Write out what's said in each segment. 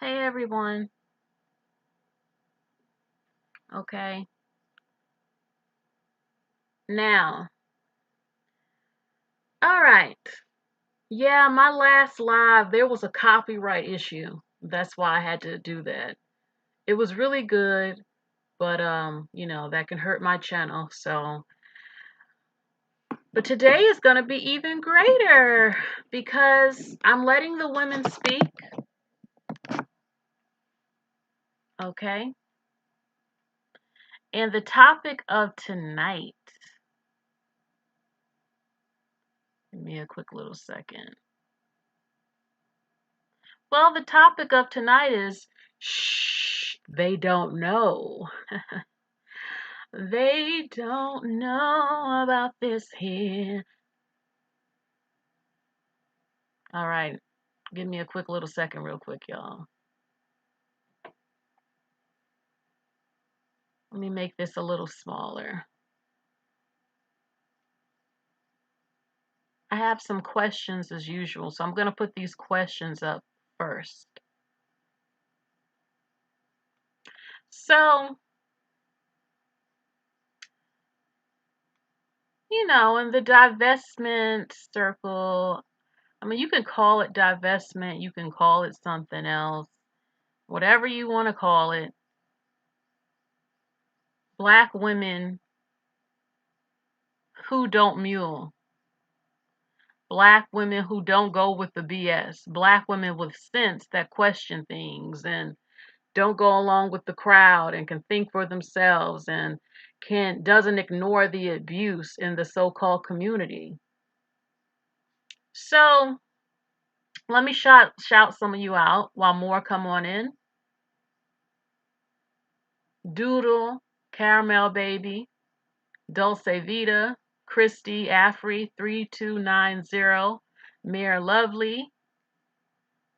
Hey everyone. Okay. Now, all right. Yeah, my last live, there was a copyright issue. That's why I had to do that. It was really good, but that can hurt my channel. But today is going to be even greater because I'm letting the women speak. Okay. And the topic of tonight, give me a quick little second. Well, the topic of tonight is shh, they don't know. They don't know about this here. All right. Give me a quick little second, real quick, y'all. Let me make this a little smaller. I have some questions as usual, so I'm going to put these questions up first. So, in the divestment circle, I mean, you can call it divestment, you can call it something else, whatever you want to call it. Black women who don't mule. Black women who don't go with the BS. Black women with sense that question things and don't go along with the crowd and can think for themselves and doesn't ignore the abuse in the so-called community. So let me shout some of you out while more come on in. Doodle, Caramel Baby, Dulce Vita, Christy, Afri, 3290, Mayor Lovely,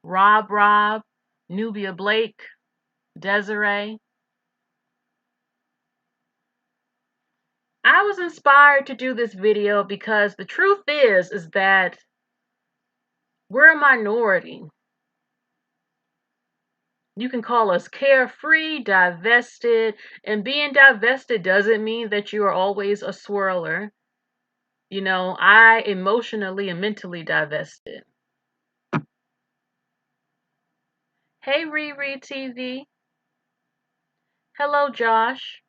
Rob, Nubia Blake, Desiree. I was inspired to do this video because the truth is that we're a minority. You can call us carefree, divested, and being divested doesn't mean that you are always a swirler. I emotionally and mentally divested. Hey, Riri TV. Hello, Josh.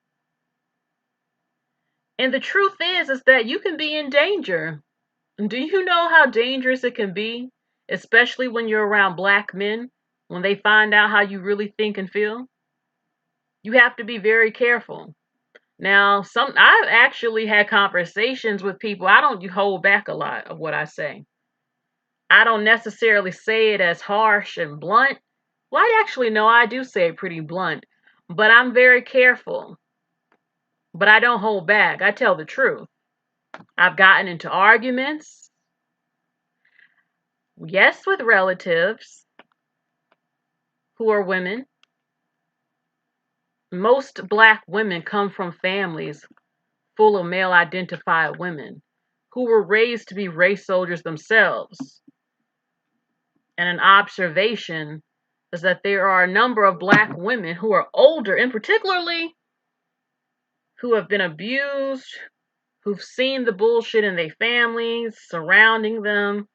And the truth is that you can be in danger. Do you know how dangerous it can be, especially when you're around black men, when they find out how you really think and feel? You have to be very careful. Now, I've actually had conversations with people. I don't hold back a lot of what I say. I don't necessarily say it as harsh and blunt. Well, I do say it pretty blunt, but I'm very careful. But I don't hold back. I tell the truth. I've gotten into arguments, yes, with relatives who are women. Most black women come from families full of male identified women who were raised to be race soldiers themselves. And an observation is that there are a number of black women who are older, and particularly who have been abused, who've seen the bullshit in their families surrounding them.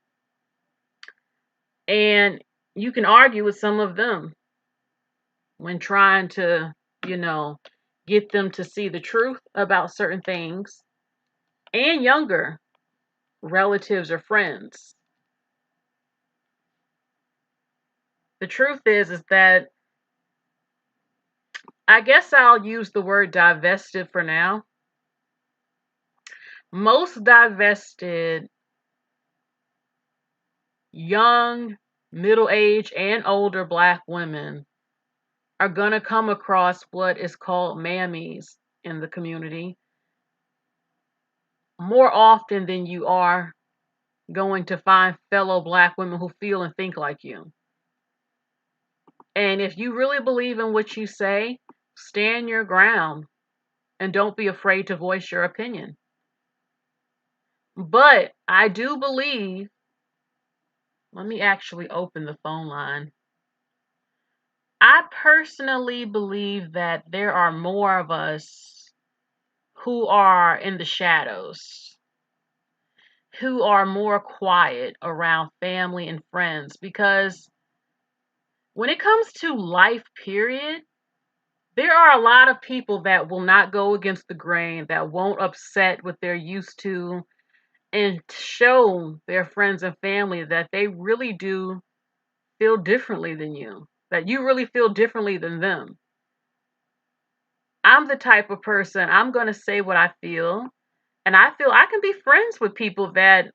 And you can argue with some of them when trying to, get them to see the truth about certain things, and younger relatives or friends. The truth is that I guess I'll use the word divested for now. Most divested young, middle-aged, and older black women are going to come across what is called mammies in the community more often than you are going to find fellow black women who feel and think like you. And if you really believe in what you say, stand your ground and don't be afraid to voice your opinion. But I do believe, let me actually open the phone line. personally believe that there are more of us who are in the shadows, who are more quiet around family and friends, because when it comes to life, period, there are a lot of people that will not go against the grain, that won't upset what they're used to, and show their friends and family that they really do feel differently than you, that you really feel differently than them. I'm the type of person, I'm going to say what I feel. And I feel I can be friends with people that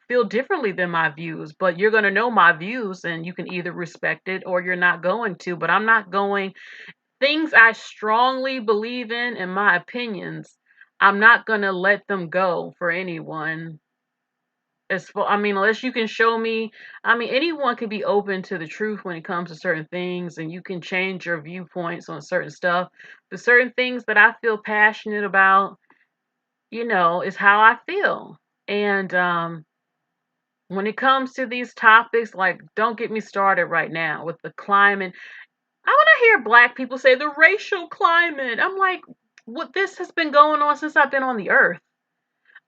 feel differently than my views, but you're going to know my views and you can either respect it or you're not going to. But I'm not going, things I strongly believe in my opinions, I'm not going to let them go for anyone. As for, I mean, unless you can show me, I mean, anyone can be open to the truth when it comes to certain things, and you can change your viewpoints on certain stuff. But certain things that I feel passionate about, is how I feel. And when it comes to these topics, like, don't get me started right now with the climate. I want to hear black people say the racial climate. I'm like, what, this has been going on since I've been on the earth.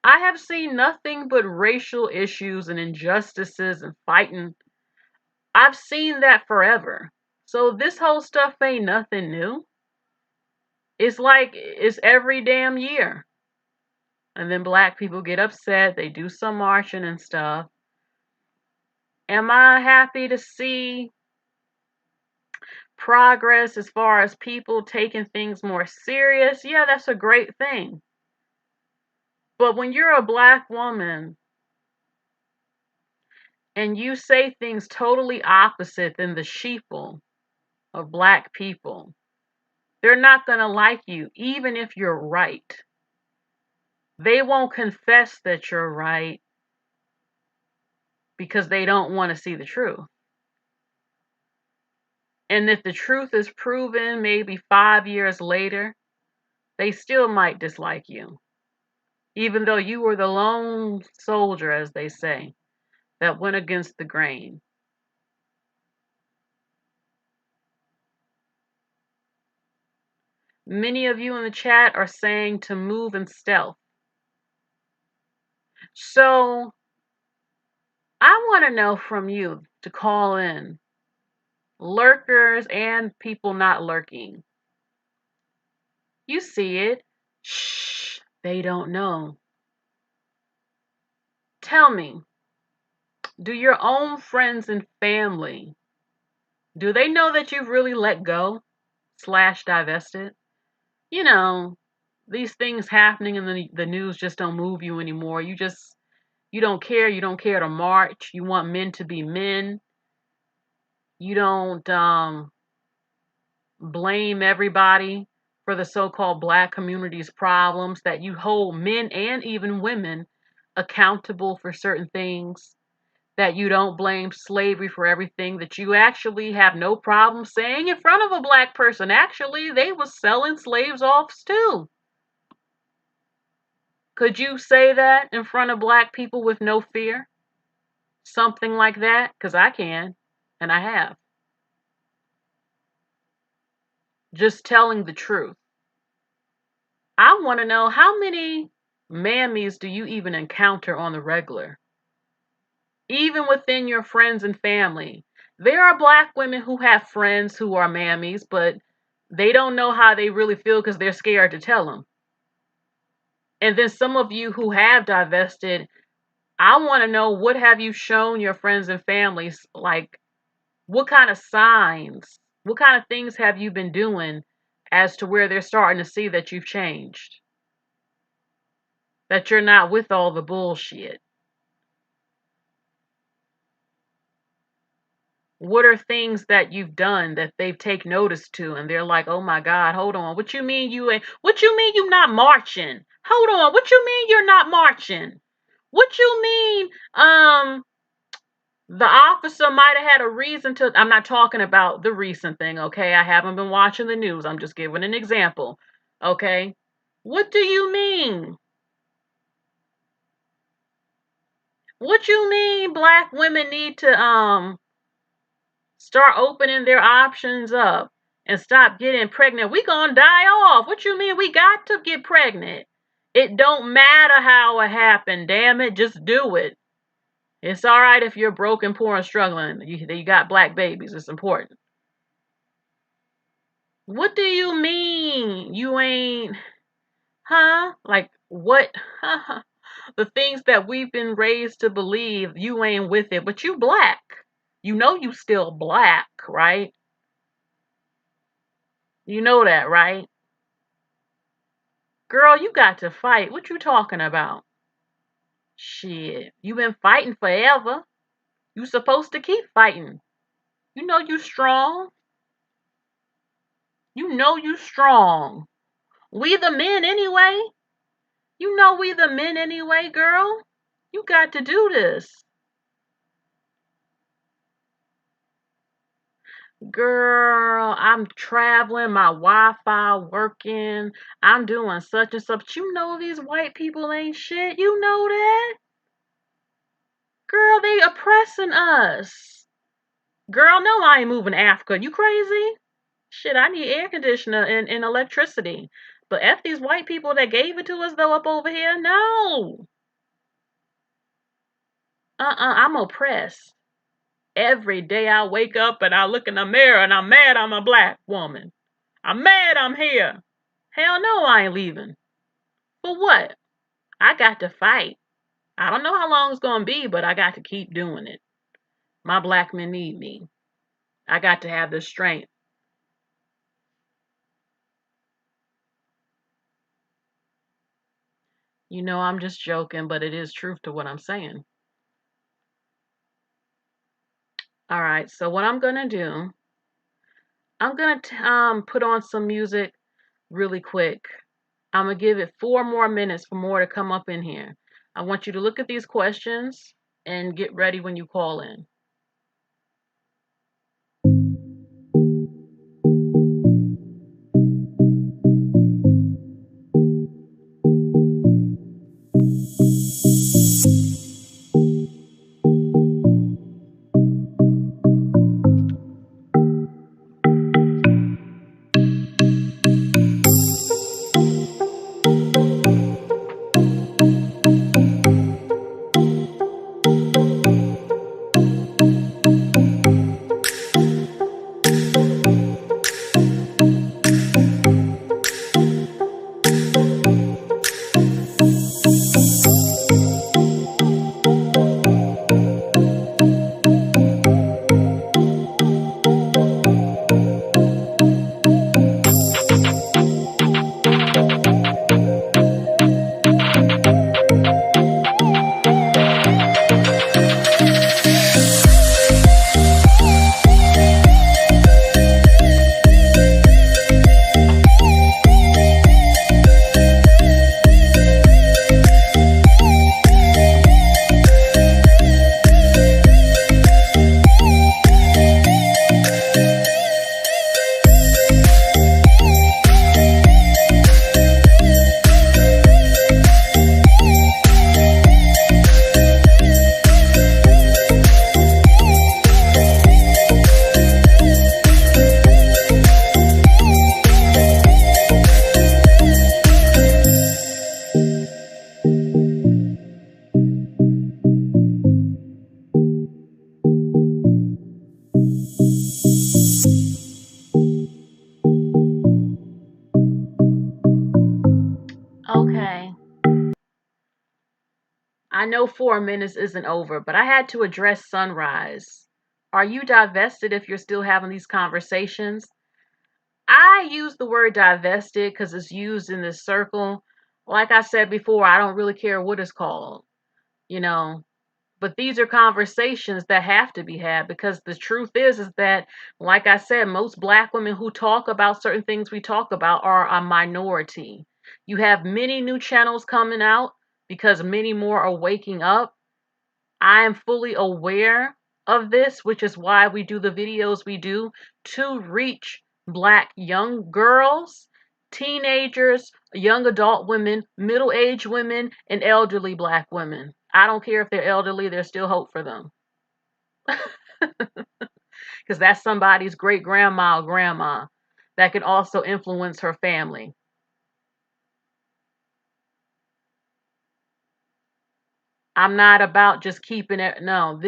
I have seen nothing but racial issues and injustices and fighting. I've seen that forever. So this whole stuff ain't nothing new. It's like it's every damn year. And then black people get upset. They do some marching and stuff. Am I happy to see progress as far as people taking things more serious? Yeah, that's a great thing. But when you're a black woman and you say things totally opposite than the sheeple of black people, they're not going to like you, even if you're right. They won't confess that you're right because they don't want to see the truth. And if the truth is proven maybe 5 years later, they still might dislike you, even though you were the lone soldier, as they say, that went against the grain. Many of you in the chat are saying to move in stealth. So I want to know from you to call in, lurkers and people not lurking. You see it. Shh, they don't know. Tell me, do your own friends and family, do they know that you've really let go / divested? You know, these things happening in the news just don't move you anymore. You don't care. You don't care to march. You want men to be men. You don't blame everybody for the so-called black community's problems, that you hold men and even women accountable for certain things, that you don't blame slavery for everything, that you actually have no problem saying in front of a black person, actually, they was selling slaves off too. Could you say that in front of black people with no fear? Something like that? Because I can, and I have. Just telling the truth. I want to know, how many mammies do you even encounter on the regular? Even within your friends and family. There are black women who have friends who are mammies, but they don't know how they really feel because they're scared to tell them. And then some of you who have divested, I want to know, what have you shown your friends and families? Like, what kind of signs, what kind of things have you been doing as to where they're starting to see that you've changed? That you're not with all the bullshit? What are things that you've done that they've take notice to and they're like, oh my God, hold on. What you mean you ain't, what you mean you not marching? Hold on. What you mean you're not marching? What you mean, the officer might have had a reason to, I'm not talking about the recent thing, okay? I haven't been watching the news. I'm just giving an example, okay? What do you mean? What you mean black women need to start opening their options up and stop getting pregnant. We gonna die off. What you mean we got to get pregnant? It don't matter how it happened, damn it, just do it. It's all right if you're broken, poor, and struggling. You got black babies. It's important. What do you mean you ain't, huh? Like what? The things that we've been raised to believe, you ain't with it, but you black. You know you still black, right? You know that, right? Girl, you got to fight. What you talking about? Shit, you been fighting forever. You supposed to keep fighting. You know you strong. You know you strong. We the men anyway. You know we the men anyway, girl. You got to do this. Girl, I'm traveling, my Wi-Fi working. I'm doing such and such. You know these white people ain't shit. You know that? Girl, they oppressing us. Girl, no, I ain't moving to Africa. You crazy? Shit, I need air conditioner and electricity. But F these white people that gave it to us though up over here, no. I'm oppressed. Every day I wake up and I look in the mirror and I'm mad I'm a black woman. I'm mad I'm here. Hell no, I ain't leaving. For what? I got to fight. I don't know how long it's gonna be, but I got to keep doing it. My black men need me. I got to have the strength. You know, I'm just joking, but it is truth to what I'm saying. All right, so what I'm gonna do, I'm gonna put on some music really quick. I'm gonna give it 4 more minutes for more to come up in here. I want you to look at these questions and get ready when you call in. Okay. I know 4 minutes isn't over, but I had to address sunrise. Are you divested if you're still having these conversations? I use the word divested because it's used in this circle. Like I said before, I don't really care what it's called, you know. But these are conversations that have to be had because the truth is that, like I said, most black women who talk about certain things we talk about are a minority. You have many new channels coming out because many more are waking up. I am fully aware of this, which is why we do the videos we do to reach black young girls, teenagers, young adult women, middle-aged women, and elderly black women. I don't care if they're elderly, there's still hope for them. Because that's somebody's great grandma or grandma. that can also influence her family. I'm not about just keeping it. No,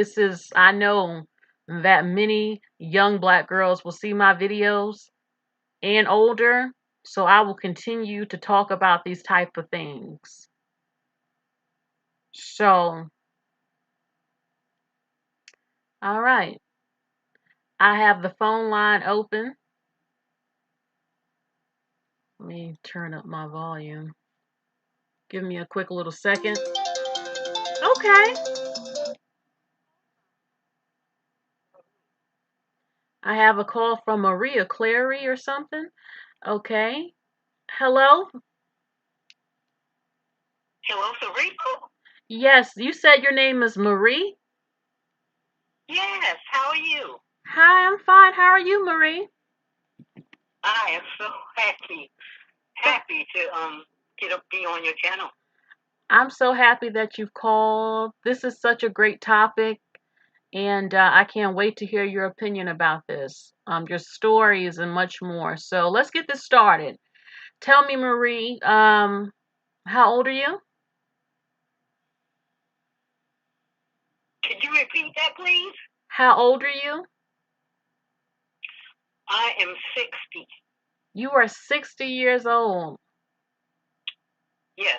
I know that many young black girls will see my videos and older, so I will continue to talk about these type of things. So, all right. I have the phone line open. Let me turn up my volume. Give me a quick little second. Okay. I have a call from Maria Clary or something. Okay. Hello? Hello, Sariko? Yes, you said your name is Marie? Yes, how are you? Hi, I'm fine. How are you, Marie? I am so happy to be on your channel. I'm so happy that you've called. This is such a great topic, and I can't wait to hear your opinion about this, your stories, and much more. So let's get this started. Tell me, Marie, how old are you? Could you repeat that, please? How old are you? I am 60. You are 60 years old. Yes.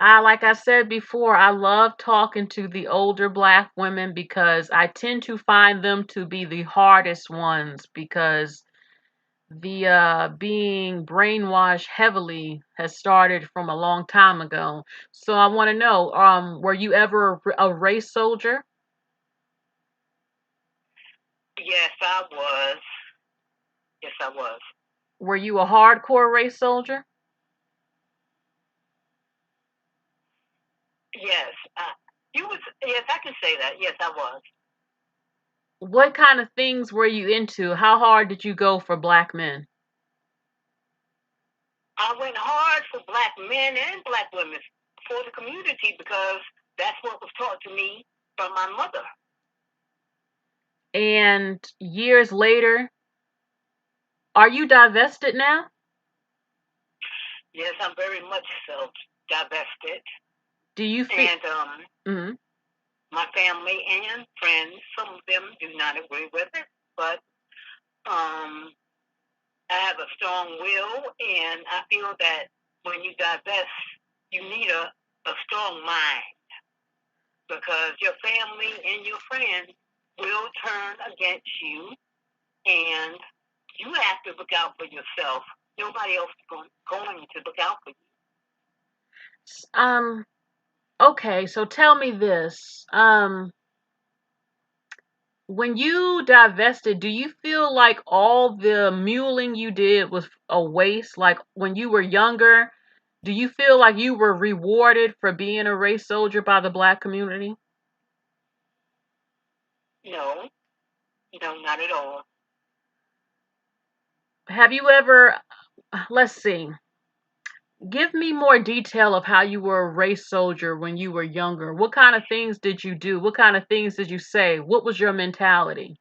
Like I said before, I love talking to the older black women because I tend to find them to be the hardest ones because the being brainwashed heavily has started from a long time ago. So I want to know, were you ever a race soldier? Yes, I was. Yes, I was. Were you a hardcore race soldier? Yes. Yes, I can say that. Yes, I was. What kind of things were you into? How hard did you go for black men? I went hard for black men and black women for the community because that's what was taught to me from my mother. And years later, are you divested now? Yes, I'm very much so divested. Do you feel? And my family and friends, some of them do not agree with it, but I have a strong will, and I feel that when you divest, you need a strong mind because your family and your friends will turn against you, and you have to look out for yourself. Nobody else is going to look out for you. Okay, so tell me this. When you divested, do you feel like all the muling you did was a waste? Like when you were younger, do you feel like you were rewarded for being a race soldier by the black community? No, not at all. Have you ever, let's see, give me more detail of how you were a race soldier when you were younger. What kind of things did you do? What kind of things did you say? What was your mentality?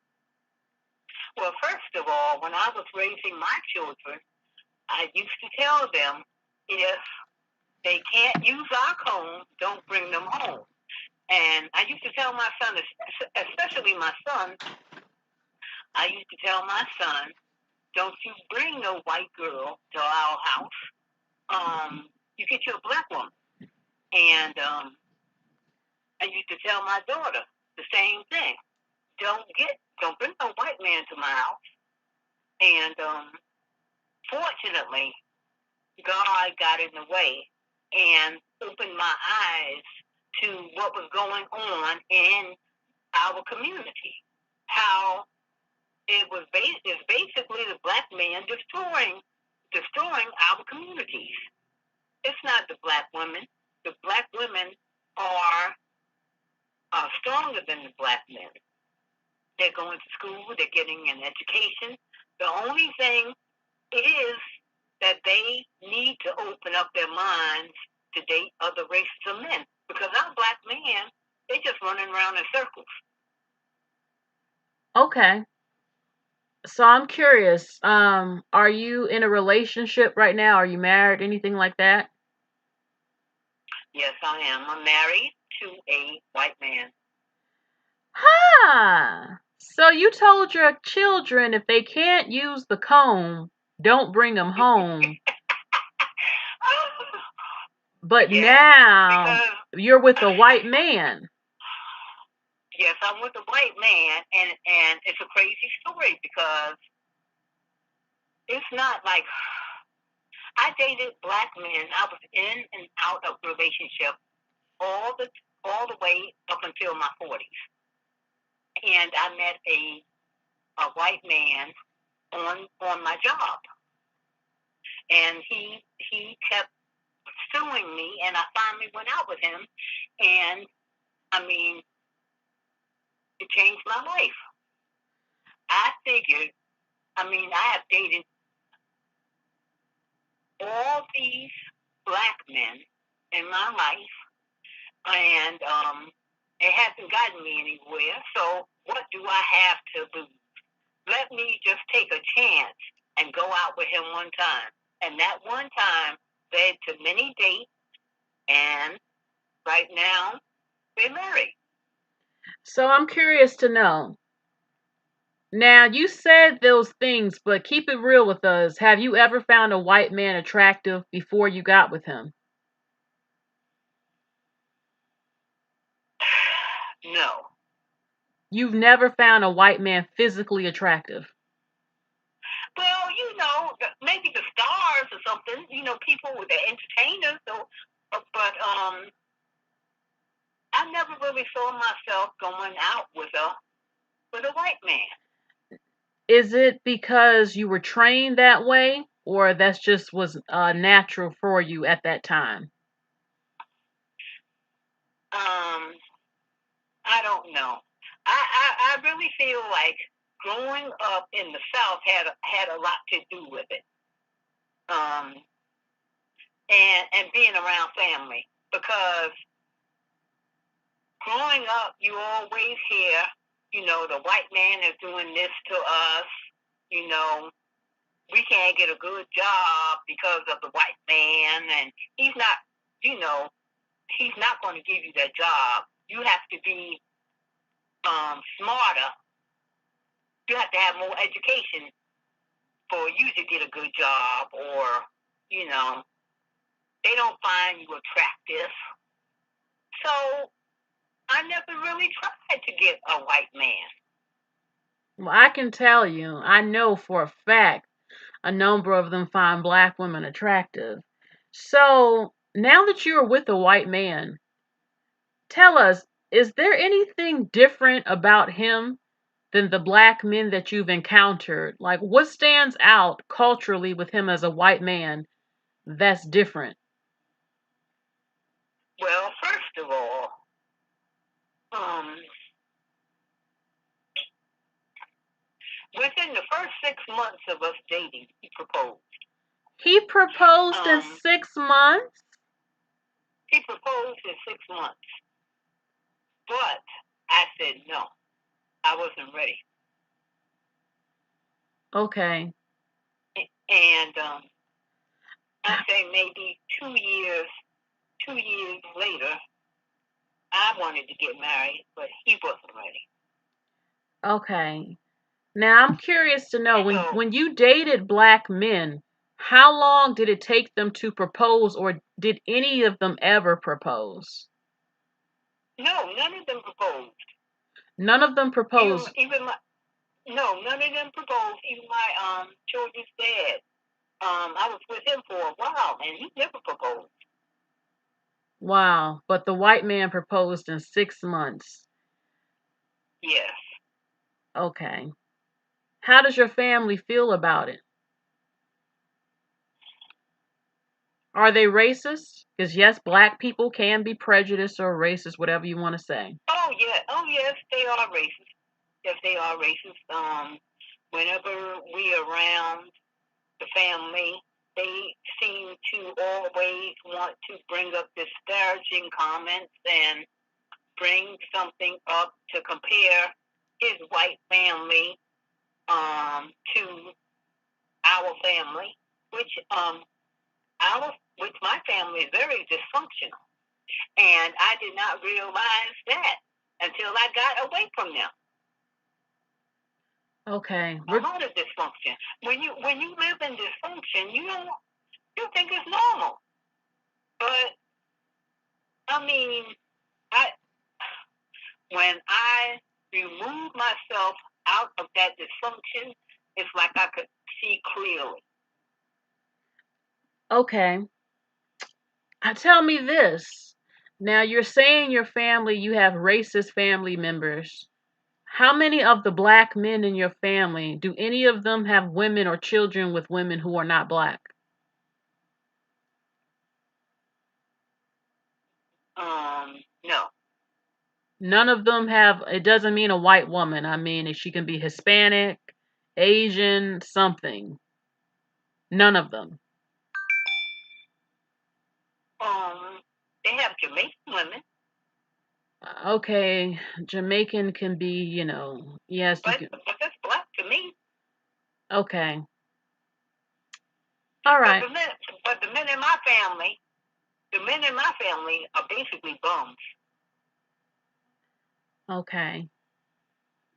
Well, first of all, when I was raising my children, I used to tell them if they can't use our comb, don't bring them home. And I used to tell my son, especially my son, I used to tell my son, don't you bring no white girl to our house. You get you a black woman. And I used to tell my daughter the same thing. Don't bring no white man to my house. And fortunately, God got in the way and opened my eyes to what was going on in our community. How it's basically the black man destroying our communities. It's not the black women. The black women are stronger than the black men. They're going to school. They're getting an education. The only thing is that they need to open up their minds to date other races of men. Because our black men, they're just running around in circles. Okay. So I'm curious, are you in a relationship right now? Are you married? Anything like that? Yes, I am. I'm married to a white man. Ha! So you told your children if they can't use the comb, don't bring them home. But Yes, now because you're with a white man. yes, I'm with a white man, and it's a crazy story because it's not like I dated black men. I was in and out of relationship all the way up until my 40s, and I met a white man on my job, and he kept suing me, and I finally went out with him, and I mean, it changed my life. I figured, I mean, I have dated all these black men in my life, and it hasn't gotten me anywhere. So what do I have to lose? Let me just take a chance and go out with him one time. And that one time led to many dates, and right now we're married. So I'm curious to know. Now, you said those things, but keep it real with us. Have you ever found a white man attractive before you got with him? No. You've never found a white man physically attractive. Well, maybe the stars or something. People with the entertainers. So, but I never really saw myself going out with a white man. Is it because you were trained that way, or that's just was natural for you at that time? I don't know. I really feel like growing up in the South had a lot to do with it. Um, and being around family, because growing up, you always hear, the white man is doing this to us. You know, we can't get a good job because of the white man, and he's not, you know, he's not going to give you that job. You have to be smarter. You have to have more education for you to get a good job, or you know, they don't find you attractive. So I never really tried to get a white man. Well, I can tell you, I know for a fact a number of them find black women attractive. So now that you're with a white man, tell us, is there anything different about him than the black men that you've encountered? Like, what stands out culturally with him as a white man that's different? Well, first of all, um, within the first 6 months of us dating, he proposed. He proposed in Um, 6 months? he proposed in 6 months, but I said no. I wasn't ready. Okay. And I say maybe 2 years, 2 years later, I wanted to get married, but he wasn't ready. Okay. Now I'm curious to know So when you dated black men, how long did it take them to propose, or did any of them ever propose? no, none of them proposed. None of them proposed. Even my no, none of them proposed. Even my children's dad. I was with him for a while, and he never proposed. Wow, but the white man proposed in 6 months. Yes. Okay. How does your family feel about it? Are they racist? Because yes, black people can be prejudiced or racist, whatever you want to say. Oh yeah. Oh yes, they are racist. Yes, they are racist. Whenever we around the family, they seem to always want to bring up disparaging comments and bring something up to compare his white family to our family, which my family is very dysfunctional, and I did not realize that until I got away from them. Okay. A lot of dysfunction. When you live in dysfunction, you think it's normal, but I mean, when I remove myself out of that dysfunction, it's like I could see clearly. Okay. Tell me this. Now, you're saying your family, you have racist family members. How many of the black men in your family, do any of them have women or children with women who are not black? No. None of them have, it doesn't mean a white woman. I mean, she can be Hispanic, Asian, something. None of them. They have Jamaican women. Okay, Jamaican can be, yes, you can. But that's black to me. Okay. All right. But the men in my family are basically bums. Okay.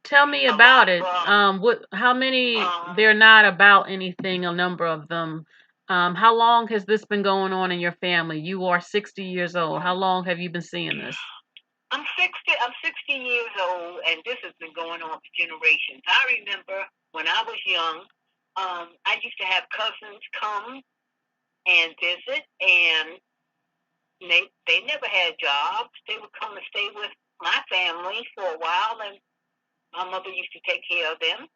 Tell me about it. How many? They're not about anything. A number of them. How long has this been going on in your family? You are 60 years old. How long have you been seeing this? I'm 60 years old, and this has been going on for generations. I remember when I was young, I used to have cousins come and visit, and they never had jobs. They would come and stay with my family for a while, and my mother used to take care of them.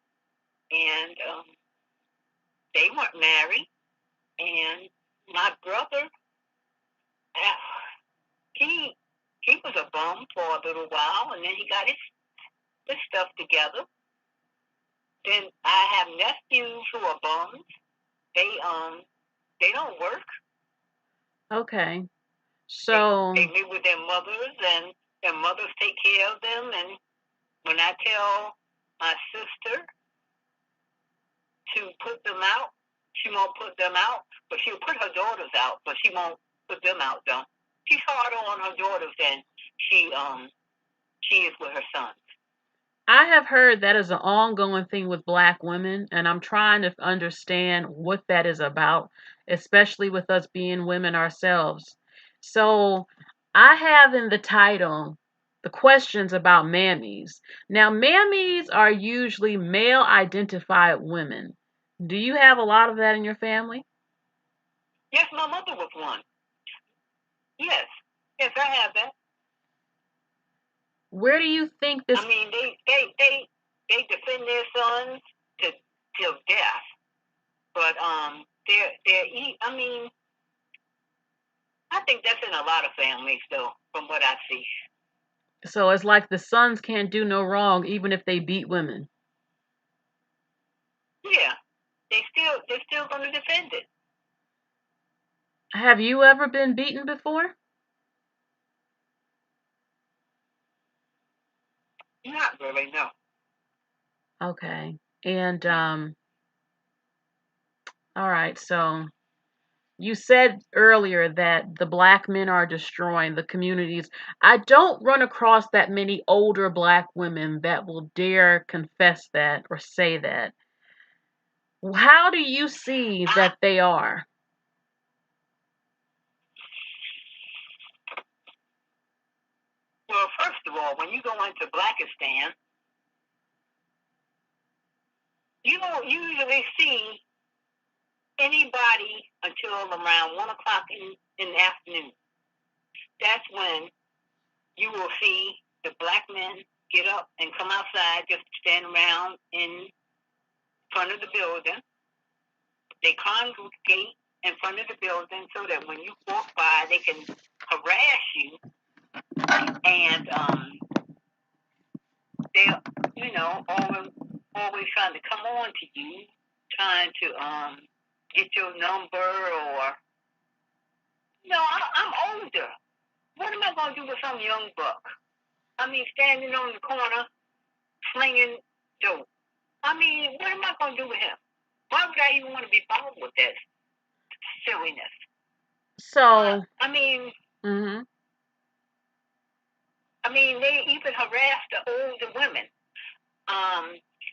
And they weren't married. And my brother, he was a bum for a little while, and then he got his stuff together. Then I have nephews who are bums. They don't work. Okay. So they live with their mothers, and their mothers take care of them. And when I tell my sister to put them out, she won't put them out, but she'll put her daughters out, but she won't put them out, though. She's harder on her daughters than she is with her sons. I have heard that is an ongoing thing with black women, and I'm trying to understand what that is about, especially with us being women ourselves. So I have in the title the questions about mammies. Now, mammies are usually male identified women. Do you have a lot of that in your family? Yes, my mother was one. Yes, I have that. Where do you think this? I mean, they defend their sons till death, but I mean, I think that's in a lot of families, though, from what I see. So it's like the sons can't do no wrong, even if they beat women. Yeah, they're still going to defend it. Have you ever been beaten before? Not really, no. Okay. And all right, so you said earlier that the black men are destroying the communities. I don't run across that many older black women that will dare confess that or say that. How do you see that they are? Well, first of all, when you go into Blackistan, you don't usually see anybody until around 1 o'clock in the afternoon. That's when you will see the black men get up and come outside, just stand around in front of the building. They congregate in front of the building so that when you walk by, they can harass you, and they're always trying to come on to you, trying to get your number, or I'm older. What am I going to do with some young buck? I mean, standing on the corner, slinging dope. I mean, what am I going to do with him? Why would I even want to be bothered with this silliness? So, I mean, mhm. They even harass the older women.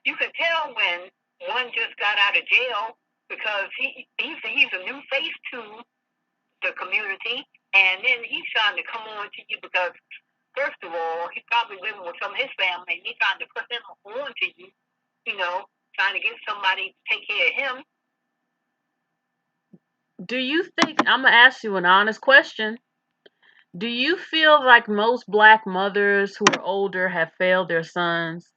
You can tell when one just got out of jail because he's a new face to the community, and then he's trying to come on to you because, first of all, he's probably living with some of his family, and he's trying to put them on to you, trying to get somebody to take care of him. Do you think, I'm going to ask you an honest question. Do you feel like most black mothers who are older have failed their sons?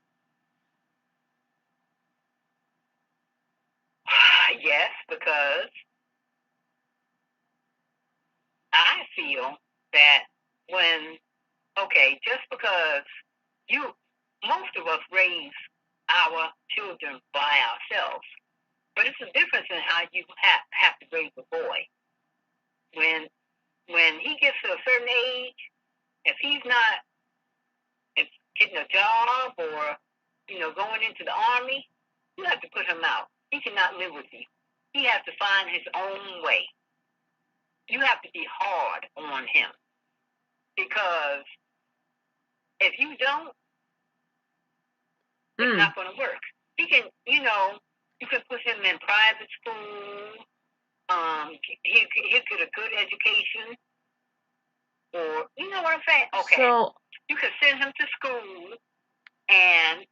Yes, because I feel that just because most of us raise our children by ourselves, but it's a difference in how you have to raise a boy. When he gets to a certain age, if he's not getting a job or going into the army, you have to put him out. He cannot live with you. He has to find his own way. You have to be hard on him, because if you don't, it's not going to work. He can, you can put him in private school. He'll get a good education, or you know what I'm saying? Okay. So you can send him to school, and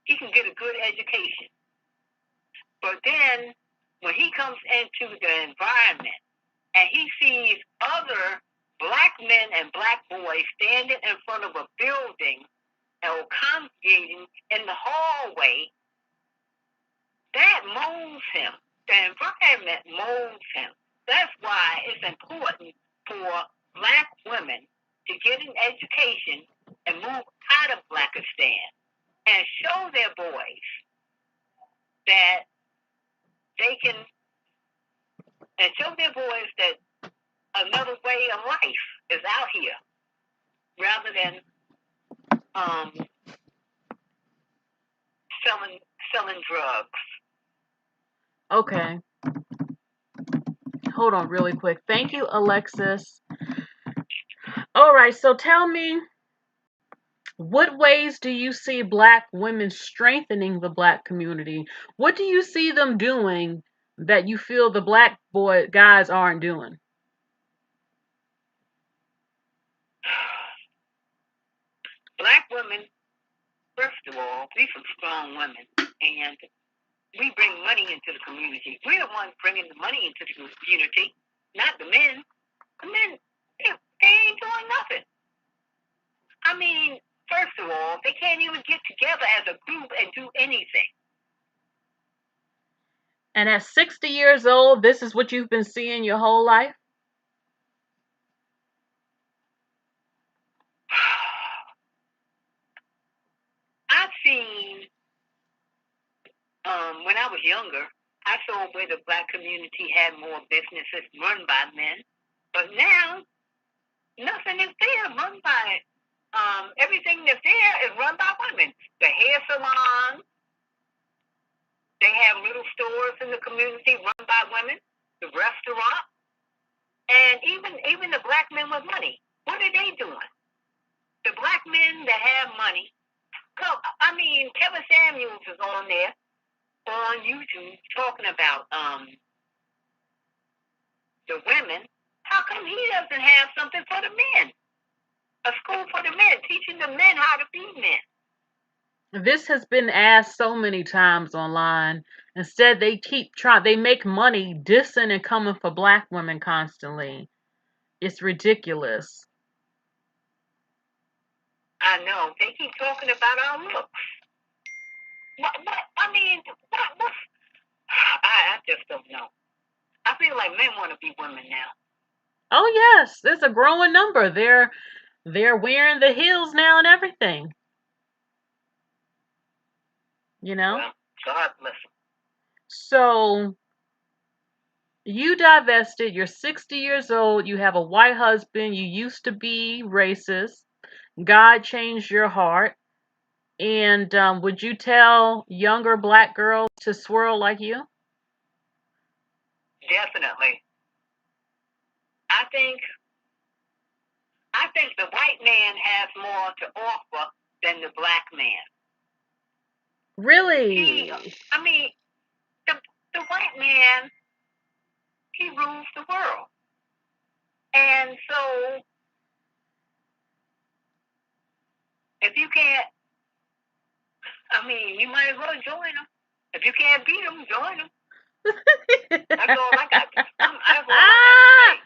he can get a good education. But then, when he comes into the environment and he sees other black men and black boys standing in front of a building or congregating in the hallway, that molds him. The environment molds him. That's why it's important for black women to get an education and move out of Blackistan and show their boys that they can, and show their boys that another way of life is out here, rather than selling drugs. okay. Hold on really quick. Thank you, Alexis. All right, so tell me, what ways do you see black women strengthening the black community? What do you see them doing that you feel the black guys aren't doing? Black women, first of all, we some strong women, and we bring money into the community. We're the ones bringing the money into the community, not the men. The men, they ain't doing nothing. First of all, they can't even get together as a group and do anything. And at 60 years old, this is what you've been seeing your whole life? I've seen, when I was younger, I saw where the black community had more businesses run by men. But now, nothing is there run by, everything that's there is run by women. The hair salon, they have little stores in the community run by women, the restaurant, and even the black men with money. What are they doing? The black men that have money, Kevin Samuels is on there on YouTube talking about the women. How come he doesn't have something for the men? A school for the men, teaching the men how to be men. This has been asked so many times online. Instead, they they make money dissing and coming for black women constantly. It's ridiculous. I know. They keep talking about our looks. I just don't know. I feel like men want to be women now. Oh yes, there's a growing number. They're wearing the heels now and everything. Well, God bless them. So you divested, you're 60 years old, you have a white husband, you used to be racist. God changed your heart. And would you tell younger black girls to swirl like you? Definitely. I think the white man has more to offer than the black man. Really? I mean, the white man, he rules the world. And so, if you can't, I mean, you might as well join them. If you can't beat them, join them. That's all I got. That's all I got to say.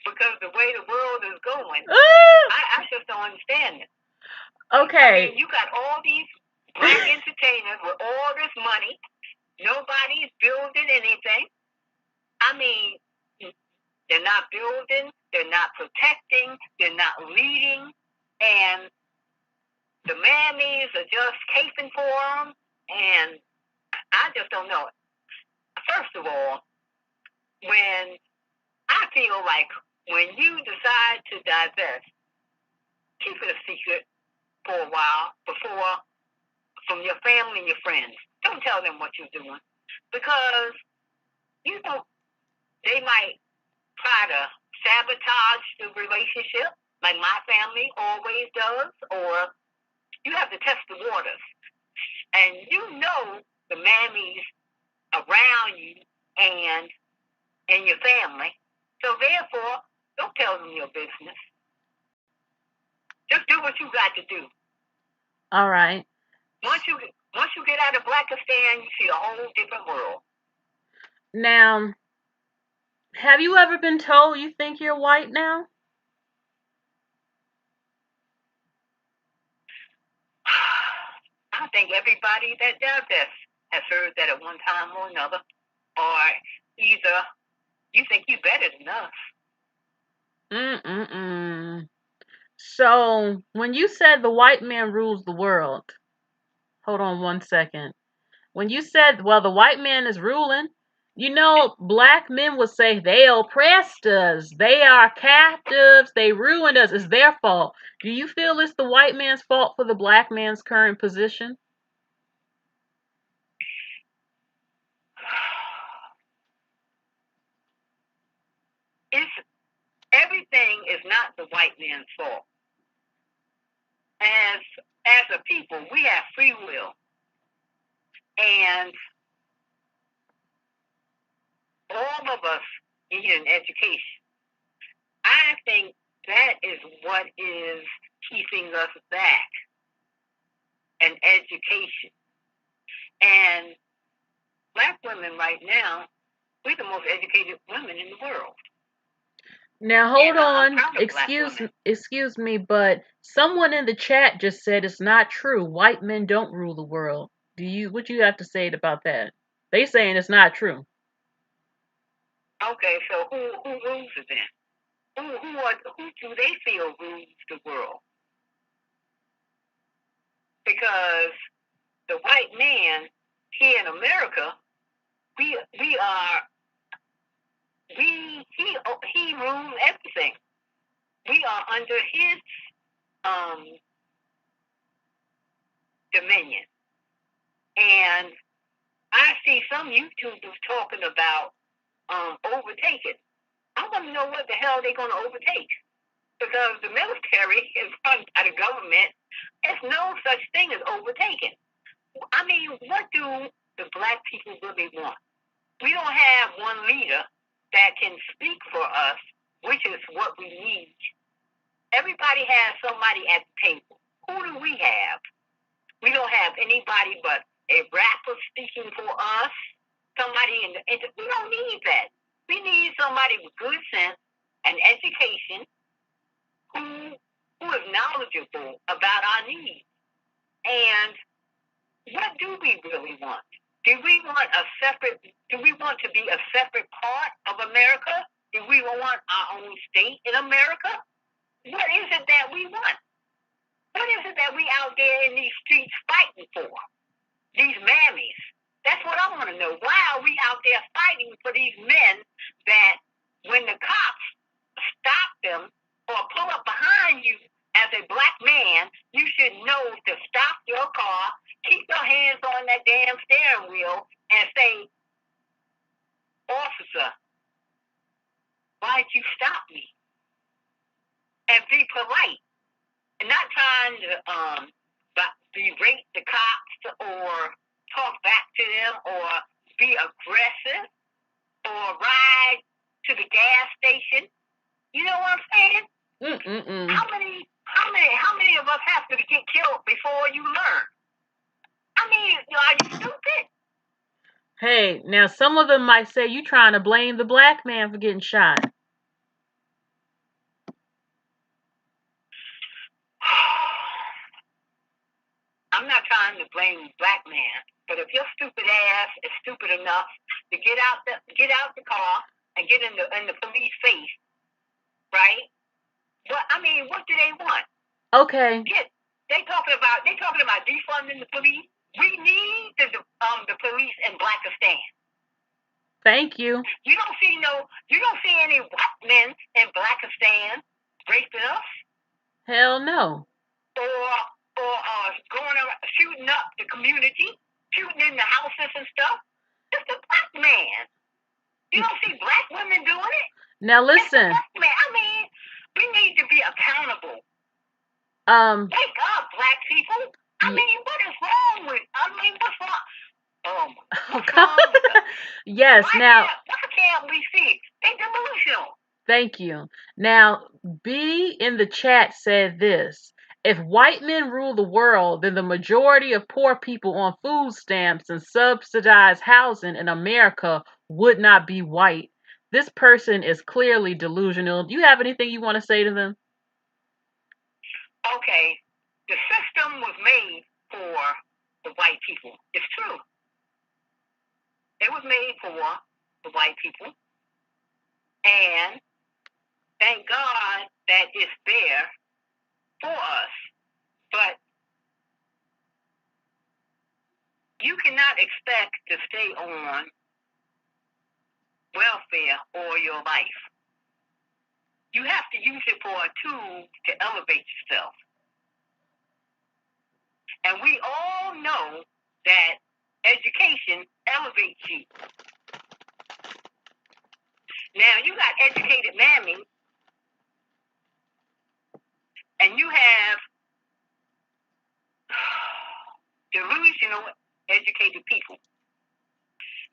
Because the way the world is going, I just don't understand it. Okay. I mean, you got all these black entertainers with all this money. Nobody's building anything. I mean, they're not building, they're not protecting, they're not leading, and the mammies are just caping for them, and I just don't know. First of all, when I feel like when you decide to divest, keep it a secret for a while from your family and your friends. Don't tell them what you're doing, because you know they might try to sabotage the relationship, like my family always does, or you have to test the waters. And you know the mammies around you and in your family. So therefore, don't tell them your business. Just do what you got to do. All right. Once you get out of Blackistan, you see a whole different world. Now, have you ever been told you think you're white now? I think everybody that does this has heard that at one time or another. Or either you think you're better than us. So, when you said the white man rules the world, hold on one second. When you said, well, the white man is ruling, you know, black men would say they oppressed us, they are captives, they ruined us, it's their fault. Do you feel it's the white man's fault for the black man's current position? Everything is not the white man's fault. As a people, we have free will. And all of us need an education. I think that is what is keeping us back, an education. And black women right now, we're the most educated women in the world. Now hold on, excuse me, but someone in the chat just said it's not true. White men don't rule the world. What you have to say about that? They saying it's not true. Okay, so who rules it then? Who do they feel rules the world? Because the white man here in America, he rules everything. We are under his dominion. And I see some YouTubers talking about overtaking. I want to know what the hell they're going to overtake. Because the military is run by the government. There's no such thing as overtaking. I mean, what do the black people really want? We don't have one leader that can speak for us, which is what we need. Everybody has somebody at the table. Who do we have? We don't have anybody but a rapper speaking for us. Somebody we don't need that. We need somebody with good sense and education who is knowledgeable about our needs. And what do we really want? Do we want to be a separate part of America? Do we want our own state in America? What is it that we want? What is it that we out there in these streets fighting for? These mammies. That's what I want to know. Why are we out there fighting for these men that when the cops stop them or pull up behind that damn steering wheel and say, officer, why'd you stop me? And be polite. And not trying to berate the cops or talk back to them or be aggressive or ride to the gas station. You know what I'm saying? Mm-mm-mm. How many of us have to get killed before you learn? I mean, are you stupid? Hey, now some of them might say you trying to blame the black man for getting shot. I'm not trying to blame the black man, but if your stupid ass is stupid enough to get out the car and get in the police face, right? But I mean, what do they want? Okay. They talking about defunding the police. We need the police in Blackistan. Thank you. You don't see any white men in Blackistan raping us. Hell no. Or going around shooting up the community, shooting in the houses and stuff. It's the black man. You don't see black women doing it. Now listen. I mean, we need to be accountable. Wake up, black people. I mean, what is wrong with? What's wrong? Oh my God. Yes. Now. Why can't we see? They delusional. Thank you. Now, B in the chat said this. If white men rule the world, then the majority of poor people on food stamps and subsidized housing in America would not be white. This person is clearly delusional. Do you have anything you want to say to them? Okay. The system was made for the white people. It's true. It was made for the white people. And thank God that it's there for us. But you cannot expect to stay on welfare all your life. You have to use it for a tool to elevate yourself. And we all know that education elevates you. Now, you got educated mammies, and you have delusional educated people.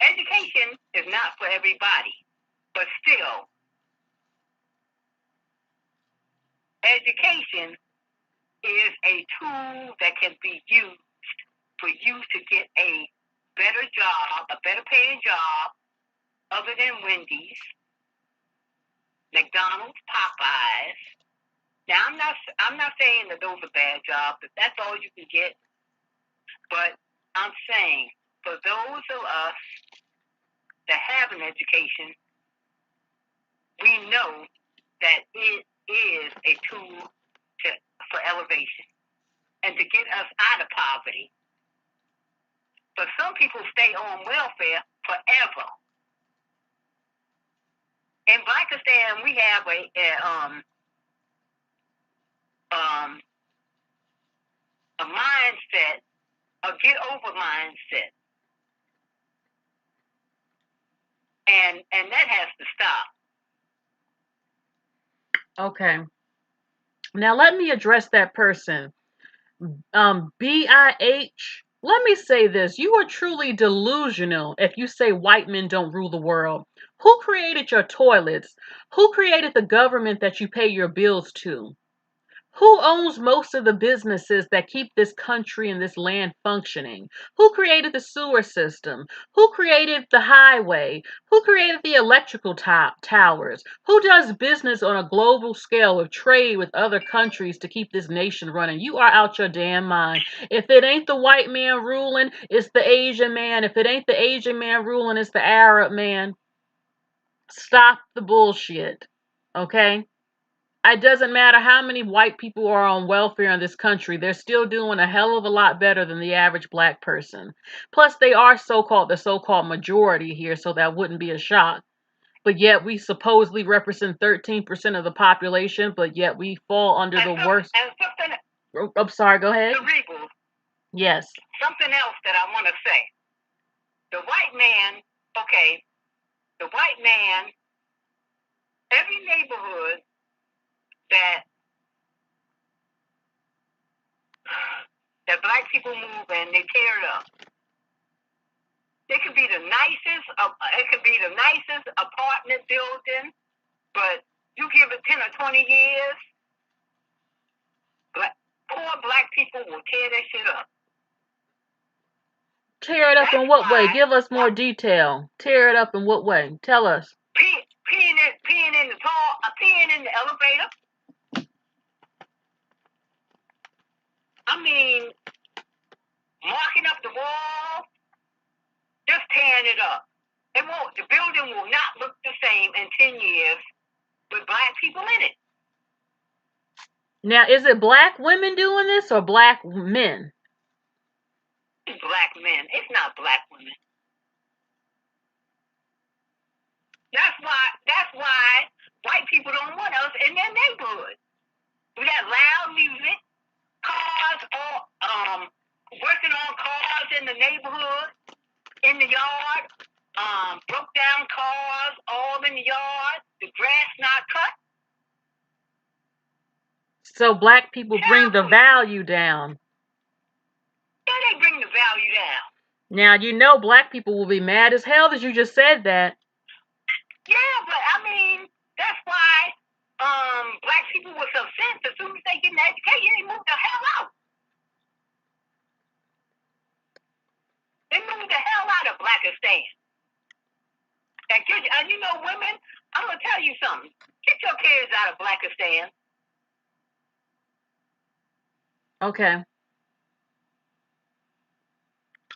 Education is not for everybody, but still, education is a tool that can be used for you to get a better job, a better paying job, other than Wendy's, McDonald's, Popeyes. Now, I'm not saying that those are bad jobs, but that's all you can get. But I'm saying for those of us that have an education, we know that it is a tool for elevation and to get us out of poverty. But some people stay on welfare forever. In Blackistan, we have a mindset, a get over mindset, and that has to stop. Okay. Now let me address that person. BIH. Let me say this. You are truly delusional if you say white men don't rule the world. Who created your toilets? Who created the government that you pay your bills to? Who owns most of the businesses that keep this country and this land functioning? Who created the sewer system? Who created the highway? Who created the electrical towers? Who does business on a global scale with trade with other countries to keep this nation running? You are out your damn mind. If it ain't the white man ruling, it's the Asian man. If it ain't the Asian man ruling, it's the Arab man. Stop the bullshit. Okay? It doesn't matter how many white people are on welfare in this country. They're still doing a hell of a lot better than the average black person. Plus, they are the so-called majority here, so that wouldn't be a shock. But yet, we supposedly represent 13% of the population, but yet we fall under the worst. I'm sorry, go ahead. Cerebral. Yes. Something else that I want to say. The white man, okay, the white man, every neighborhood that black people move in, they tear it up. It could be the nicest apartment building, but you give it 10 or 20 years, poor black people will tear that shit up. Tear it up in what way? Give us more detail. Tear it up in what way? Tell us. Peeing in the elevator. I mean, marking up the wall, just tearing it up. The building will not look the same in 10 years with black people in it. Now, is it black women doing this or black men? It's black men. It's not black women. That's why white people don't want us in their neighborhood. We got loud music, cars, working on cars in the neighborhood, in the yard, broke down cars all in the yard, the grass not cut. So black people bring the value down. Yeah, they bring the value down. Now, you know black people will be mad as hell that you just said that. Yeah, but I mean, that's why black people with some sense, as soon as they get an education, they move the hell out. They move the hell out of Blackistan. And you know, women, I'm going to tell you something. Get your kids out of Blackistan. Okay.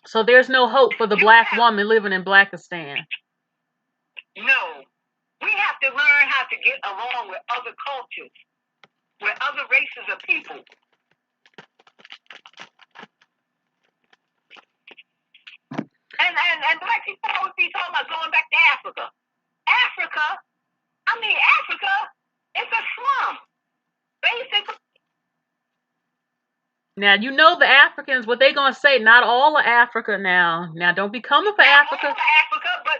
So there's no hope for the black woman living in Blackistan. No. We have to learn how to get along with other cultures, with other races of people. And black people always be talking about going back to Africa. Africa is a slum, basically. Now, you know the Africans, what they going to say, not all of Africa now. Now, don't be coming for Africa. Not all of Africa, but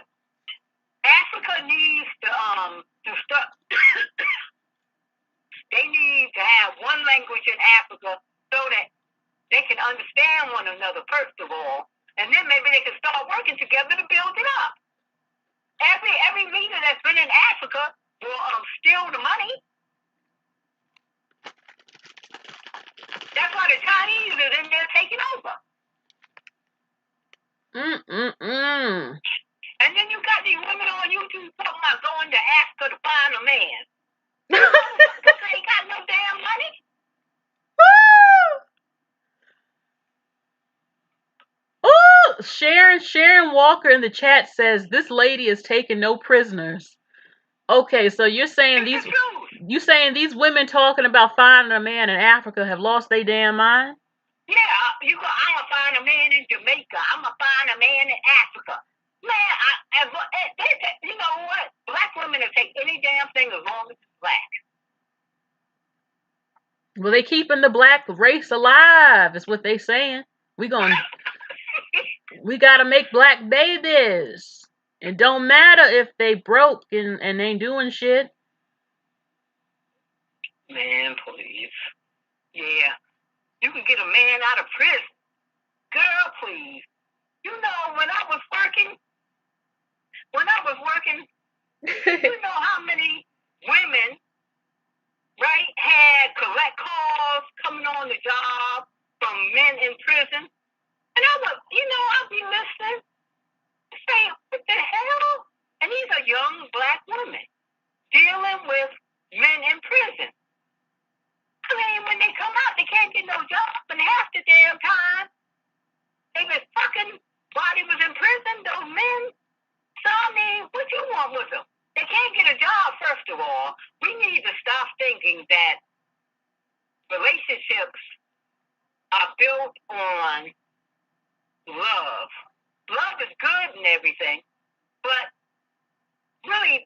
Africa needs to start. They need to have one language in Africa so that they can understand one another, first of all. And then maybe they can start working together to build it up. Every leader that's been in Africa will steal the money. That's why the Chinese is in there taking over. And then you got these women on YouTube talking about going to Africa to find a man. Because they ain't got no damn money. Oh, Sharon Walker in the chat says this lady is taking no prisoners. Okay, so you're saying these women talking about finding a man in Africa have lost their damn mind? Yeah, I'm gonna find a man in Jamaica. I'm gonna find a man in Africa. Man, you know what? Black women will take any damn thing as long as it's black. Well, they keeping the black race alive, is what they saying. We gotta make black babies. It don't matter if they broke and ain't doing shit. Man, please. Yeah. You can get a man out of prison. Girl, please. You know, when I was working, you know how many women, right, had collect calls coming on the job from men in prison? And I'd be listening, saying, what the hell? And these are young black women dealing with men in prison. I mean, when they come out, they can't get no job, and half the damn time they been fucking while they was in prison, those men. So, I mean, what you want with them? They can't get a job, first of all. We need to stop thinking that relationships are built on love. Love is good and everything, but really,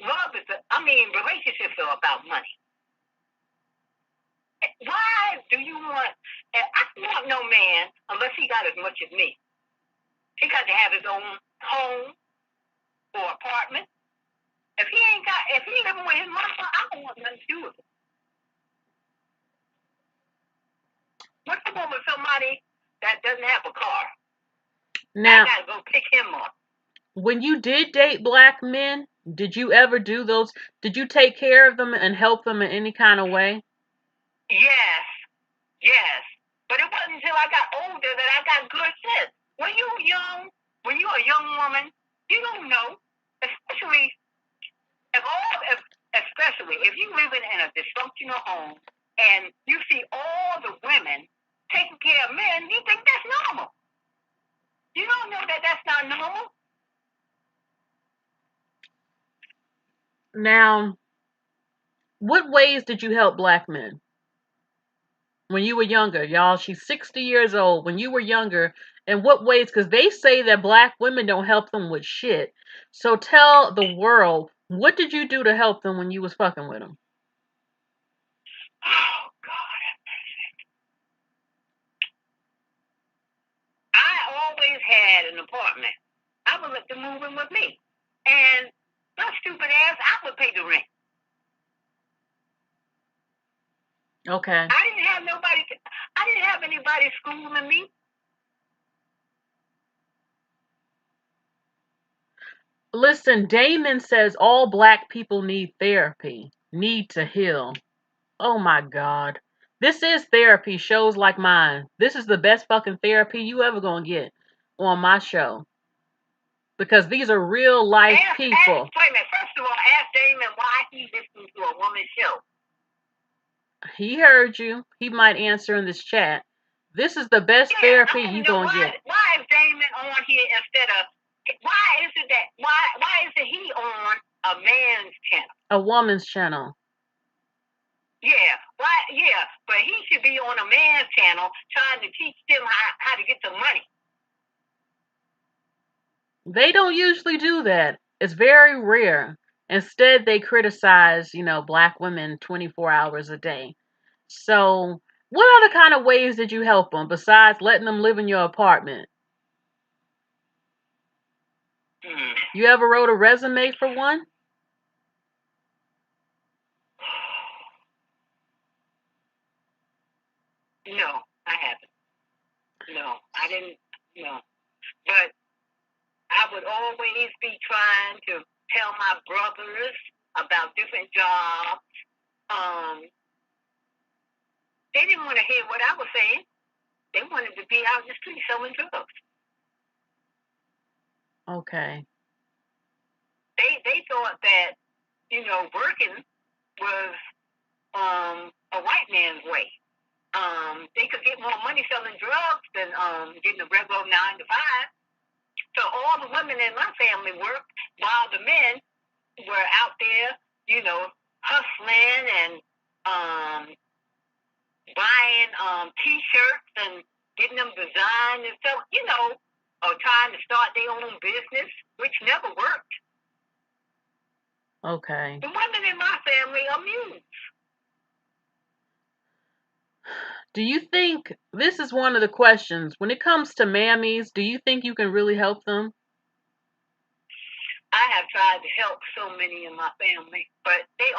relationships are about money. Why do you want And I don't want no man unless he got as much as me. He got to have his own home or apartment. If he living with his mama, I don't want nothing to do with it. What's the one with somebody that doesn't have a car? Now, I gotta go pick him up. when you did date black men, did you ever do those? Did you take care of them and help them in any kind of way? Yes. But it wasn't until I got older that I got good sense. When you're a young woman, you don't know. Especially if you living in a dysfunctional home and you see all the women taking care of men, you think that's normal. You don't know that that's not normal. Now, what ways did you help black men? When you were younger, y'all, she's 60 years old. When you were younger, in what ways? Because they say that black women don't help them with shit. So tell the world, what did you do to help them when you was fucking with them? Oh, God. I always had an apartment. I would let them move in with me. And my stupid ass, I would pay the rent. Okay. I didn't have anybody schooling me. Listen, Damon says all black people need therapy, need to heal. Oh my God. This is therapy, shows like mine. This is the best fucking therapy you ever gonna get on my show. Because these are real life people. Wait a minute. First of all, ask Damon why he listened to a woman's show. He heard you. He might answer in this chat. This is the best therapy you gonna get. Why is Damon on here instead of why is it he on a man's channel? A woman's channel. Yeah, but he should be on a man's channel trying to teach them how to get some money. They don't usually do that. It's very rare. Instead, they criticize, black women 24 hours a day. So, what other kind of ways did you help them besides letting them live in your apartment? You ever wrote a resume for one? No, I haven't. No, I didn't. No. But I would always be trying to tell my brothers about different jobs. They didn't want to hear what I was saying. They wanted to be out in the street selling drugs. Okay. They thought that, working was a white man's way. They could get more money selling drugs than getting a regular 9 to 5. So all the women in my family worked while the men were out there, hustling and buying T-shirts and getting them designed and stuff, or trying to start their own business, which never worked. Okay. The women in my family are mutes. Do you think, this is one of the questions, when it comes to mammies, do you think you can really help them? I have tried to help so many in my family, but they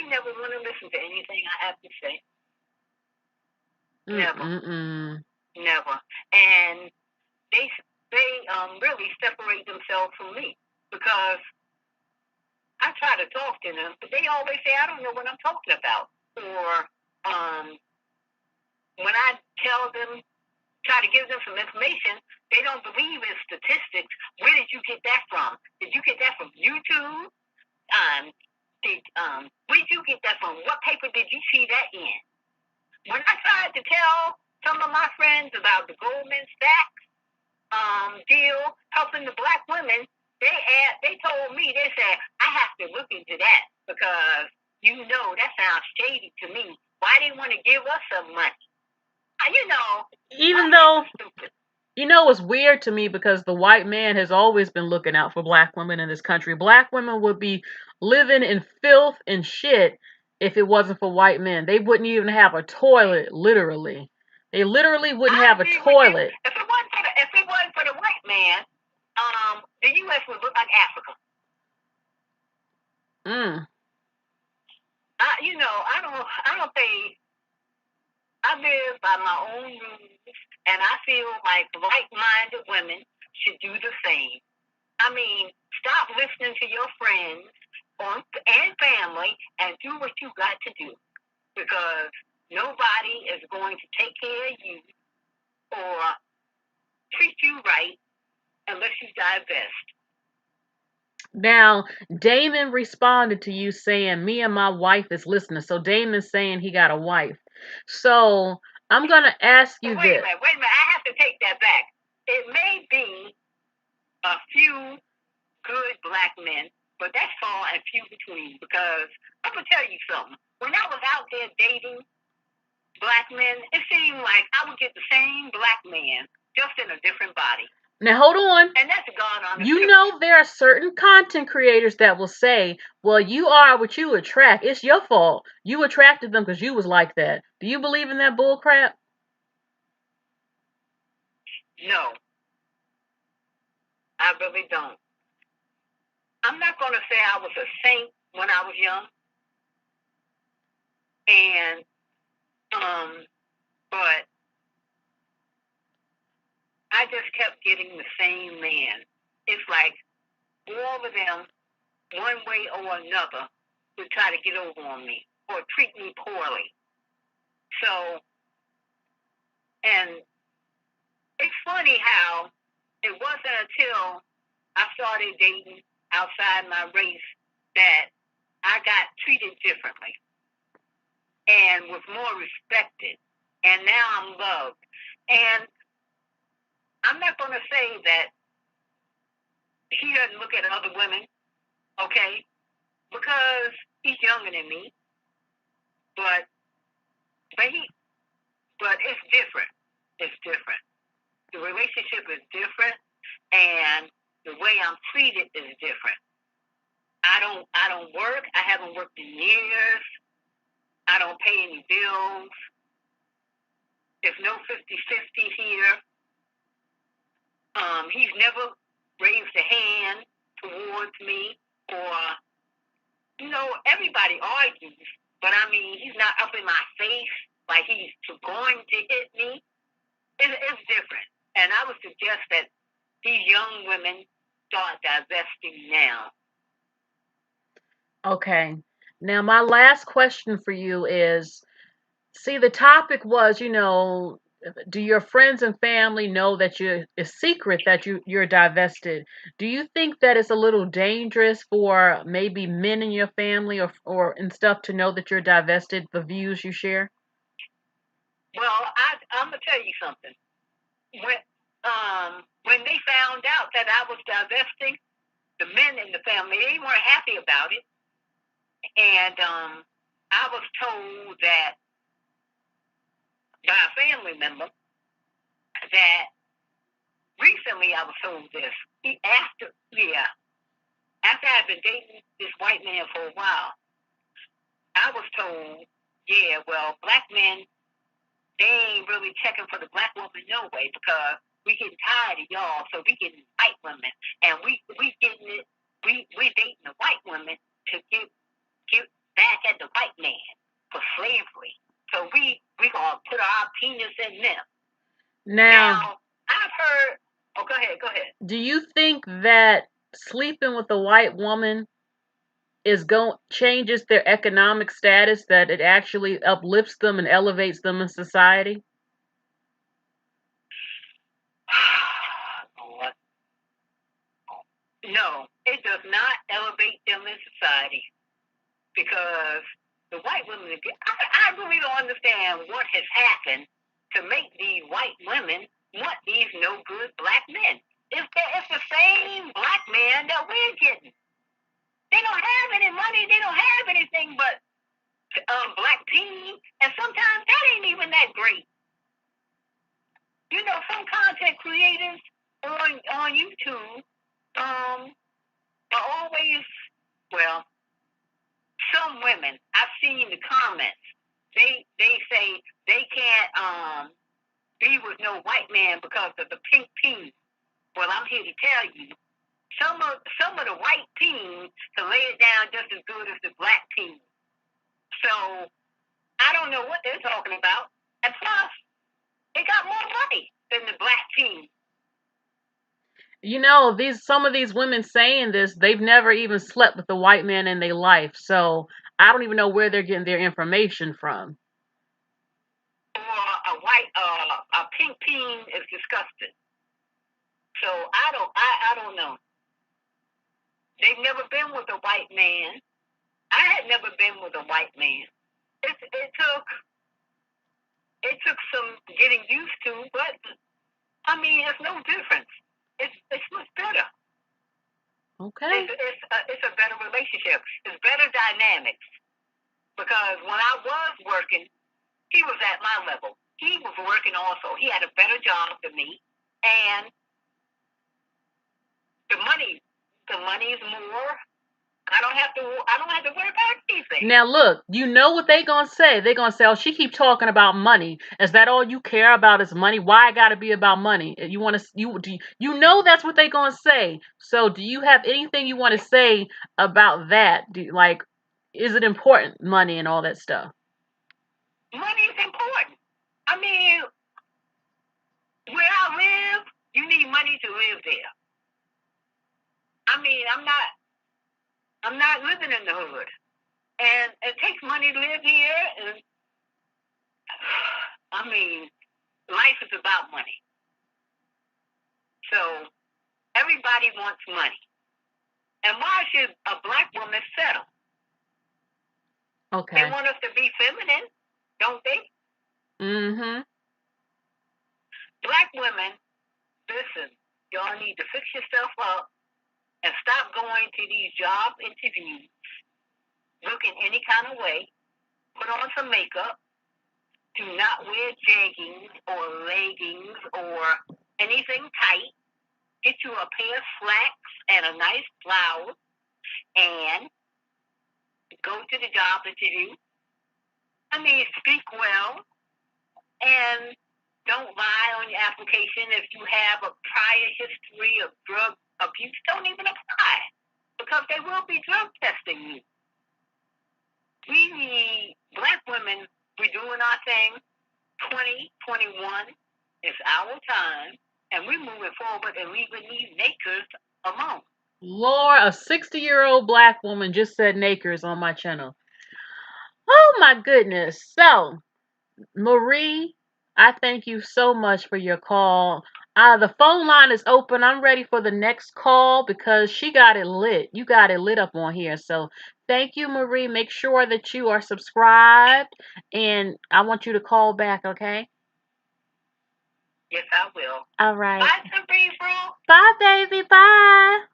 never want to listen to anything I have to say. Never. And they really separate themselves from me because I try to talk to them, but they always say, I don't know what I'm talking about. Or when I try to give them some information, they don't believe in statistics. Where did you get that from? Did you get that from YouTube? Where did you get that from? What paper did you see that in? When I tried to tell some of my friends about the Goldman Sachs deal helping the black women, they told me, they said, I have to look into that because, that sounds shady to me. Why they want to give us some money? Even though, it's weird to me because the white man has always been looking out for black women in this country. Black women would be living in filth and shit if it wasn't for white men. They wouldn't even have a toilet, literally. They literally wouldn't have a toilet. If it wasn't for the white man, the U.S. would look like Africa. I don't think. I live by my own rules, and I feel like like-minded women should do the same. I mean, stop listening to your friends and family and do what you got to do, because nobody is going to take care of you or treat you right unless you divest. Now, Damon responded to you saying, me and my wife is listening. So Damon's saying he got a wife. So I'm going to ask you Wait a minute. I have to take that back. It may be a few good black men, but that's far and few between, because I'm going to tell you something. When I was out there dating black men, it seemed like I would get the same black man, just in a different body. Now, hold on. And that's gone on. You know, there are certain content creators that will say, well, you are what you attract. It's your fault. You attracted them because you was like that. Do you believe in that bull crap? No. I really don't. I'm not going to say I was a saint when I was young. And, but I just kept getting the same man. It's like all of them, one way or another, would try to get over on me or treat me poorly. So, and it's funny how it wasn't until I started dating outside my race that I got treated differently and was more respected. And now I'm loved. And I'm not going to say that he doesn't look at other women, okay, because he's younger than me. But it's different. It's different. The relationship is different, and the way I'm treated is different. I don't work. I haven't worked in years. I don't pay any bills. There's no 50-50 here. He's never raised a hand towards me, or, everybody argues, but I mean, he's not up in my face like he's going to hit me. It's different. And I would suggest that these young women start divesting now. Okay. Now, my last question for you is, see, the topic was, do your friends and family know that it's a secret that you're divested? Do you think that it's a little dangerous for maybe men in your family or and stuff to know that you're divested, the views you share? Well, I'm gonna tell you something. When they found out that I was divesting, the men in the family, they weren't happy about it, and I was told that by a family member that recently I was told this. After I'd been dating this white man for a while, I was told, well, black men, they ain't really checking for the black woman no way, because we getting tired of y'all, so we getting white women, and we dating the white women to get back at the white man for slavery. So we gonna put our penis in them. Now I've heard. Oh, go ahead. Do you think that sleeping with a white woman changes their economic status, that it actually uplifts them and elevates them in society? No, it does not elevate them in society, because the white women, I really don't understand what has happened to make these white women want these no good black men. It's the same black man that we're getting. They don't have any money. They don't have anything but black peen, and sometimes that ain't even that great. Some content creators on YouTube are always, some women, I've seen the comments. They say they can't be with no white man because of the pink peen. Well, I'm here to tell you, some of the white teens can lay it down just as good as the black teens. So I don't know what they're talking about. And plus, they got more money than the black teens. You know, some of these women saying this, they've never even slept with a white man in their life. So I don't even know where they're getting their information from. Or a pink peen is disgusting. So I don't know. They've never been with a white man. I had never been with a white man. It took some getting used to, but I mean, it's no difference. It's much better. Okay. It's a better relationship. It's better dynamics. Because when I was working, he was at my level. He was working also. He had a better job than me, and the money is more. I don't have to worry about anything. Now look, you know what they gonna say? They gonna say, "Oh, she keep talking about money. Is that all you care about is money? Why it gotta be about money? You want to you know that's what they gonna say. So do you have anything you want to say about that? Is it important, money and all that stuff? Money is important. I mean, where I live, you need money to live there. I mean, I'm not living in the hood. And it takes money to live here. And I mean, life is about money. So everybody wants money. And why should a black woman settle? Okay. They want us to be feminine, don't they? Mm-hmm. Black women, listen, y'all need to fix yourself up and stop going to these job interviews looking any kind of way. Put on some makeup. Do not wear jeggings or leggings or anything tight. Get you a pair of slacks and a nice blouse and go to the job interview. I mean, speak well and don't lie on your application. If you have a prior history of drug abuse, don't even apply because they will be drug testing you. We need black women. We're doing our thing. 2021 is our time, and we're moving forward and leaving these nakers alone. Lord, a 60-year-old black woman just said nakers on my channel. Oh my goodness. So, Marie, I thank you so much for your call. The phone line is open. I'm ready for the next call because she got it lit. You got it lit up on here. So thank you, Marie. Make sure that you are subscribed, and I want you to call back, okay? Yes, I will. All right. Bye, Cerebral. Bye, baby. Bye.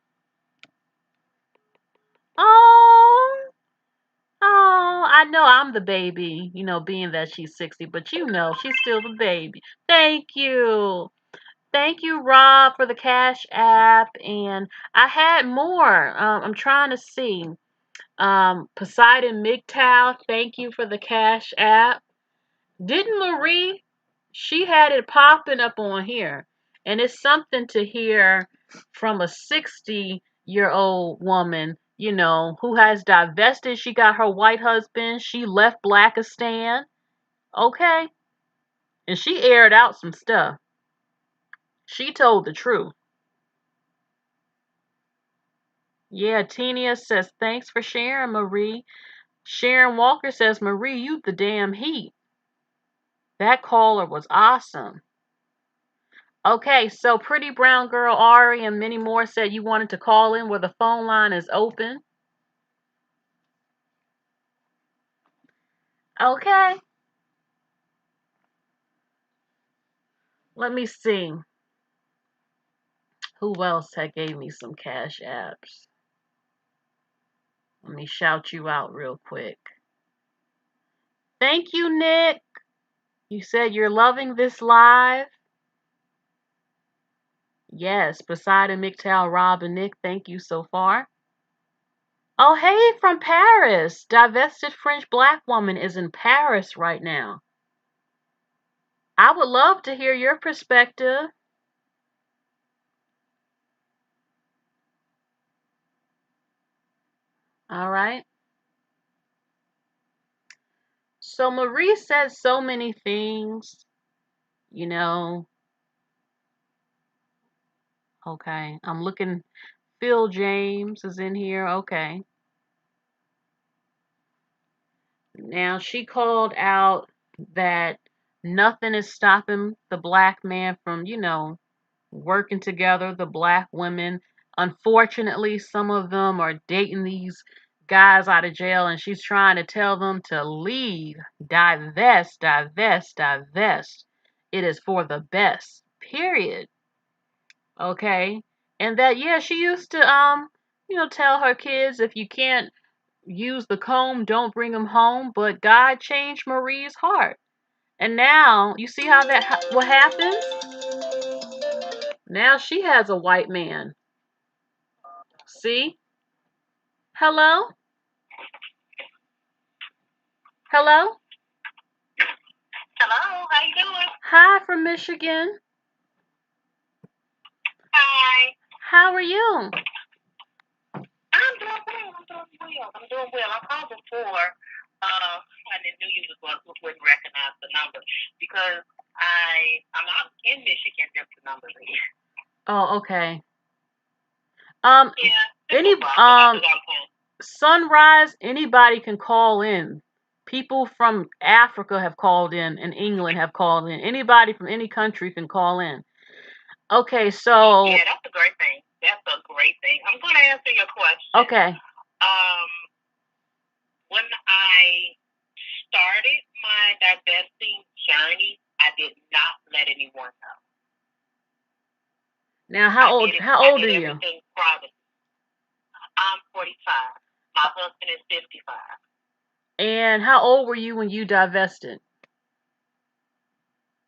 Oh. Oh, I know I'm the baby, being that she's 60, but she's still the baby. Thank you. Thank you, Rob, for the Cash App. And I had more. I'm trying to see. Poseidon MGTOW, thank you for the Cash App. Didn't Marie? She had it popping up on here. And it's something to hear from a 60-year-old woman, who has divested. She got her white husband. She left Blackistan. Okay. And she aired out some stuff. She told the truth. Yeah, Tina says, thanks for sharing, Marie. Sharon Walker says, Marie, you the damn heat. That caller was awesome. Okay, so Pretty Brown Girl Ari and many more said you wanted to call in where the phone line is open. Okay. Let me see. Who else had gave me some cash apps? Let me shout you out real quick. Thank you, Nick. You said you're loving this live. Yes, Poseidon, MGTOW, Rob, and Nick, thank you so far. Oh, hey, from Paris. Divested French black woman is in Paris right now. I would love to hear your perspective. All right. So Marie said so many things, you know. Okay. I'm looking. Phil James is in here. Okay. Now she called out that nothing is stopping the black man from, working together, the black women. Unfortunately, some of them are dating these guys out of jail, and she's trying to tell them to leave, divest, divest, divest. It is for the best, period. Okay. And that, yeah, she used to, tell her kids if you can't use the comb, don't bring them home. But God changed Marie's heart. And now, you see how what happens? Now she has a white man. See? Hello? Hello? Hello, how you doing? Hi from Michigan. Hi. How are you? I'm doing well. I called before. I knew you wouldn't recognize the number because I'm not in Michigan. Just the number. Oh, okay. Yeah. Any Sunrise, anybody can call in. People from Africa have called in and England have called in. Anybody from any country can call in. Okay, so yeah, that's a great thing. I'm going to answer your question. Okay. When I started my divesting journey, I did not let anyone know. Now, how old are you? Private. I'm 45. My husband is 55. And how old were you when you divested?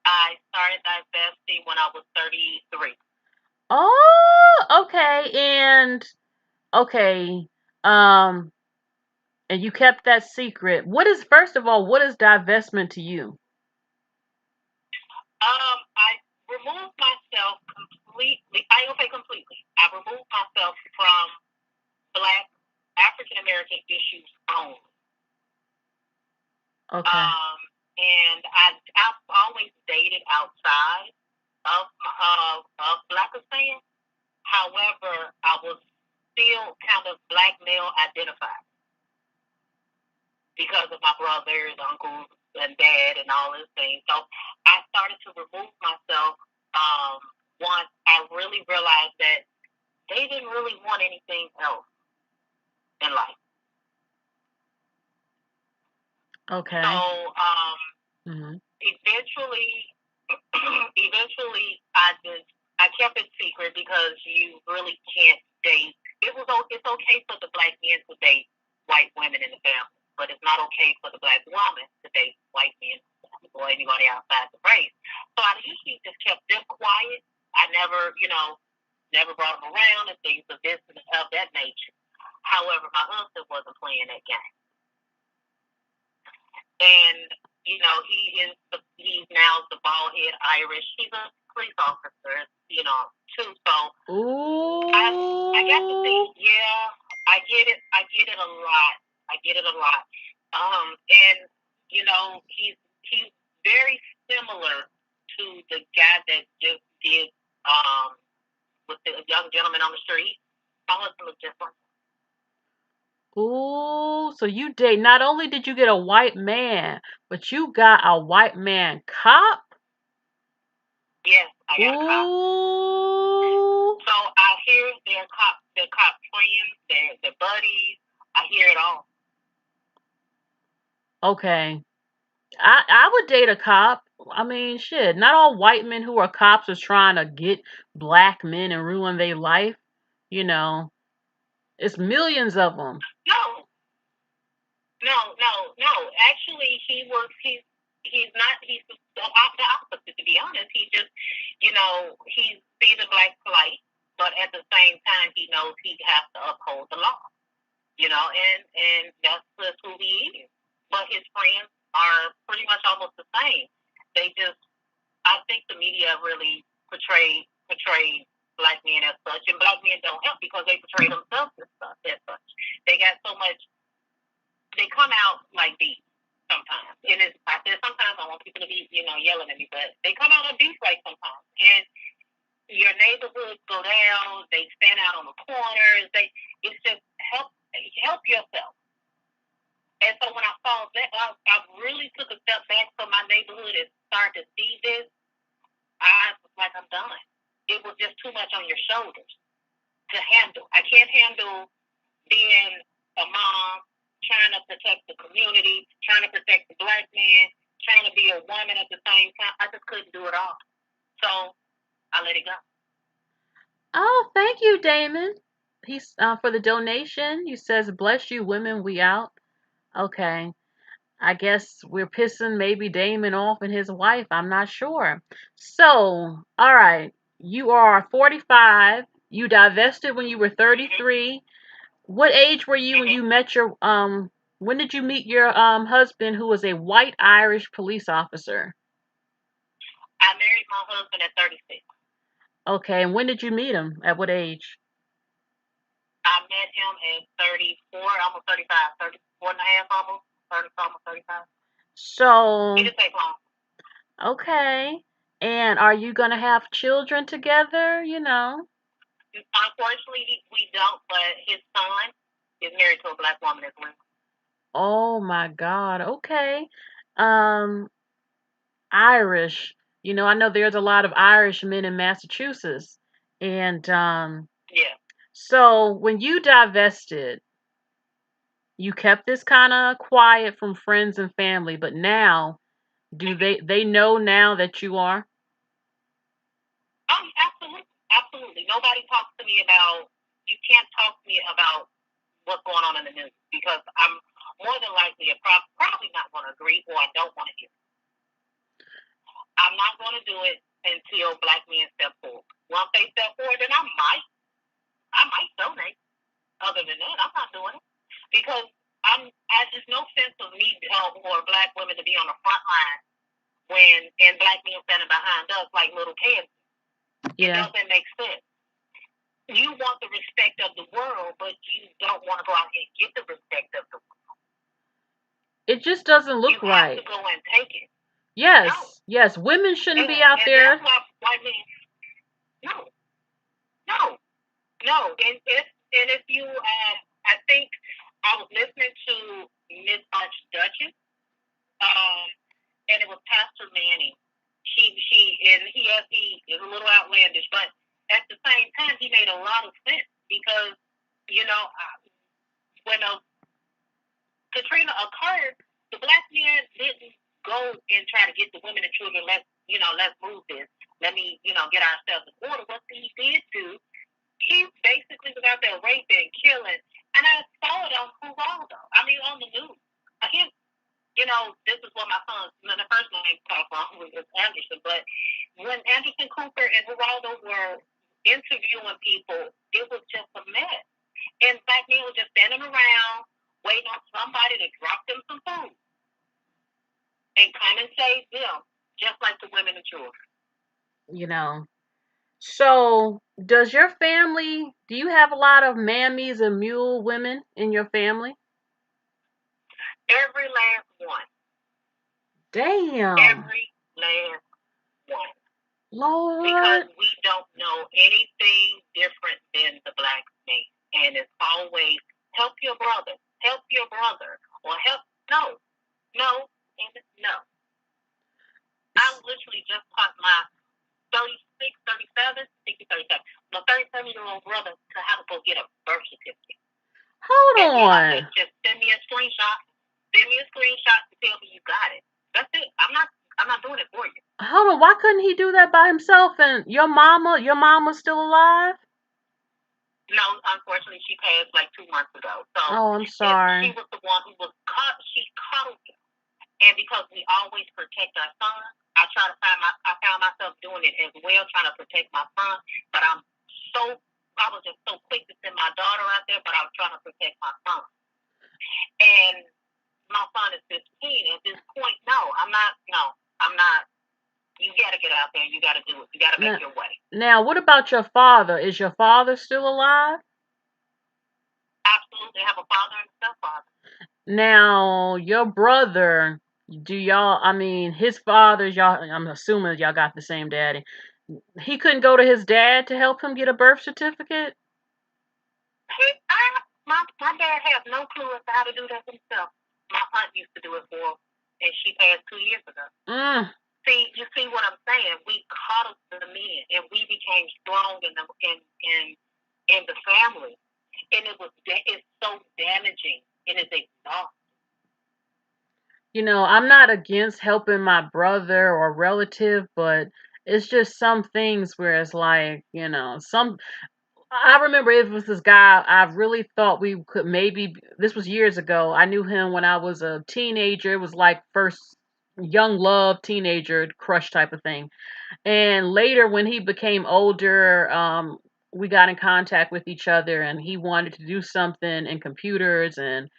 I started divesting when I was 33. Oh, okay. And okay. And you kept that secret. First of all, what is divestment to you? I removed myself completely. I don't say completely. I removed myself from Black African American issues only. Okay. And I've always dated outside of Blackistan. However, I was still kind of black male identified because of my brothers, uncles, and dad, and all those things. So I started to remove myself once I really realized that they didn't really want anything else in life. Okay. So eventually, I kept it secret because you really can't date. It's okay for the black men to date white women in the family, but it's not okay for the black woman to date white men or anybody outside the race. So I usually just kept them quiet. I never brought them around and things of that nature. However, my husband wasn't playing that game. And he's now the bald head Irish. He's a police officer, too. So I got to see. Yeah, I get it. I get it a lot. And he's very similar to the guy that just did with the young gentleman on the street. My husband looks just like. Ooh, so you date. Not only did you get a white man, but you got a white man cop? Yes, I got a cop. So I hear their cop friends, their buddies. I hear it all. Okay. I would date a cop. I mean, shit. Not all white men who are cops are trying to get black men and ruin their life. It's millions of them. No. Actually, he's not. He's the opposite. To be honest, he just, he sees a black plight, but at the same time, he knows he has to uphold the law. and that's just who he is. But his friends are pretty much almost the same. They just, I think the media really portray black men as such, and black men don't help because they portray themselves as such. They got so much. They come out like beasts sometimes, and I said sometimes I want people to be yelling at me, but they come out of beast like sometimes, and your neighborhoods go down. They stand out on the corners. It's just help yourself. And so when I saw that, I really took a step back from my neighborhood and started to see this. I was like, I'm done. It was just too much on your shoulders to handle. I can't handle being a mom, trying to protect the community, trying to protect the black man, trying to be a woman at the same time. I just couldn't do it all. So I let it go. Oh, thank you, Damon. He's for the donation. He says, "Bless you, women. We out." Okay. I guess we're pissing maybe Damon off and his wife. I'm not sure. So, all right. You are 45. You divested when you were 33. What age were you when you met your when did you meet your husband who was a white Irish police officer? I married my husband at 36. Okay, and when did you meet him? At what age? I met him at 34, almost 35, 34 and a half almost, 30, almost 35. So, It didn't take long. okay. And are you gonna have children together? Unfortunately, we don't, but his son is married to a black woman as well. Oh my God. Okay. Um, Irish. I know there's a lot of Irish men in Massachusetts. And Yeah. so when you divested, you kept this kind of quiet from friends and family, but now do they know now that you are? Oh, absolutely. Absolutely. Nobody talks to me about, you can't talk to me about what's going on in the news because I'm more than likely probably not going to agree or I don't want to hear. I'm not going to do it until black men step forward. Once they step forward, then I might donate. Other than that, I'm not doing it because there's no sense of me or black women to be on the front line and black men standing behind us like little kids. Yeah. It doesn't make sense. You want the respect of the world, but you don't want to go out and get the respect of the world. It just doesn't look right. You have to go and take it. Yes, No. Yes. Women shouldn't be out there. That's why white men. No. And if you, I think I was listening to Miss Archduchess, and it was Pastor Manning. He is a little outlandish, but at the same time, he made a lot of sense because, when Katrina occurred, the black men didn't go and try to get the women and children. Let's move this. Let me, get ourselves in order. What he did do, he basically was out there raping, killing, and I saw it on Geraldo. I mean, on the news. This is what my son's, the first name called from was Anderson, but when Anderson Cooper and Geraldo were interviewing people, it was just a mess. And black men were just standing around, waiting on somebody to drop them some food and come and save them, just like the women and children. So do you have a lot of mammies and mule women in your family? Every last one. Damn. Every last one. Lord. Because we don't know anything different than the black man. And it's always help your brother, or help, no. I literally just taught my 36, 37, 60, 37, my 37-year-old brother to how to go get a birth certificate. Hold on. I said, just send me a screenshot to tell me you got it. That's it. I'm not doing it for you. Hold on, why couldn't he do that by himself? And your mama's still alive? No, unfortunately, she passed like 2 months ago. So, oh, I'm sorry. She was the one who was caught. She cuddled him, and because we always protect our son, I found myself doing it as well, trying to protect my son. But I'm so I was just so quick to send my daughter out there, but I was trying to protect my son. And my son is 15. At this point, I'm not. You got to get out there. You got to do it. You got to make your way. Now, what about your father? Is your father still alive? Absolutely. I have a father and a stepfather. Now, your brother, do y'all, I mean, his father's, y'all, I'm assuming y'all got the same daddy. He couldn't go to his dad to help him get a birth certificate? My dad has no clue as to how to do that himself. My aunt used to do it for him, and she passed 2 years ago. See, you see what I'm saying? We caught the men, and we became strong in the family, and it's so damaging, and it's exhausting. You know, I'm not against helping my brother or relative, but it's just some things where it's like, you know, I remember it was this guy I really thought we could maybe, this was years ago. I knew him when I was a teenager. It was like first young love, teenager crush type of thing. And later when he became older, we got in contact with each other and he wanted to do something in computers and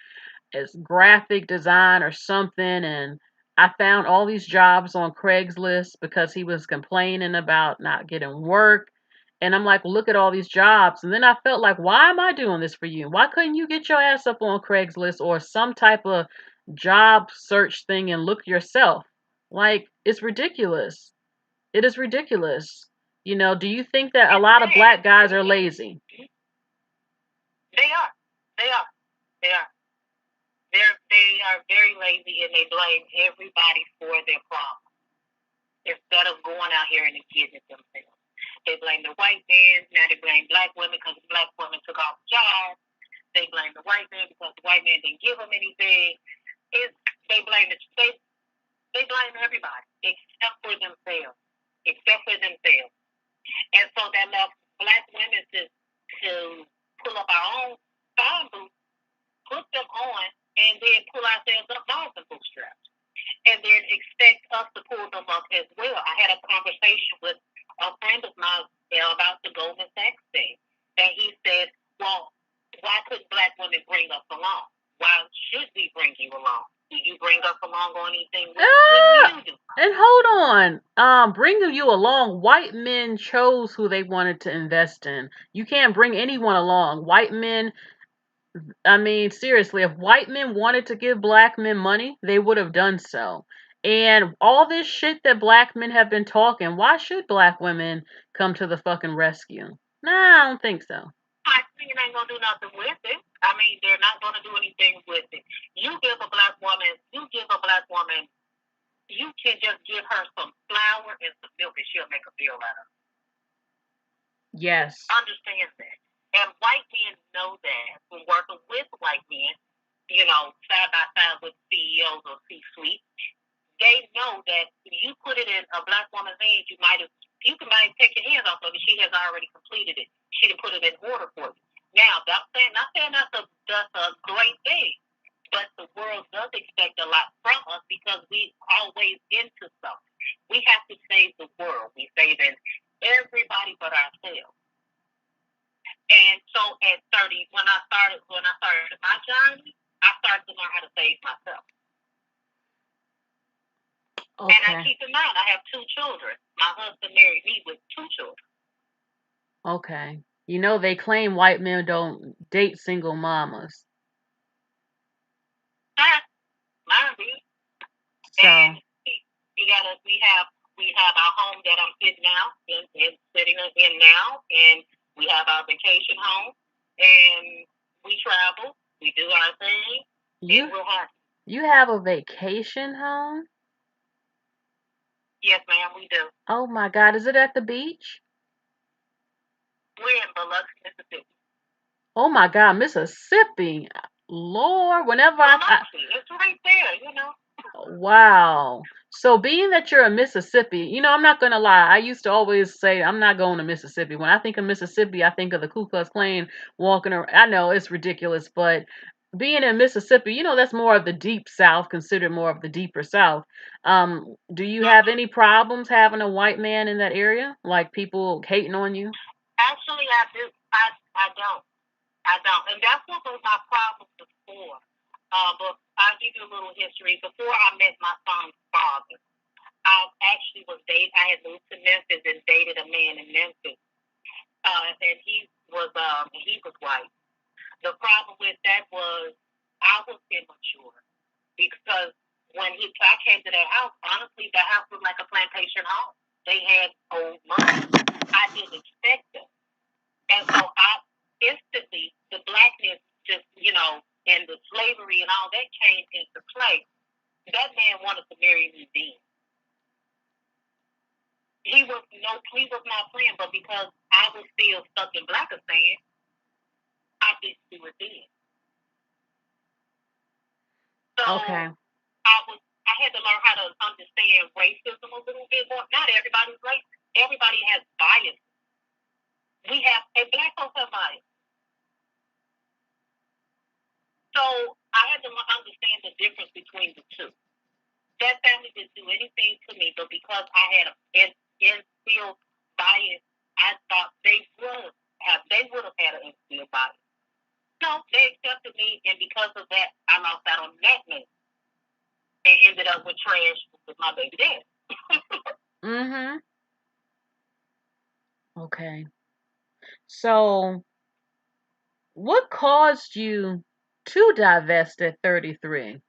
as graphic design or something. And I found all these jobs on Craigslist because he was complaining about not getting work. And I'm like, look at all these jobs. And then I felt like, why am I doing this for you? Why couldn't you get your ass up on Craigslist or some type of job search thing and look yourself? Like, it's ridiculous. It is ridiculous. You know, do you think that a lot of black guys are lazy? They are. They are. They are. They are very lazy, and they blame everybody for their problems instead of going out here and getting it themselves. They blame the white man. Now they blame black women because black women took off jobs. They blame the white man because the white man didn't give them anything. They blame they blame everybody except for themselves. And so that left black women to pull up our own phone booth, put them on, and then pull ourselves up by some bootstraps. And then expect us to pull them up as well. I had a conversation with a friend of mine about the Goldman Sachs thing. And he said, well, why couldn't black women bring us along? Why should we bring you along? Do you bring us along on anything? What do you do? And hold on. Bringing you along, white men chose who they wanted to invest in. You can't bring anyone along. White men, I mean, seriously, if white men wanted to give black men money, they would have done so. And all this shit that black men have been talking, why should black women come to the fucking rescue? Nah, I don't think so. I think it ain't gonna do nothing with it. I mean, they're not gonna do anything with it. You give a black woman, you can just give her some flour and some milk and she'll make a meal out of it. Yes. Understand that. And white men know that from working with white men, side by side with CEOs or C-suite, they know that if you put it in a black woman's hands, you might take your hands off of it. She has already completed it. She done put it in order for you. Now, not saying that's a great thing, but the world does expect a lot from us because we always into something. We have to save the world. We save everybody but ourselves. And so at 30, when I started my journey, I started to learn how to save myself. Okay. And I keep in mind, I have 2 children. My husband married me with 2 children. Okay. You know, they claim white men don't date single mamas. Mine do. So. And we have our home that I'm sitting in now, and we have our vacation home, and we travel, we do our thing, and we're happy. You have a vacation home? Yes, ma'am, we do. Oh my God, is it at the beach? We're in Biloxi, Mississippi. Oh my God, Mississippi. Lord, whenever Biloxi, it's right there, Wow. So being that you're in Mississippi, I'm not going to lie. I used to always say, I'm not going to Mississippi. When I think of Mississippi, I think of the Ku Klux Klan walking around. I know it's ridiculous, but being in Mississippi, that's more of the deep South, considered more of the deeper South. Do you have any problems having a white man in that area? Like people hating on you? Actually, I do. I don't. And that's what was my problem before. But I'll give you a little history. Before I met my son's father, I actually was dating. I had moved to Memphis and dated a man in Memphis, and he was white. The problem with that was I was immature because when I came to their house, honestly, the house was like a plantation home. They had old money. I didn't expect them, and so I instantly the blackness just and the slavery and all that came into play. That man wanted to marry me then. He was my friend, but because I was still stuck in Blackistan, I didn't do it then. So okay. I had to learn how to understand racism a little bit more. Not everybody's racist. Everybody has bias. Black folks have bias. So I had to understand the difference between the two. That family didn't do anything to me, but because I had an instilled bias, I thought they would have had an instilled bias. No, they accepted me, and because of that, I lost out on that man and ended up with trash with my baby dad. Mm-hmm. Okay. So, what caused you to divest at 33?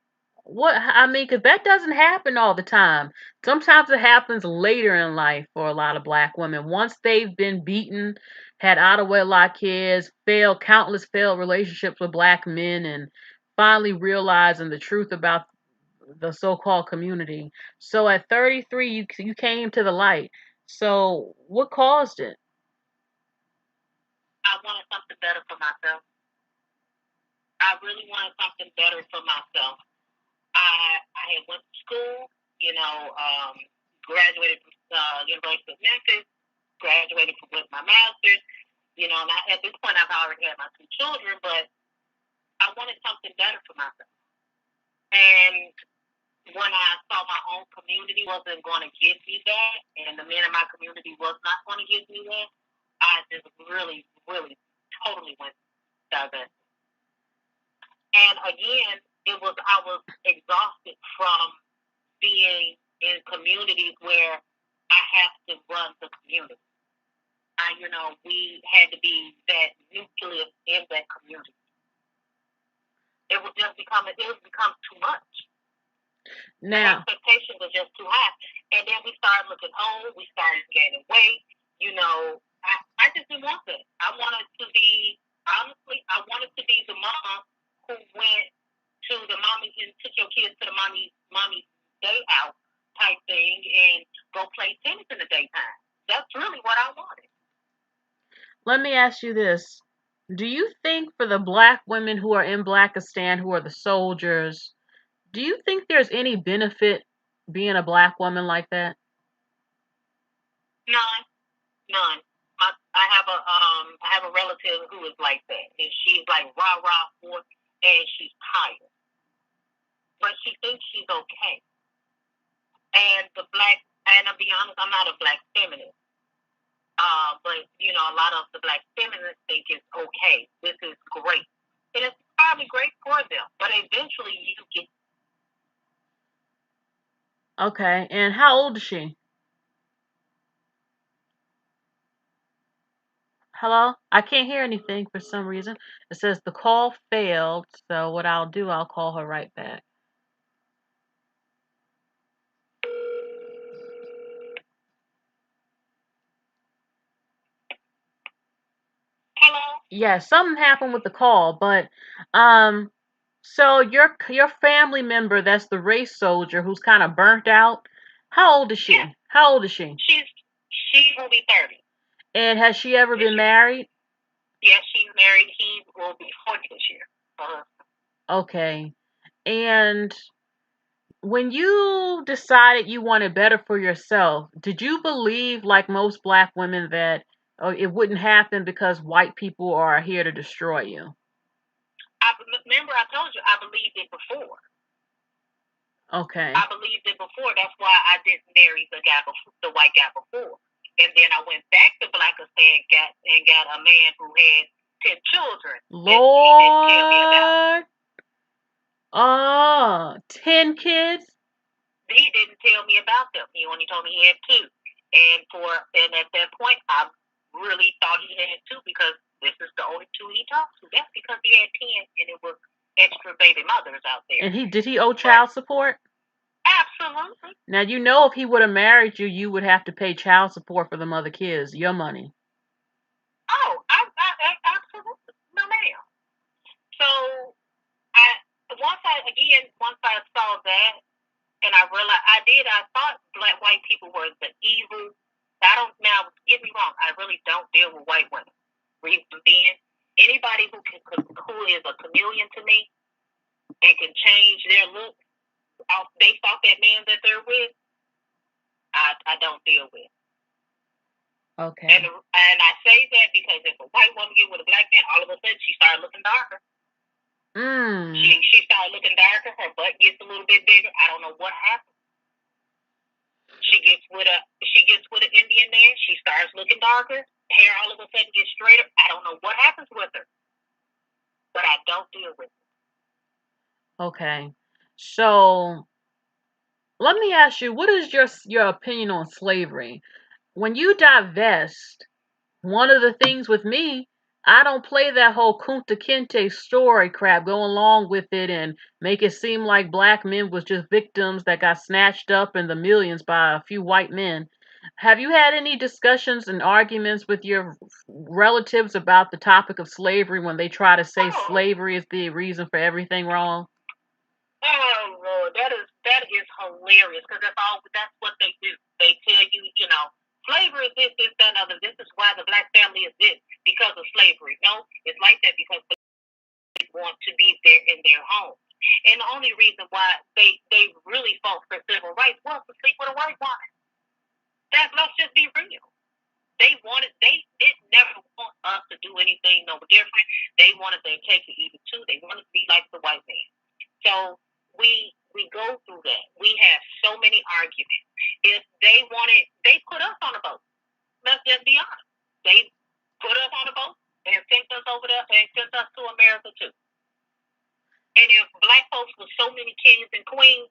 Because that doesn't happen all the time. Sometimes it happens later in life for a lot of black women. Once they've been beaten, had out of wedlock kids, countless failed relationships with black men, and finally realizing the truth about the so-called community. So at 33, you came to the light. So what caused it? I wanted something better for myself. I really wanted something better for myself. I had went to school, graduated from University of Memphis, graduated with my master's, and at this point I've already had my 2 children, but I wanted something better for myself. And when I saw my own community wasn't going to give me that, and the men in my community was not going to give me that, I just really, really, totally went divested. And again, I was exhausted from being in communities where I have to run the community. We had to be that nucleus in that community. It was become too much. Now, the expectation was just too high. And then we started looking old, we started gaining weight. I just didn't want that. I wanted to be the mom who went to the mommy and took your kids to the mommy day out type thing and go play tennis in the daytime. That's really what I wanted. let me ask you this. Do you think for the black women who are in Blackistan, who are the soldiers, do you think there's any benefit being a black woman like that? None. I have a relative who is like that, and she's like rah forth, and she's tired, but she thinks she's okay. And I'll be honest, I'm not a black feminist. But a lot of the black feminists think it's okay. This is great. And it's probably great for them. But eventually you get. Okay, and how old is she? Hello? I can't hear anything for some reason. It says the call failed, so what I'll do, I'll call her right back. Hello? Yeah, something happened with the call, but so your family member that's the race soldier who's kind of burnt out, how old is she? Yeah. How old is she? She will be 30. And has she ever been married? Yes, she's married. He will be 40 this year. Okay. And when you decided you wanted better for yourself, did you believe, like most black women, that it wouldn't happen because white people are here to destroy you? Remember I told you I believed it before. Okay. I believed it before. That's why I didn't marry the white guy before. And then I went back to Blackistan and got a man who had 10 children that he didn't tell me about. Lord. 10 kids? He didn't tell me about them. He only told me he had 2. And at that point, I really thought he had 2 because this is the only 2 he talked to. That's because he had 10 and it was extra baby mothers out there. And did he owe child support? Absolutely. Now, you know, if he would have married you, you would have to pay child support for them other kids, your money. Oh, I absolutely. No, ma'am. So, once I saw that, and I realized I thought white people were the evil. Now, get me wrong, I really don't deal with white women. Reason being, anybody who is a chameleon to me and can change their look based off that man that they're with, I don't deal with. Okay. And I say that because if a white woman get with a black man, all of a sudden she started looking darker. She started looking darker. Her butt gets a little bit bigger. I don't know what happened. She gets with an Indian man. She starts looking darker. Hair all of a sudden gets straighter. I don't know what happens with her, but I don't deal with it. Okay. So let me ask you, what is your opinion on slavery? When you divest, one of the things with me, I don't play that whole Kunta Kinte story crap, go along with it and make it seem like black men was just victims that got snatched up in the millions by a few white men. Have you had any discussions and arguments with your relatives about the topic of slavery when they try to say slavery is the reason for everything wrong? Oh Lord, that is hilarious because that's what they do. They tell you, slavery is this, that, and other. This is why the black family is this because of slavery. No, it's like that because they want to be there in their homes. And the only reason why they really fought for civil rights was to sleep with a white woman. Let's just be real. They did never want us to do anything no different. They wanted their cake to eat it too. They wanted to be like the white man. So we go through that. We have so many arguments. If they put us on a boat. Let's just be honest. They put us on a boat and sent us over there and sent us to America too. And if black folks with so many kings and queens,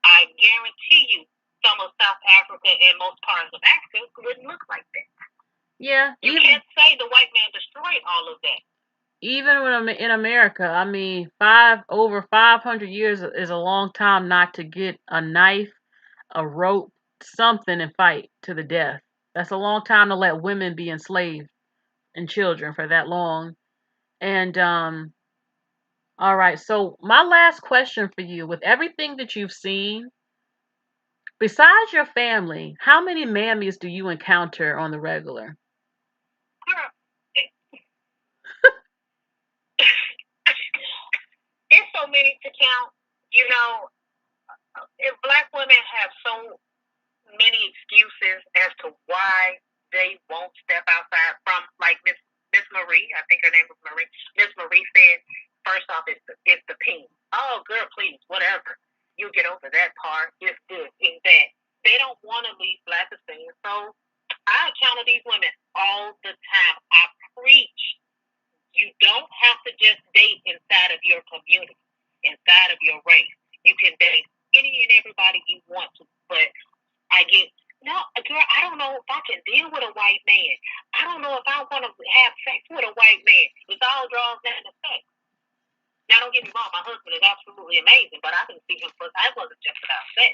I guarantee you some of South Africa and most parts of Africa wouldn't look like that. Yeah. You can't say the white man destroyed all of that. Even when I'm in America, I mean, over 500 years is a long time not to get a knife, a rope, something and fight to the death. That's a long time to let women be enslaved and children for that long. And all right, so my last question for you, with everything that you've seen, besides your family, how many mammies do you encounter on the regular? Girl, it's so many to count. If black women have so many excuses as to why they won't step outside from, like Miss Marie, I think her name was Marie. Miss Marie said, first off, it's the pink. Oh, girl, please, whatever. You get over that part. It's this, it's that. They don't want to leave Blackistan. So I encounter these women all the time. I preach. You don't have to just date inside of your community, inside of your race. You can date any and everybody you want to, but girl, I don't know if I can deal with a white man. I don't know if I want to have sex with a white man. It's all draws down to sex. Now, don't get me wrong, my husband is absolutely amazing, but I didn't see him because I wasn't just about sex.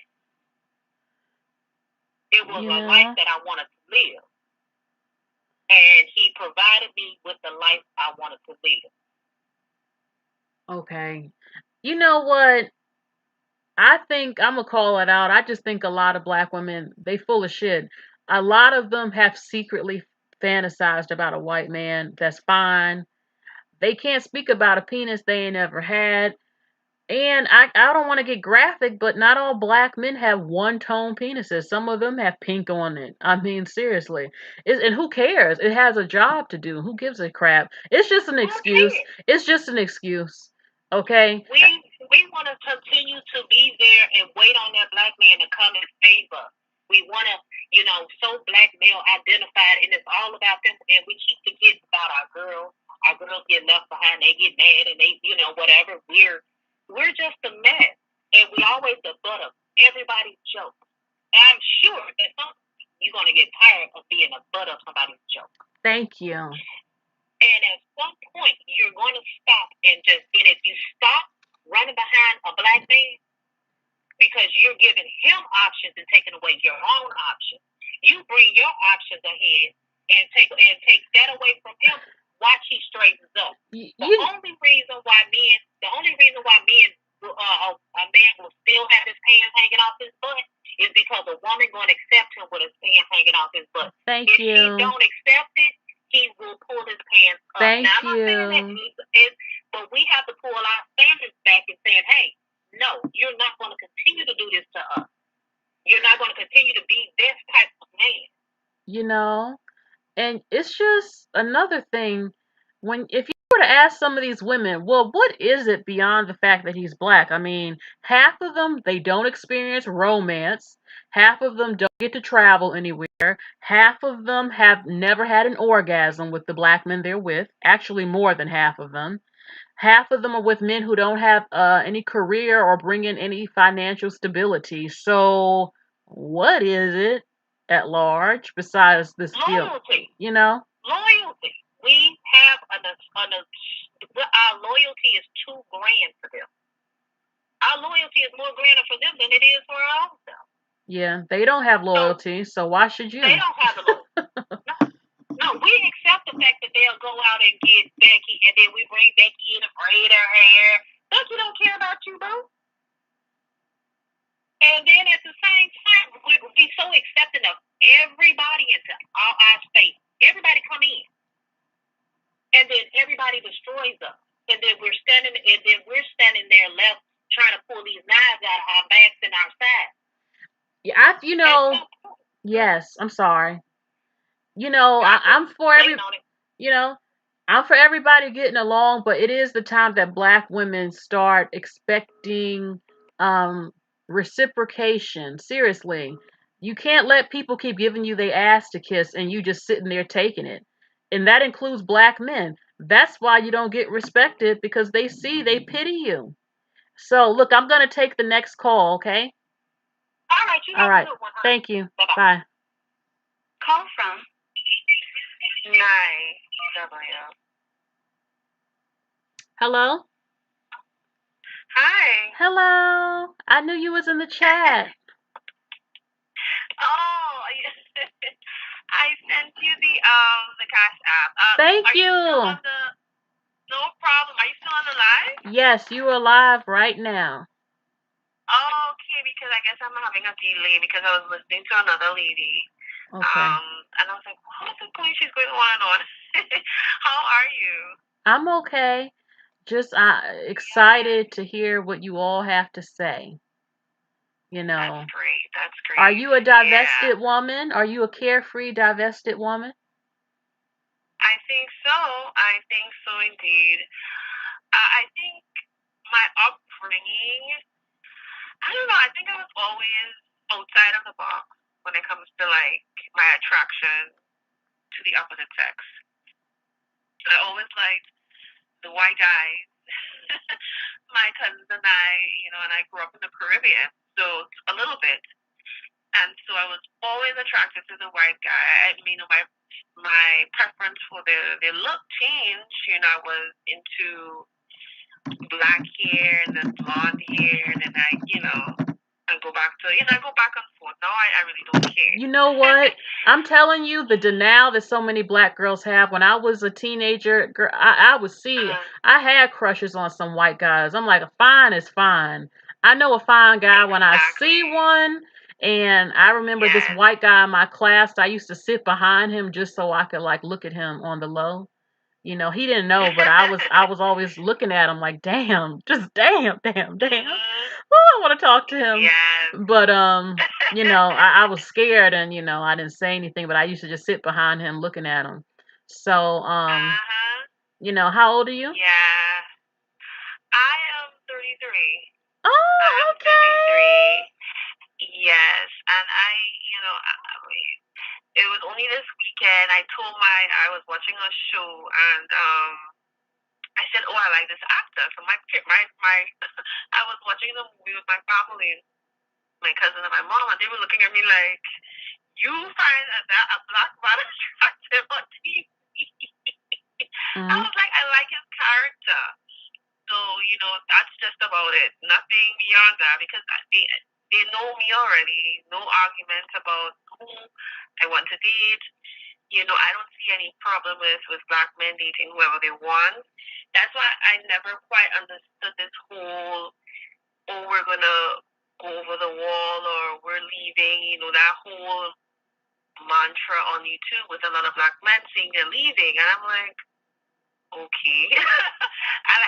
It was a life that I wanted to live. And he provided me with the life I wanted to live. Okay. You know what? I think I'm gonna call it out. I just think a lot of black women, they full of shit. A lot of them have secretly fantasized about a white man that's fine. They can't speak about a penis they ain't ever had. And I don't want to get graphic, but not all black men have one-tone penises. Some of them have pink on it. I mean, seriously. And who cares? It has a job to do. Who gives a crap? It's just an excuse. It's just an excuse. Okay? We want to continue to be there and wait on that black man to come and save us. We want to, so black male identified, and it's all about them. And we keep forgetting about our girls, our our girls get left behind, they get mad, and they, you know, whatever. We're just a mess, and we always the butt of everybody's joke. And I'm sure that you're going to get tired of being a butt of somebody's joke. Thank you. And at some point, you're going to stop and if you stop running behind a black man because you're giving him options and taking away your own options, you bring your options ahead and take that away from him. Watch he straightens up. The only reason why men, a man will still have his pants hanging off his butt is because a woman going to accept him with his pants hanging off his butt. Thank if you. If he don't accept it, he will pull his pants up. Thank now, I'm you. not saying that but we have to pull our standards back and saying, hey, no, you're not going to continue to do this to us. You're not going to continue to be this type of man. You know, and it's just another thing if you were to ask some of these women, well, what is it beyond the fact that he's black? I mean, half of them, they don't experience romance. Half of them don't get to travel anywhere. Half of them have never had an orgasm with the black men they're with. Actually, more than half of them. Half of them are with men who don't have any career or bring in any financial stability. So, what is it at large besides this loyalty? You know, loyalty. We have our loyalty is $2,000 for them. Our loyalty is more grander for them than it is for our own self. Yeah, they don't have loyalty, so why should you? They don't have the loyalty. No, we accept the fact that they'll go out and get Becky, and then we bring Becky in and braid her hair. Becky don't care about you, bro. And then at the same time, we so accepting of everybody into our space. Everybody come in, and then everybody destroys us. And then we're standing there left trying to pull these knives out of our backs and our sides. Yeah, yes, I'm sorry. I'm for I'm for everybody getting along, but it is the time that black women start expecting reciprocation. Seriously. You can't let people keep giving you their ass to kiss and you just sitting there taking it. And that includes black men. That's why you don't get respected, because they pity you. So, look, I'm going to take the next call, okay? All right. You have a good one. Thank you. Bye-bye. Bye. Call from 9W. Hello? Hi. Hello. I knew you was in the chat. Oh, I sent you the Cash App. Thank you. No problem. Are you still on the live? Yes, you are live right now. Okay, because I guess I'm having a delay because I was listening to another lady. Okay. And I was like, what's the point? She's going on and on. How are you? I'm okay. Just excited to hear what you all have to say. That's great. That's great. Are you a divested woman? Are you a carefree divested woman? I think so. I think so indeed. I think my upbringing, I don't know, I think I was always outside of the box when it comes to like my attraction to the opposite sex. I always liked the white guys. My cousins and I, and I grew up in the Caribbean, so a little bit. And so I was always attracted to the white guy. I mean, my preference for their look changed. I was into black hair and then blonde hair, and then I go back to, I go back and forth. Now I really don't care. You know what? I'm telling you, the denial that so many black girls have. When I was a teenager, girl, I would see, I had crushes on some white guys. I'm like, fine is fine. I know a fine guy when I see one. And I remember this white guy in my class, I used to sit behind him just so I could look at him on the low. He didn't know, but I was always looking at him like, damn, just damn. Oh, I want to talk to him. Yes. But I was scared, and I didn't say anything, but I used to just sit behind him looking at him. So how old are you? Yeah. I am 33. Oh, okay. I'm 33. Yes, and it was only this weekend. I was watching a show, and I said, "Oh, I like this actor." So my I was watching the movie with my family, my cousin and my mom, and they were looking at me like, "You find a black man attractive on TV?" I was like, "I like his character." So that's just about it. Nothing beyond that, because they know me already. No argument about who I want to date. I don't see any problem with black men dating whoever they want. That's why I never quite understood this whole, "Oh, we're gonna go over the wall," or "we're leaving." That whole mantra on YouTube with a lot of black men saying they're leaving, and I'm like, okay,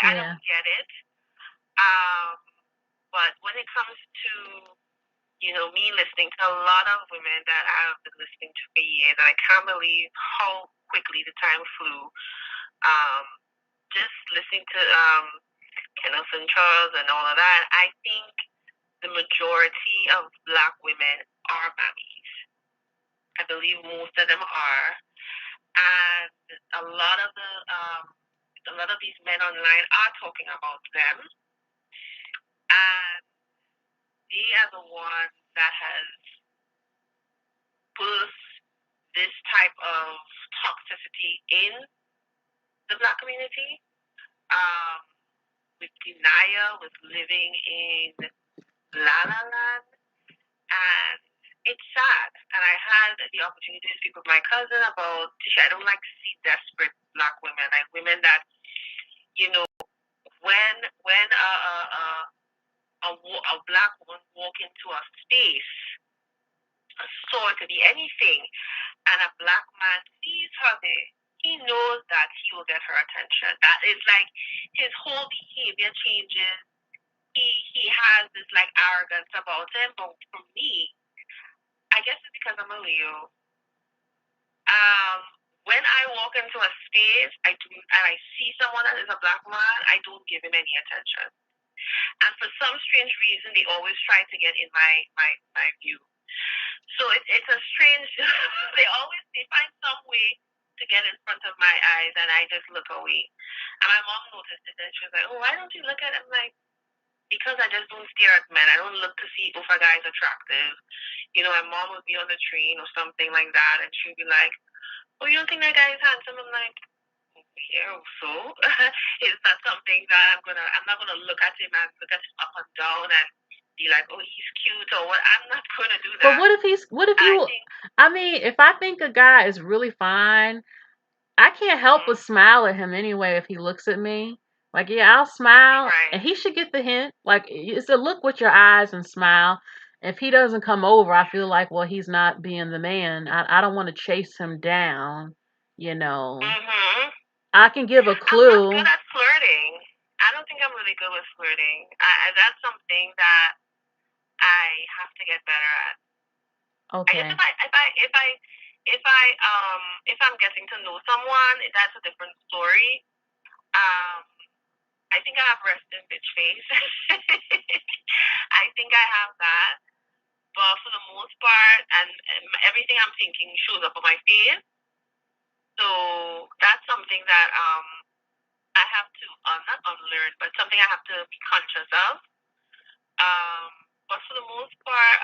I don't get it. But when it comes to me listening to a lot of women that I've been listening to for years, and I can't believe how quickly the time flew. Just listening to Kenneth and Charles and all of that, I think the majority of black women are mammies. I believe most of them are, and a lot of these men online are talking about them, and they are the ones that has birthed this type of toxicity in the black community, with denial, with living in la la land, and it's sad. And I had the opportunity to speak with my cousin about, I don't like to see desperate black women, like women that, when a black woman walk into a space, a store, it could be anything, and a black man sees her there, he knows that he will get her attention. That is like his whole behavior changes. He has this like arrogance about him. But for me, I guess it's because I'm a Leo. When I walk into a space, and I see someone that is a black man, I don't give him any attention. And for some strange reason, they always try to get in my view. So it's a strange. They find some way to get in front of my eyes, and I just look away. And my mom noticed it, and she was like, "Oh, why don't you look at him?" I'm like, because I just don't stare at men. I don't look to see if a guy's attractive. My mom would be on the train or something like that, and she'd be like, "Oh, you don't think that guy is handsome?" I'm like, yeah, so it's not something that I'm not gonna look at him and look at him up and down and be like, "Oh, he's cute," or what. I'm not gonna do that. But I mean, if I think a guy is really fine, I can't help but smile at him anyway if he looks at me. Like, yeah, I'll smile, right. And he should get the hint. Like, it's a look with your eyes and smile. If he doesn't come over, I feel like, well, he's not being the man. I don't want to chase him down, Mm-hmm. I can give a I'm clue. not good at flirting. I don't think I'm really good with flirting. That's something that I have to get better at. Okay. I guess if I'm getting to know someone, that's a different story. I think I have resting bitch face. I think I have that, but for the most part, and everything I'm thinking shows up on my face. So that's something that I have to not unlearn, but something I have to be conscious of. But for the most part,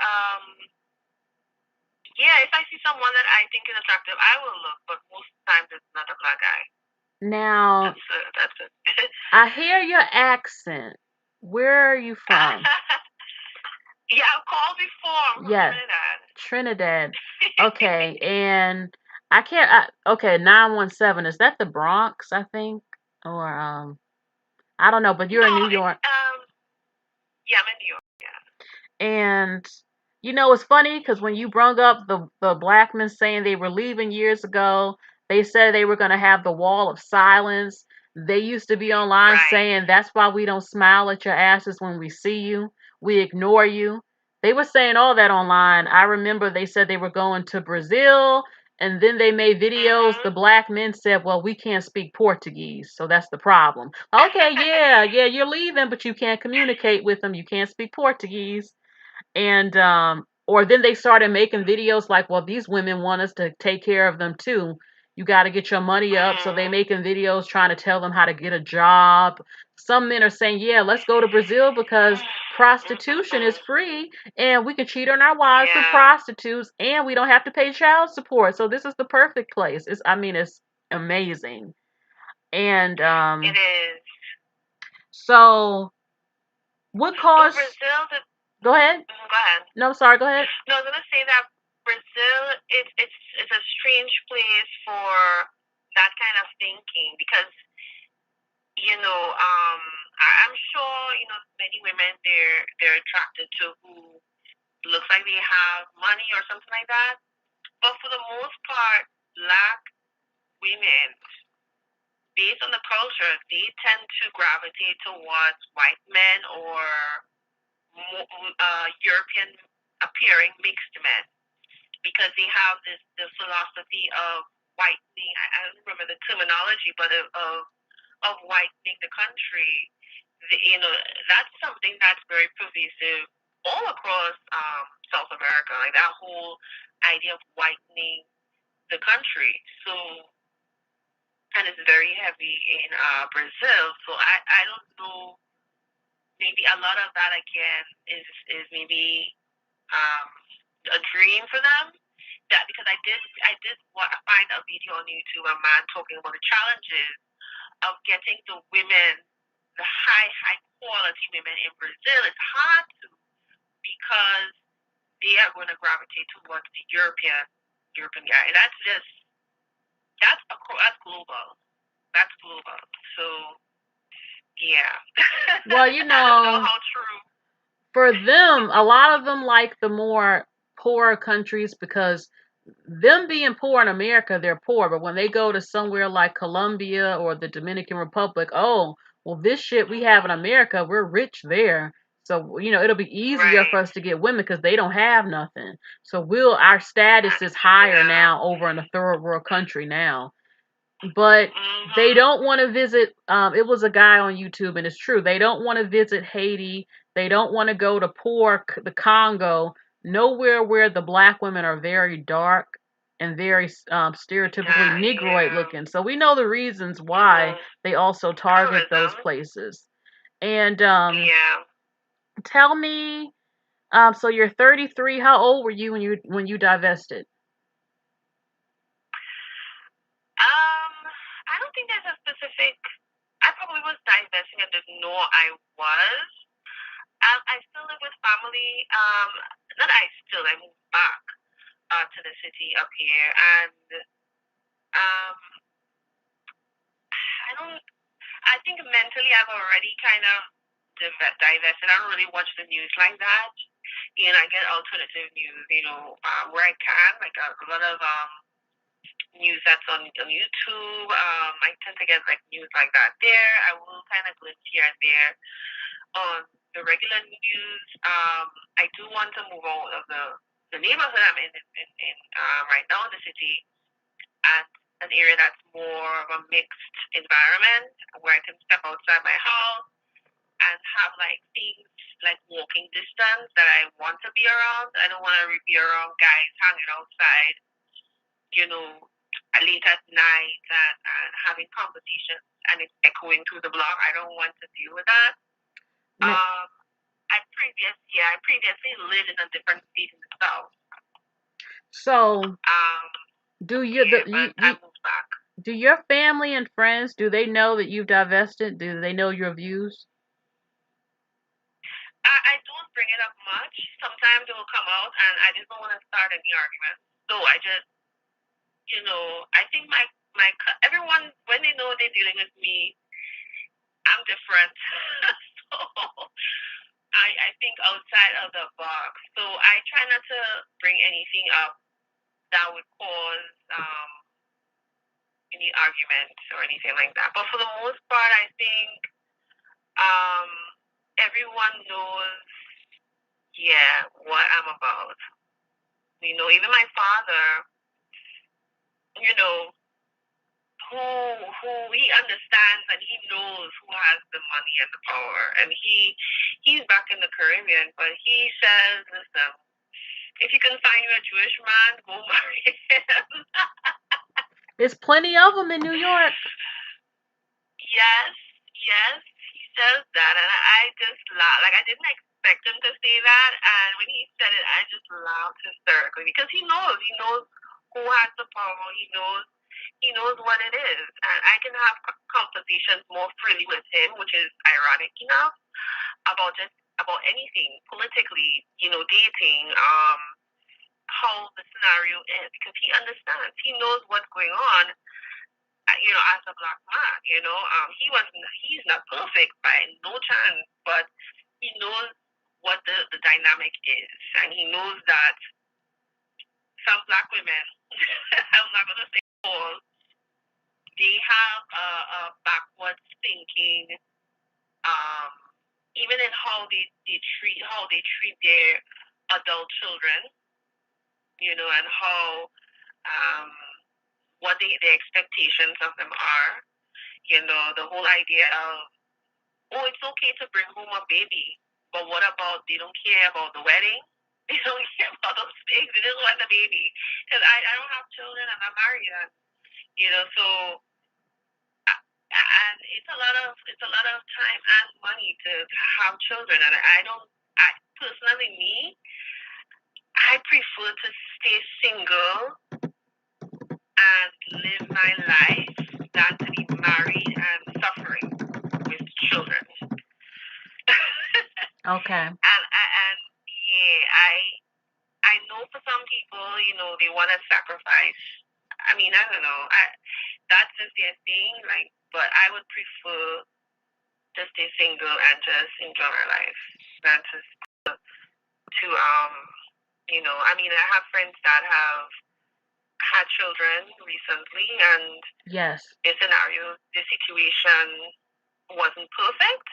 yeah, if I see someone that I think is attractive, I will look. But most times, it's not a black guy. Now, that's it. I hear your accent. Where are you from? Yeah, I've called before. I'm from Trinidad. Okay, and I can't. Okay, 917. Is that the Bronx? I think, or I don't know. But you're in New York. Yeah, I'm in New York. Yeah. And it's funny because when you brung up the black men saying they were leaving years ago, they said they were going to have the wall of silence. They used to be online saying that's why we don't smile at your asses when we see you. We ignore you. They were saying all that online. I remember they said they were going to Brazil, and then they made videos. The black men said, well, we can't speak Portuguese, so that's the problem. Okay, yeah, you're leaving, but you can't communicate with them. You can't speak Portuguese. And Or then they started making videos like, well, these women want us to take care of them too. You got to get your money up. So they making videos trying to tell them how to get a job. Some men are saying, yeah, let's go to Brazil because prostitution is free and we can cheat on our wives with prostitutes and we don't have to pay child support. So this is the perfect place. It's amazing. And It is. so what caused Brazil, go ahead. Go ahead. No, sorry, go ahead. No, I was gonna say that Brazil it's a strange place for that kind of thinking because I'm sure many women they're attracted to who looks like they have money or something like that, but for the most part, black women, based on the culture, they tend to gravitate towards white men or European appearing mixed men because they have the philosophy of whitening. I don't remember the terminology, but of whitening the country. That's something that's very pervasive all across South America. Like that whole idea of whitening the country. So, and it's very heavy in Brazil. So I don't know. Maybe a lot of that again is maybe a dream for them. That because I did find a video on YouTube, a man talking about the challenges of getting the women, the high quality women in Brazil. It's hard to because they are going to gravitate towards the European guy. That's global. That's global. So yeah. Well, I don't know how true. For them, a lot of them like the more poorer countries because them being poor in America, they're poor. But when they go to somewhere like Colombia or the Dominican Republic, oh, well, this shit we have in America, we're rich there. So, it'll be easier for us to get women because they don't have nothing. So our status is higher now over in a third world country now. But they don't want to visit. It was a guy on YouTube, and it's true. They don't want to visit Haiti. They don't want to go to the Congo, nowhere where the black women are very dark and very stereotypically Negroid looking. So we know the reasons why they also target those places. And tell me, so you're 33. How old were you when you divested? I don't think there's a specific. I probably was divesting and didn't know I was. I still live with family. Not I moved back to the city up here, and I think mentally I've already kind of divested. I don't really watch the news like that. I get alternative news, where I can, like a lot of news that's on YouTube. I tend to get like news like that there. I will kind of glimpse here and there on the regular news. I do want to move out of the neighborhood I'm in right now in the city and an area that's more of a mixed environment where I can step outside my house and have like things like walking distance that I want to be around. I don't want to be around guys hanging outside, late at night and having conversations and it's echoing through the block. I don't want to deal with that. No. I previously lived in a different state in the south. So I moved back. Do your family and friends, do they know that you've divested? Do they know your views? I don't bring it up much. Sometimes it will come out, and I just don't want to start any argument. So I just, I think everyone, when they know they're dealing with me, I'm different. So I think outside of the box. So I try not to bring anything up that would cause any arguments or anything like that. But for the most part, I think everyone knows, what I'm about. Even my father, who he understands and he knows who has the money and the power. And he's back in the Caribbean, but he says, listen, If you can find you a Jewish man, go marry him. There's plenty of them in New York. Yes, yes, he says that, and I just laugh. Like, I didn't expect him to say that, and when he said it, I just laughed hysterically because he knows who has the power. He knows what it is, and I can have conversations more freely with him, which is ironic enough, about anything politically, dating, how the scenario is, because he understands. He knows what's going on, as a black man. He's not perfect by no chance, but he knows what the dynamic is, and he knows that some black women, I'm not gonna say all, they have a backwards thinking, even in how they treat their adult children, and how what the expectations of them are. The whole idea of, oh, it's okay to bring home a baby, but what about they don't care about the wedding? They don't care about those things. They just want the baby. Because I don't have children. I'm not married, so and it's a lot of time and money to have children, and I personally, I prefer to stay single and live my life than to be married and suffering with children. Okay. And yeah, I know for some people, they want to sacrifice. I mean, I don't know. That's just their thing. Like, but I would prefer to stay single and just enjoy my life than to I mean, I have friends that have had children recently, and yes, the situation wasn't perfect,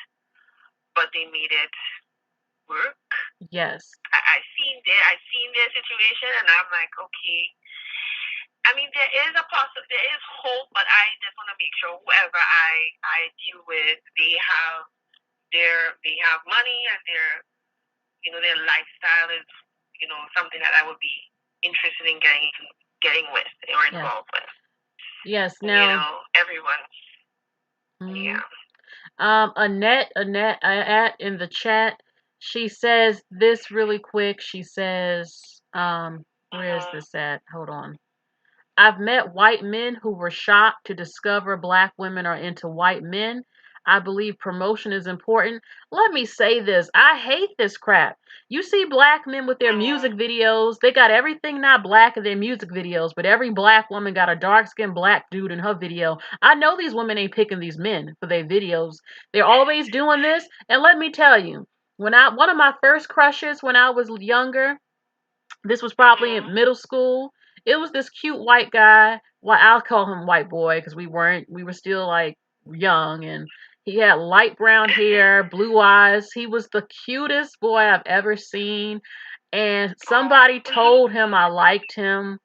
but they made it work. Yes. I've seen their situation, and I'm like, okay. I mean, there is hope, but I just want to make sure whoever I deal with, they have money, and their lifestyle is, something that I would be interested in getting with or involved with. Yes. Now, everyone. Mm-hmm. Yeah. Annette in the chat, she says this really quick. She says, where is this at? Hold on. I've met white men who were shocked to discover black women are into white men. I believe promotion is important. Let me say this. I hate this crap. You see black men with their music videos. They got everything not black in their music videos, but every black woman got a dark-skinned black dude in her video. I know these women ain't picking these men for their videos. They're always doing this. And let me tell you, one of my first crushes when I was younger, this was probably in middle school. It was this cute white guy. Well, I'll call him white boy because we were still like young, and he had light brown hair, blue eyes. He was the cutest boy I've ever seen. And somebody told him I liked him,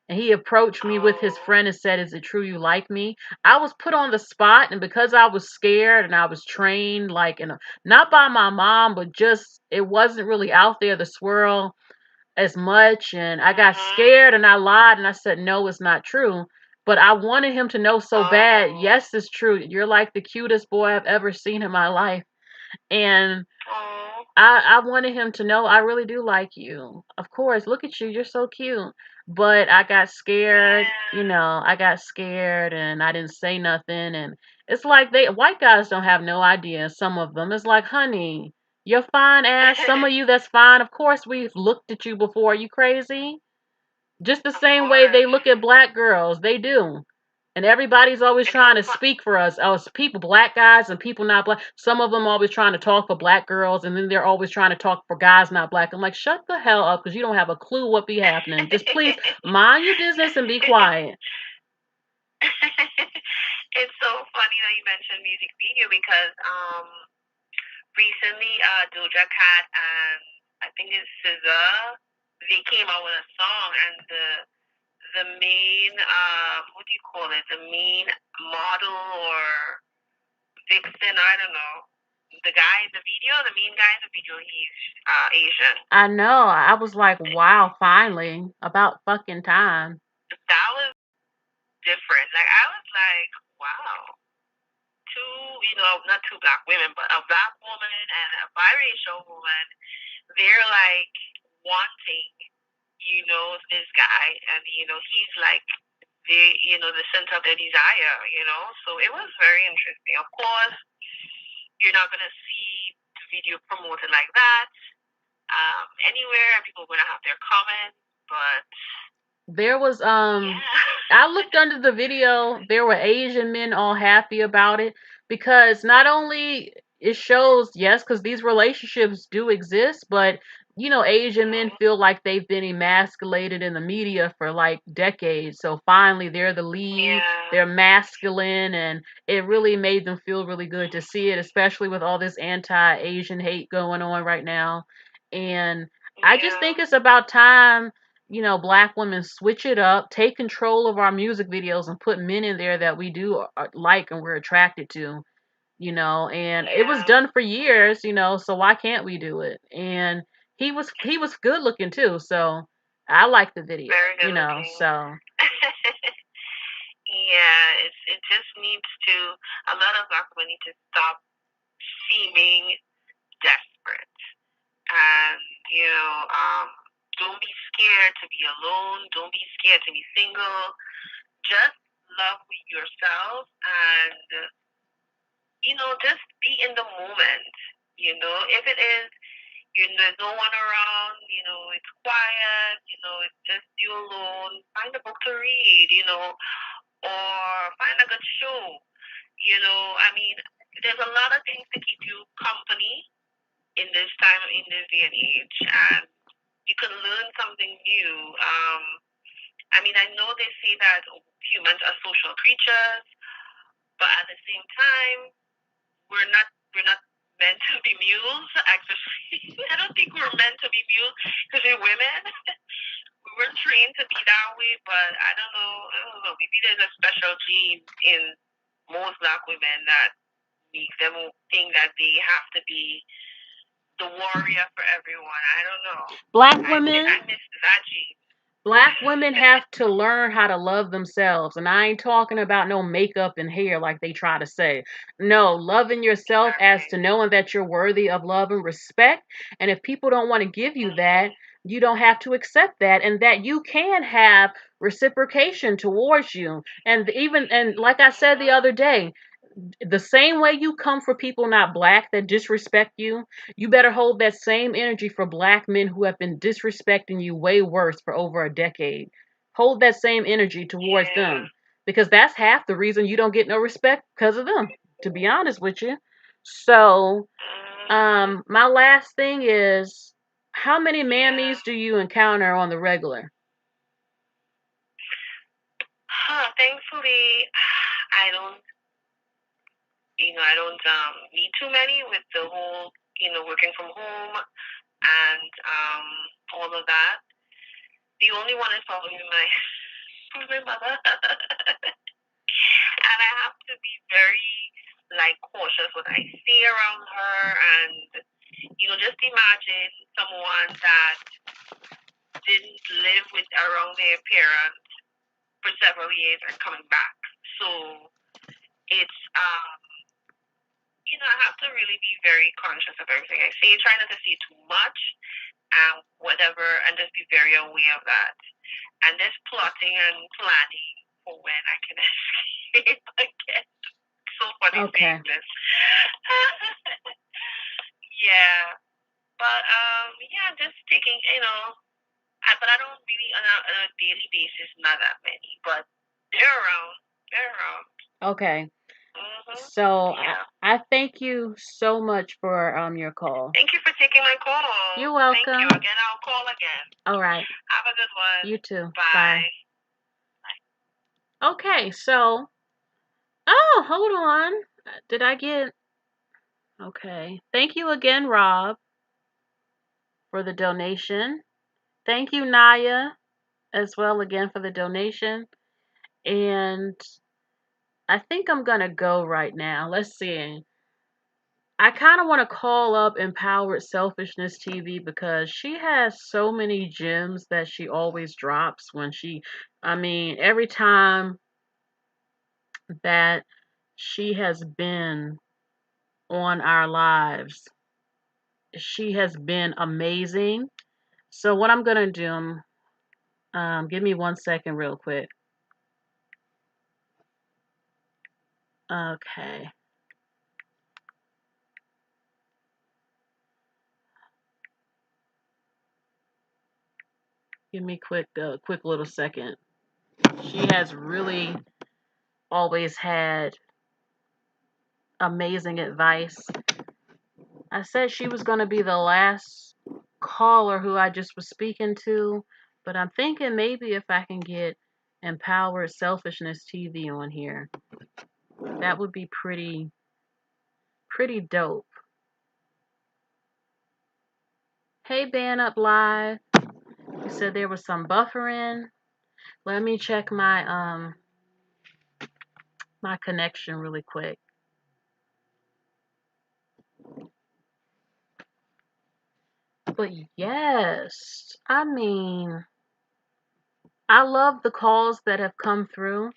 and he approached me with his friend and said, "Is it true you like me?" I was put on the spot, and because I was scared and I was trained like not by my mom, but just it wasn't really out there, the swirl as much, and I got scared and I lied and I said no, it's not true, but I wanted him to know so bad. Yes, it's true. You're like the cutest boy I've ever seen in my life, and I wanted him to know I really do like you. Of course, look at you, you're so cute. But I got scared, I got scared and I didn't say nothing. And it's like white guys don't have no idea. Some of them, it's like, honey, you're fine ass. Some of you that's fine. Of course, we've looked at you before. Are you crazy? Just the same way they look at black girls. They do. And everybody's always trying to speak for us. Oh, it's people, black guys and people not black. Some of them always trying to talk for black girls, and then they're always trying to talk for guys not black. I'm like, shut the hell up, because you don't have a clue what be happening. Just please mind your business and be quiet. It's so funny that you mentioned music video because recently Doja Cat and I think it's SZA, they came out with a song, and the main what do you call it? The main model or vixen, I don't know. the guy in the video, the main guy in the video, he's Asian. I know. I was like, wow, finally, about fucking time. That was different. Like, I was like, wow. Two, not two black women, but a black woman and a biracial woman, they're like wanting, this guy, and he's like the center of their desire, So it was very interesting. Of course, you're not gonna see the video promoted like that anywhere. People are gonna have their comments, but there was I looked under the video. There were Asian men all happy about it because not only it shows, yes, because these relationships do exist, but Asian men feel like they've been emasculated in the media for like decades. So finally they're the lead, they're masculine, and it really made them feel really good to see it, especially with all this anti-Asian hate going on right now. And I just think it's about time, black women switch it up, take control of our music videos, and put men in there that we do like and we're attracted to, and it was done for years, so why can't we do it? And he was good looking too, so I like the video, very good looking. So yeah, it just needs to, a lot of black women need to stop seeming desperate, and don't be scared to be alone, don't be scared to be single, just love yourself, and just be in the moment. If it is, there's no one around, it's quiet, it's just you alone, find a book to read, or find a good show. There's a lot of things to keep you company in this time, in this day and age, and you can learn something new. I know they say that humans are social creatures, but at the same time, we're not meant to be mules. Actually, I don't think we're meant to be mules because we're women. We weren't trained to be that way, but I don't know. Maybe there's a special gene in most black women that makes them think that they have to be the warrior for everyone. I don't know. Black women, I miss that gene. Black women have to learn how to love themselves. And I ain't talking about no makeup and hair like they try to say. No, loving yourself as to knowing that you're worthy of love and respect. And if people don't want to give you that, you don't have to accept that, and that you can have reciprocation towards you. And like I said the other day, the same way you come for people not black that disrespect you, you better hold that same energy for black men who have been disrespecting you way worse for over a decade. Hold that same energy towards them, because that's half the reason you don't get no respect, because of them, to be honest with you. So my last thing is, how many mammies do you encounter on the regular? Thankfully, I don't meet too many with the whole, working from home and all of that. The only one is probably my mother. And I have to be very, cautious what I say around her, and, just imagine someone that didn't live around their parents for several years and coming back. So it's, I have to really be very conscious of everything I say, try not to say too much, and whatever, and just be very aware of that. And just plotting and planning for when I can escape again. So funny saying this. Yeah. But, just taking, but I don't really, on a daily basis, not that many, but they're around. Okay. So I thank you so much for your call. Thank you for taking my call. You're welcome. Thank you. Again, I'll call again. All right. Have a good one. You too. Bye. Okay, so hold on. Did I get Okay. Thank you again, Rob, for the donation. Thank you, Naya, as well again for the donation. And I think I'm gonna go right now. Let's see. I kind of want to call up Empowered Selfishness TV because she has so many gems that she always drops when I mean, every time that she has been on our lives, she has been amazing. So what I'm gonna do, give me 1 second, real quick. Okay, give me quick little second. She has really always had amazing advice. I said she was gonna be the last caller who I just was speaking to, but I'm thinking maybe if I can get Empowered Selfishness TV on here, that would be pretty dope. Hey, Ban Up Live. You said there was some buffering. Let me check my connection really quick. But yes, I mean, I love the calls that have come through.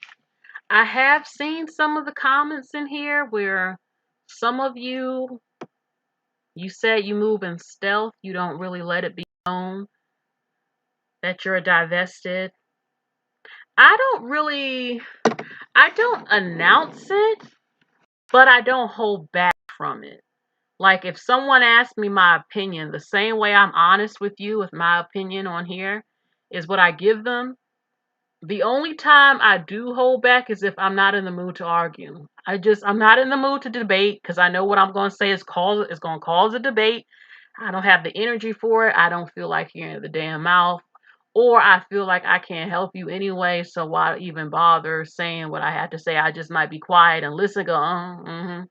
I have seen some of the comments in here where some of you said you move in stealth. You don't really let it be known that you're divested. I don't announce it, but I don't hold back from it. Like if someone asks me my opinion, the same way I'm honest with you with my opinion on here is what I give them. The only time I do hold back is if I'm not in the mood to argue. I'm not in the mood to debate because I know what I'm going to say is going to cause a debate. I don't have the energy for it. I don't feel like hearing the damn mouth, or I feel like I can't help you anyway. So why even bother saying what I have to say? I just might be quiet and listen. Go,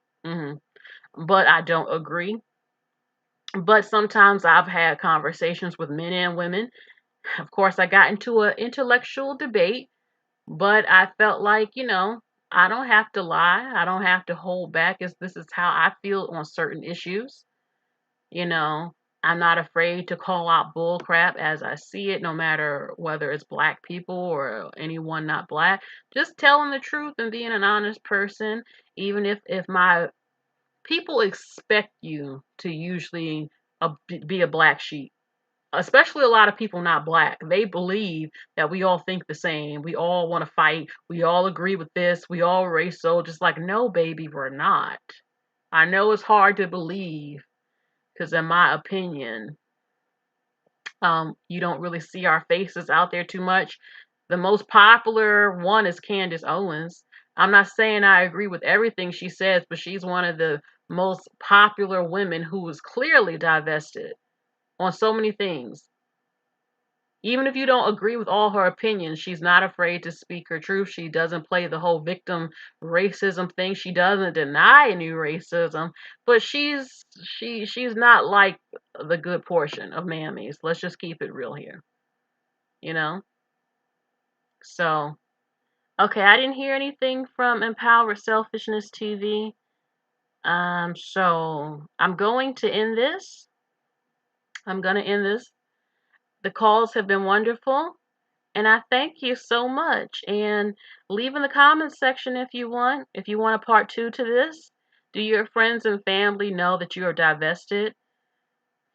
but I don't agree. But sometimes I've had conversations with men and women. Of course, I got into an intellectual debate, but I felt like, I don't have to lie. I don't have to hold back. This is how I feel on certain issues. You know, I'm not afraid to call out bull crap as I see it, no matter whether it's black people or anyone not black. Just telling the truth and being an honest person, even if my people expect you to usually be a black sheep, especially a lot of people not black. They believe that we all think the same. We all want to fight. We all agree with this. We all race so just like, no, baby, we're not. I know it's hard to believe because, in my opinion, you don't really see our faces out there too much. The most popular one is Candace Owens. I'm not saying I agree with everything she says, but she's one of the most popular women who is clearly divested on so many things. Even if you don't agree with all her opinions, she's not afraid to speak her truth. She doesn't play the whole victim racism thing. She doesn't deny any racism, but she's not like the good portion of mammies. Let's just keep it real here, you know? So, okay, I didn't hear anything from Empowered Selfishness TV. So I'm going to end this. I'm going to end this. The calls have been wonderful. And I thank you so much. And leave in the comments section if you want. If you want a part 2 to this, do your friends and family know that you are divested?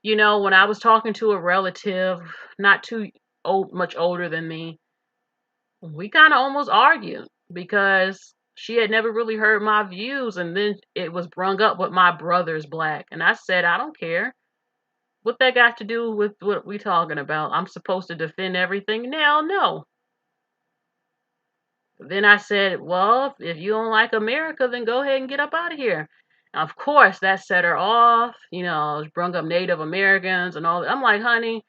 You know, when I was talking to a relative, not too much older than me, we kind of almost argued because she had never really heard my views. And then it was brung up with my brother's black. And I said, I don't care. What that got to do with what we talking about? I'm supposed to defend everything? Now, no. Then I said, well, if you don't like America, then go ahead and get up out of here. Of course, that set her off. Brung up Native Americans and all that. I'm like, honey,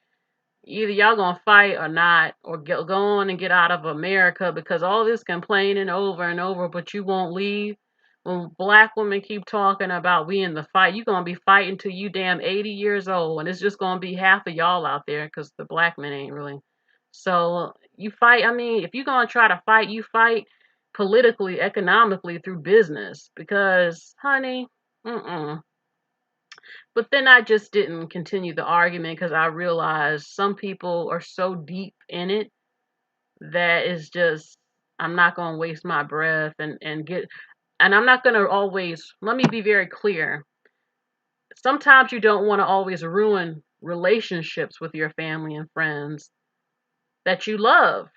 either y'all gonna fight or not, or go on and get out of America because all this complaining over and over, but you won't leave. When black women keep talking about we in the fight, you gonna be fighting till you damn 80 years old, and it's just gonna be half of y'all out there because the black men ain't really. So you fight. I mean, if you're gonna try to fight, you fight politically, economically through business because, honey, mm-mm. But then I just didn't continue the argument because I realized some people are so deep in it that it's just, I'm not going to waste my breath and I'm not going to always, let me be very clear. Sometimes you don't want to always ruin relationships with your family and friends that you love.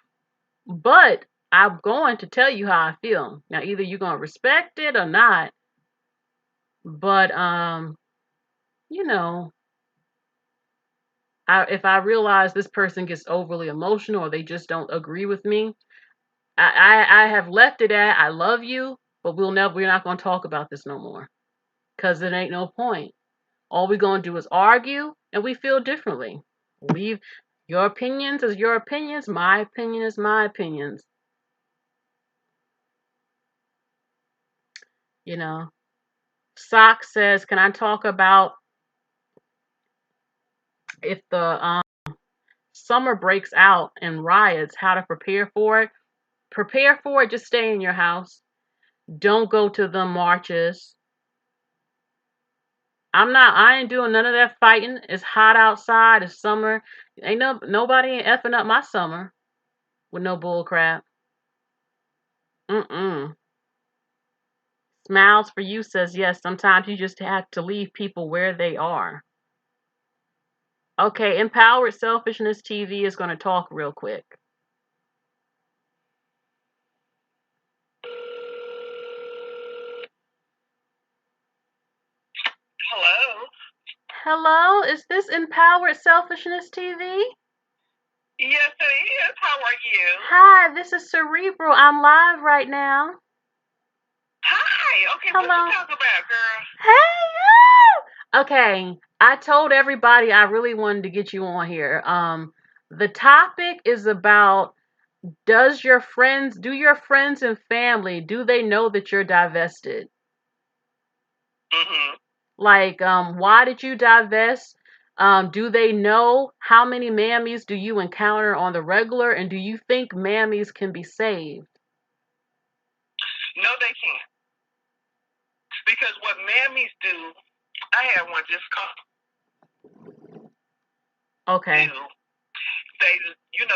But I'm going to tell you how I feel. Now, either you're going to respect it or not. But, you know, if I realize this person gets overly emotional or they just don't agree with me, I have left it at, I love you, but we're not going to talk about this no more. Because it ain't no point. All we're going to do is argue and we feel differently. Leave your opinions as your opinions, my opinion is my opinions. You know, Sock says, can I talk about if the summer breaks out and riots, how to prepare for it? Prepare for it, just stay in your house. Don't go to the marches. I ain't doing none of that fighting. It's hot outside, it's summer. Nobody ain't effing up my summer with no bull crap. Mm-mm. Smiles for You says, yes, sometimes you just have to leave people where they are. Okay, Empowered Selfishness TV is going to talk real quick. Hello? Hello, is this Empowered Selfishness TV? Yes, it is. How are you? Hi, this is Cerebral. I'm live right now. Hi. Okay, Hello. what you talking about, girl? Hey, okay, I told everybody I really wanted to get you on here. The topic is about, do your friends and family, do they know that you're divested? Mm-hmm. Like, why did you divest? Do they know how many mammies do you encounter on the regular, and do you think mammies can be saved? No, they can't. Because what mammies do, I had one just come. Okay. They, you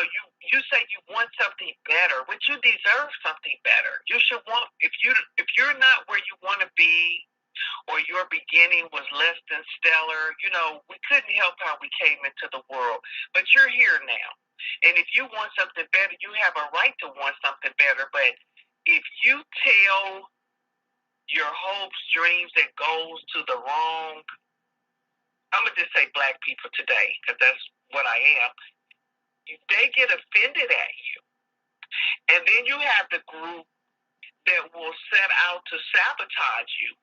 say you want something better, but you deserve something better. You should want, if you're not where you want to be, or your beginning was less than stellar, we couldn't help how we came into the world. But you're here now. And if you want something better, you have a right to want something better. But if you tell your hopes, dreams, and goals to the wrong, I'm going to just say black people today, because that's what I am, they get offended at you. And then you have the group that will set out to sabotage you,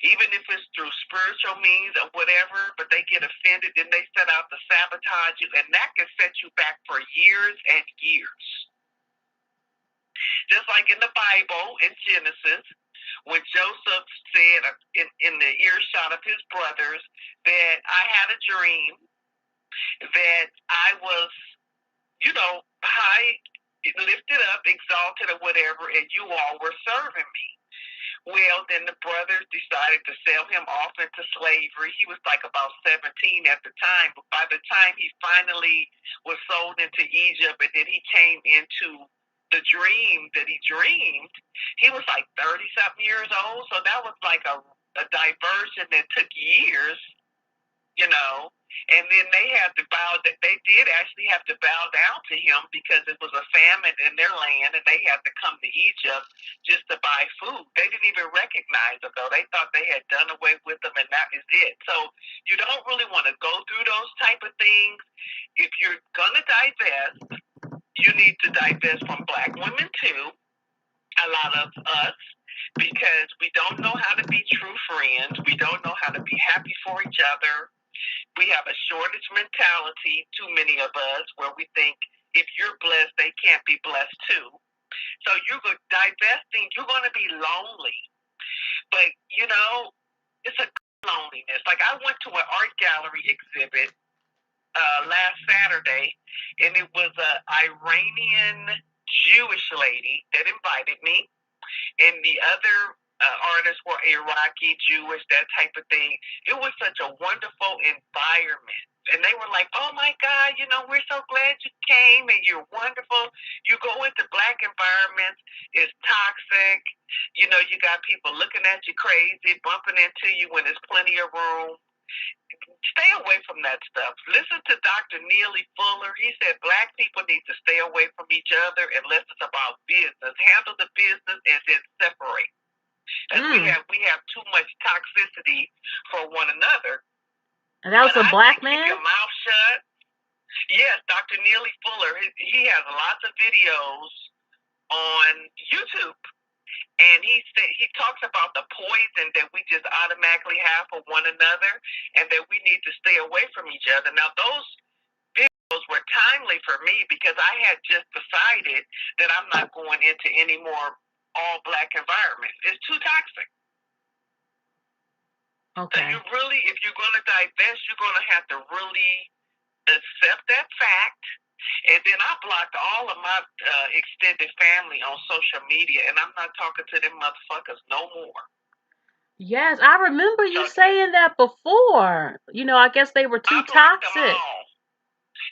even if it's through spiritual means or whatever, but they get offended, then they set out to sabotage you, and that can set you back for years and years. Just like in the Bible, in Genesis, when Joseph said in the earshot of his brothers that I had a dream that I was, high, lifted up, exalted, or whatever, and you all were serving me. Well, then the brothers decided to sell him off into slavery. He was like about 17 at the time, but by the time he finally was sold into Egypt and then he came into the dream that he dreamed, he was like 30-something years old. So that was like a diversion that took years, and then they had to they did actually have to bow down to him because it was a famine in their land and they had to come to Egypt just to buy food. They didn't even recognize them, though. They thought they had done away with them and that is it. So you don't really want to go through those type of things. If you're going to divest, you need to divest from black women too, a lot of us, because we don't know how to be true friends. We don't know how to be happy for each other. We have a shortage mentality, too many of us, where we think if you're blessed, they can't be blessed too. So you're divesting, you're going to be lonely. But, it's a loneliness. Like I went to an art gallery exhibit last Saturday, and it was an Iranian Jewish lady that invited me, and the other artists were Iraqi, Jewish, that type of thing. It was such a wonderful environment. And they were like, oh my God, we're so glad you came and you're wonderful. You go into black environments, it's toxic. You got people looking at you crazy, bumping into you when there's plenty of room. Stay away from that stuff. Listen to Dr. Neely Fuller. He said black people need to stay away from each other unless it's about business. Handle the business and then separate. And we have too much toxicity for one another. And that was a black man? Keep your mouth shut. Yes, Dr. Neely Fuller. He has lots of videos on YouTube. And he talks about the poison that we just automatically have for one another and that we need to stay away from each other. Now, those videos were timely for me because I had just decided that I'm not going into any more all-black environments. It's too toxic. Okay. So if you're going to divest, you're going to have to really accept that fact. And then I blocked all of my extended family on social media, and I'm not talking to them motherfuckers no more. Yes, I remember you saying that before. I guess they were too toxic. Them all.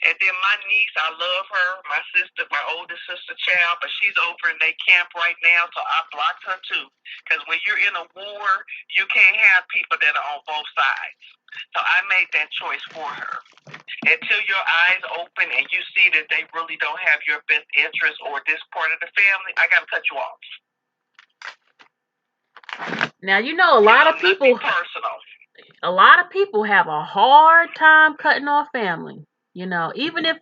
And then my niece, I love her, my sister, my oldest sister, child, but she's over in their camp right now, so I blocked her too. Because when you're in a war, you can't have people that are on both sides. So I made that choice for her. Until your eyes open and you see that they really don't have your best interest or this part of the family, I got to cut you off. Now, a lot of people... A lot of people have a hard time cutting off family. Even if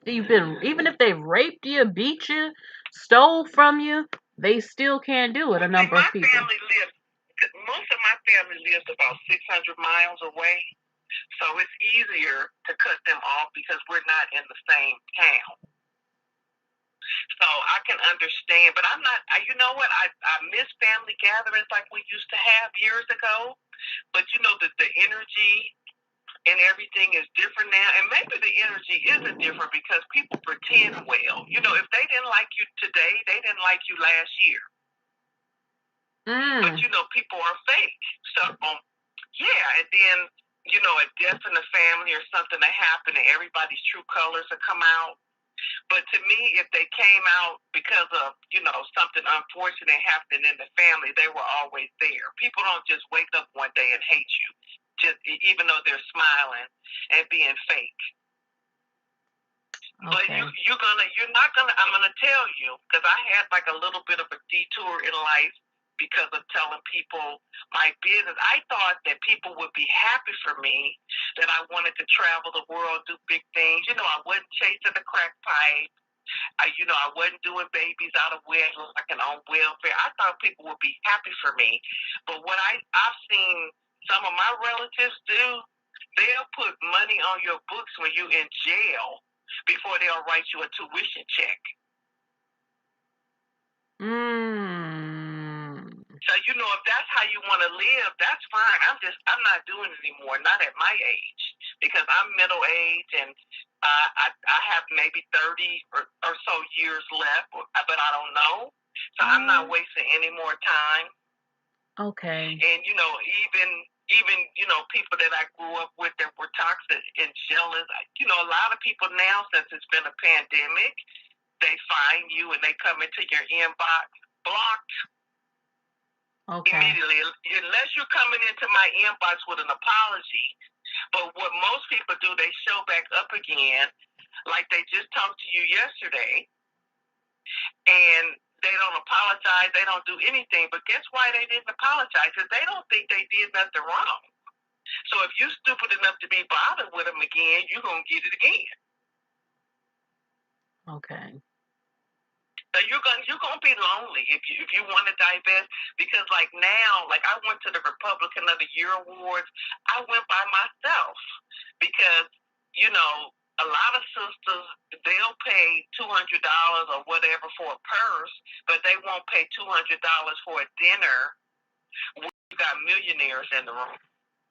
they've raped you, beat you, stole from you, they still can't do it. A number of people. Most of my family lives about 600 miles away, so it's easier to cut them off because we're not in the same town. So I can understand, but I'm not. You know what? I miss family gatherings like we used to have years ago. But the energy and everything is different now, and maybe the energy isn't different because people pretend well. If they didn't like you today, they didn't like you last year. But people are fake. So and then a death in the family or something that happened, and everybody's true colors will come out. But to me, if they came out because of, something unfortunate happening in the family, they were always there. People don't just wake up one day and hate you, just even though they're smiling and being fake. Okay. But you're not gonna. I'm gonna tell you because I had like a little bit of a detour in life because of telling people my business. I thought that people would be happy for me, that I wanted to travel the world, do big things. I wasn't chasing the crack pipe. I wasn't doing babies out of wedlock and on welfare. I thought people would be happy for me. But what I've seen some of my relatives do, they'll put money on your books when you're in jail before they'll write you a tuition check. So, if that's how you want to live, that's fine. I'm not doing it anymore, not at my age, because I'm middle age and I have maybe 30 or so years left, but I don't know. So I'm not wasting any more time. Okay. And, even people that I grew up with that were toxic and jealous, a lot of people now, since it's been a pandemic, they find you and they come into your inbox blocked. Okay. Immediately, unless you're coming into my inbox with an apology. But what most people do, they show back up again, like they just talked to you yesterday, and they don't apologize, they don't do anything. But guess why they didn't apologize? Because they don't think they did nothing wrong. So if you're stupid enough to be bothered with them again, you're going to get it again. Okay. So you're gonna be lonely if you want to divest, because like now, like I went to the Republican of the Year awards. I went by myself because a lot of sisters, they'll pay $200 or whatever for a purse, but they won't pay $200 for a dinner when you got millionaires in the room.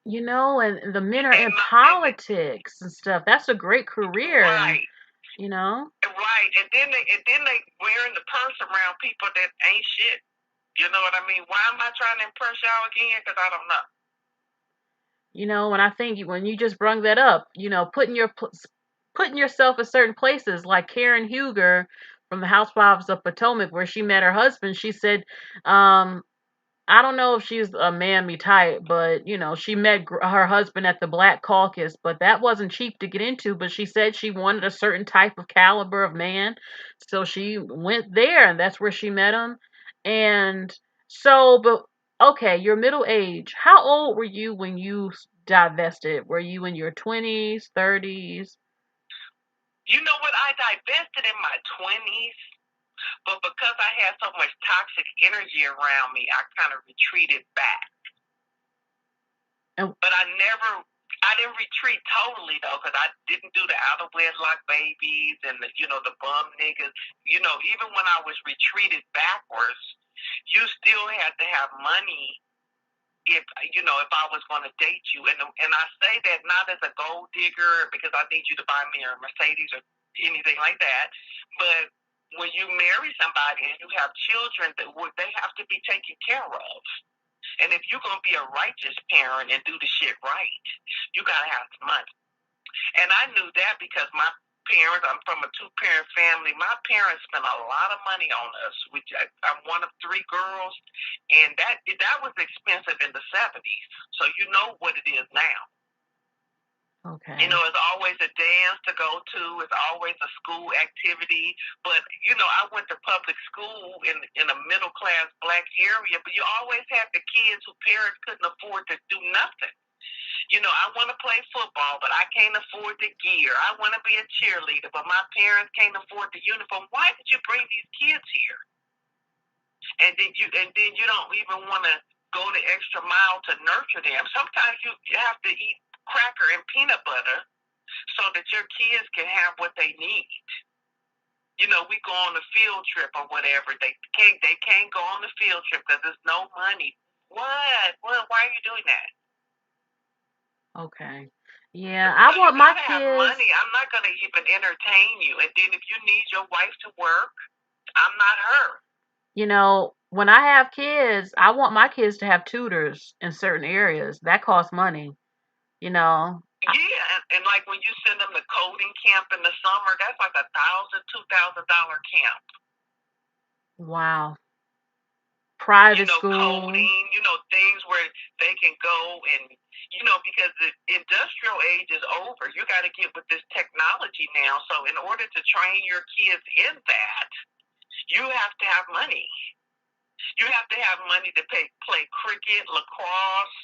And the men are in politics and stuff. That's a great career. Right. Right. And then they wearing the purse around people that ain't shit. You know what I mean? Why am I trying to impress y'all again? Because I don't know. And I think when you just brung that up, putting yourself in certain places, like Karen Huger from the Housewives of Potomac, where she met her husband, she said, um, I don't know if she's a mammy type, but she met her husband at the Black Caucus, but that wasn't cheap to get into. But she said she wanted a certain type of caliber of man, so she went there, and that's where she met him. And so, but okay, you're middle age. How old were you when you divested? Were you in your 20s, 30s? You know what? I divested in my 20s, but because I had so much toxic energy around me, I kind of retreated back. And But I didn't retreat totally though, because I didn't do the out of wedlock babies and the bum niggas. Even when I was retreated backwards, you still had to have money if I was going to date you. And I say that not as a gold digger because I need you to buy me a Mercedes or anything like that, but when you marry somebody and you have children, they have to be taken care of. And if you're going to be a righteous parent and do the shit right, you got to have some money. And I knew that because my parents, I'm from a two-parent family. My parents spent a lot of money on us. I'm one of three girls, and that was expensive in the 70s. So you know what it is now. okay. It's always a dance to go to. It's always a school activity. But, I went to public school in a middle-class black area, but you always had the kids whose parents couldn't afford to do nothing. I want to play football, but I can't afford the gear. I want to be a cheerleader, but my parents can't afford the uniform. Why did you bring these kids here? And then you don't even want to go the extra mile to nurture them. Sometimes you have to eat cracker and peanut butter so that your kids can have what they need. We go on a field trip or whatever. They can't go on the field trip because there's no money. What? Why are you doing that? Okay. Yeah, I want my kids. Have money. I'm not going to even entertain you. And then if you need your wife to work, I'm not her. When I have kids, I want my kids to have tutors in certain areas. That costs money. Yeah, and like when you send them to coding camp in the summer, that's like $1,000, $2,000 camp. Wow. Private school. Coding, things where they can go and, because the industrial age is over. You got to get with this technology now. So in order to train your kids in that, you have to have money. You have to have money to play cricket, lacrosse,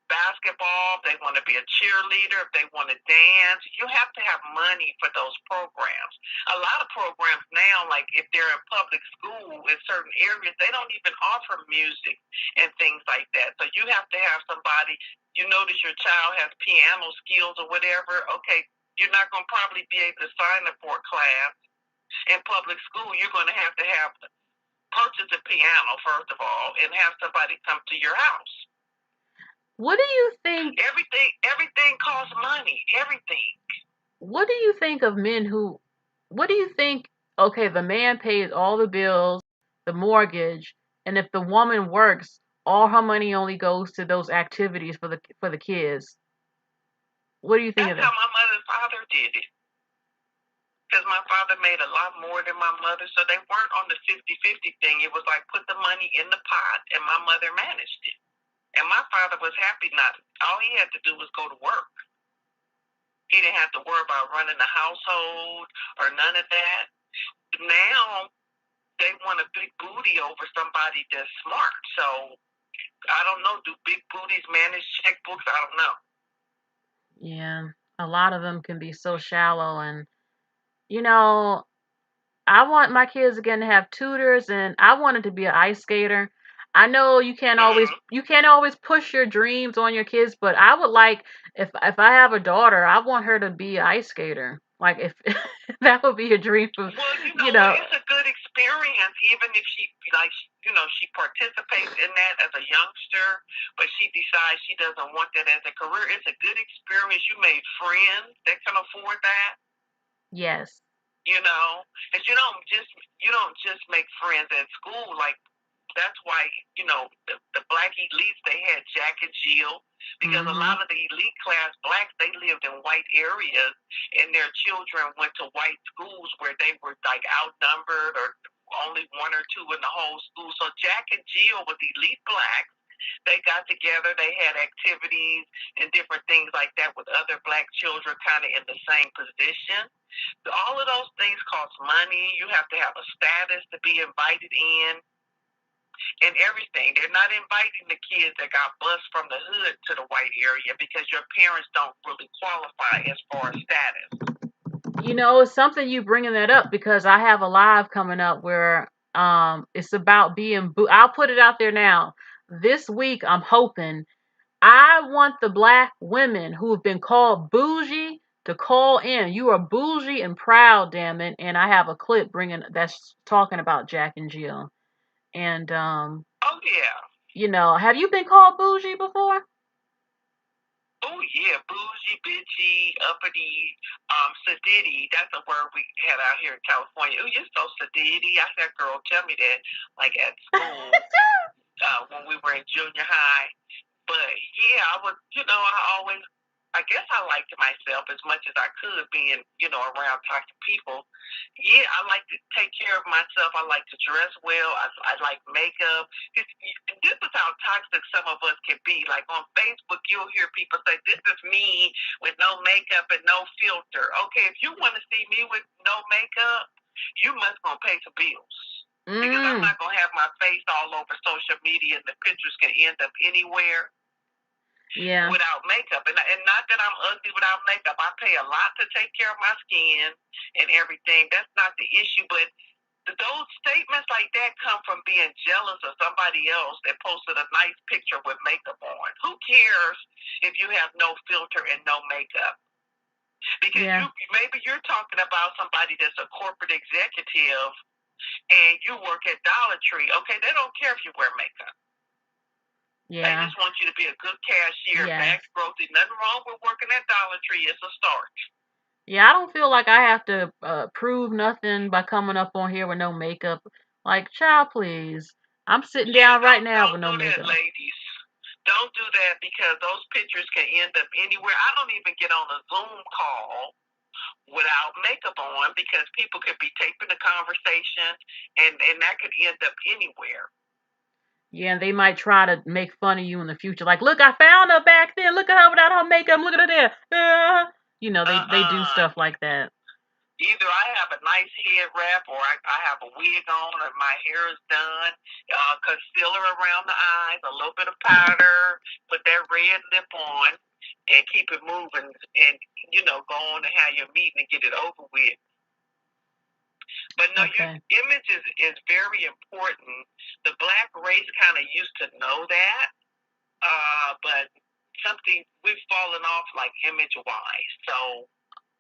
basketball. If they want to be a cheerleader, if they want to dance, you have to have money for those programs. A lot of programs now, like if they're in public school in certain areas, they don't even offer music and things like that. So you have to have somebody, notice your child has piano skills or whatever. Okay, you're not going to probably be able to sign up for a class. In public school, you're going to have purchase a piano, first of all, and have somebody come to your house. What do you think? Everything costs money. Everything. What do you think of men who? What do you think? Okay, the man pays all the bills, the mortgage, and if the woman works, all her money only goes to those activities for the kids. What do you think of that? That's how my mother and father did it. Because my father made a lot more than my mother, so they weren't on the 50-50 thing. It was like put the money in the pot, and my mother managed it. And my father was happy not. All he had to do was go to work. He didn't have to worry about running the household or none of that. Now they want a big booty over somebody that's smart. So I don't know. Do big booties manage checkbooks? I don't know. Yeah, a lot of them can be so shallow, and I want my kids again to have tutors, and I wanted to be an ice skater. I know you can't always push your dreams on your kids, but I would like if I have a daughter, I want her to be an ice skater. Like if that would be a dream for it's a good experience, even if she she participates in that as a youngster, but she decides she doesn't want that as a career. It's a good experience. You made friends that can afford that. Yes. And you don't just make friends at school. Like that's why, the black elites, they had Jack and Jill, because a lot of the elite class blacks, they lived in white areas, and their children went to white schools where they were like outnumbered or only one or two in the whole school. So Jack and Jill was elite blacks. They got together, they had activities and different things like that with other black children kind of in the same position. All of those things cost money. You have to have a status to be invited in and everything. They're not inviting the kids that got bused from the hood to the white area because your parents don't really qualify as far as status. It's something you bringing that up because I have a live coming up where it's about being I'll put it out there now. This week I'm hoping I want the black women who have been called bougie to call in. You are bougie and proud, damn it. And I have a clip that's talking about Jack and Jill. And oh yeah. Have you been called bougie before? Oh yeah, bougie, bitchy, uppity, sedity. That's a word we had out here in California. Oh, you're so sedity. I said, girl, tell me that, like at school, when we were in junior high. But yeah, I guess I liked myself as much as I could, being, around toxic people. Yeah, I like to take care of myself. I like to dress well. I like makeup. This is how toxic some of us can be. Like on Facebook, you'll hear people say, this is me with no makeup and no filter. Okay, if you want to see me with no makeup, you must gonna pay some bills. Because I'm not gonna have my face all over social media and the pictures can end up anywhere. Yeah. Without makeup. And not that I'm ugly without makeup. I pay a lot to take care of my skin and everything. That's not the issue. But those statements like that come from being jealous of somebody else that posted a nice picture with makeup on. Who cares if you have no filter and no makeup? Because maybe you're talking about somebody that's a corporate executive and you work at Dollar Tree. Okay, they don't care if you wear makeup. Yeah. They just want you to be a good cashier, bags grocery. Nothing wrong with working at Dollar Tree. It's a start. Yeah, I don't feel like I have to prove nothing by coming up on here with no makeup. Like, child, please. I'm sitting down right now with no makeup. Don't do that, ladies. Don't do that because those pictures can end up anywhere. I don't even get on a Zoom call without makeup on because people could be taping the conversation and that could end up anywhere. Yeah, and they might try to make fun of you in the future. Like, look, I found her back then. Look at her without her makeup. Look at her there. They do stuff like that. Either I have a nice head wrap or I have a wig on or my hair is done, concealer around the eyes, a little bit of powder, put that red lip on, and keep it moving and, go on and have your meeting and get it over with. But no, your image is very important. The black race kind of used to know that, but we've fallen off like image-wise. So,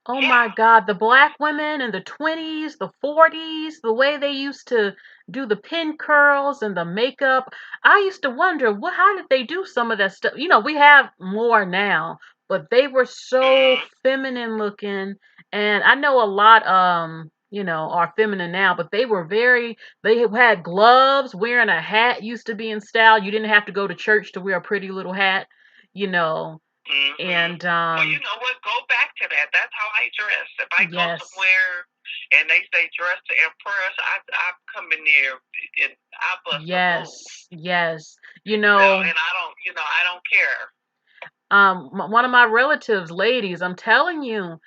oh my God, the black women in the 20s, the 40s, the way they used to do the pin curls and the makeup. I used to wonder, how did they do some of that stuff? We have more now, but they were so feminine looking. And I know a lot, are feminine now, but they had gloves, wearing a hat used to be in style. You didn't have to go to church to wear a pretty little hat, And well, you know what? Go back to that. That's how I dress. If I go somewhere and they say dress to impress, I come in there and I bust a move. Yes. And I don't care. One of my relatives, ladies, I'm telling you,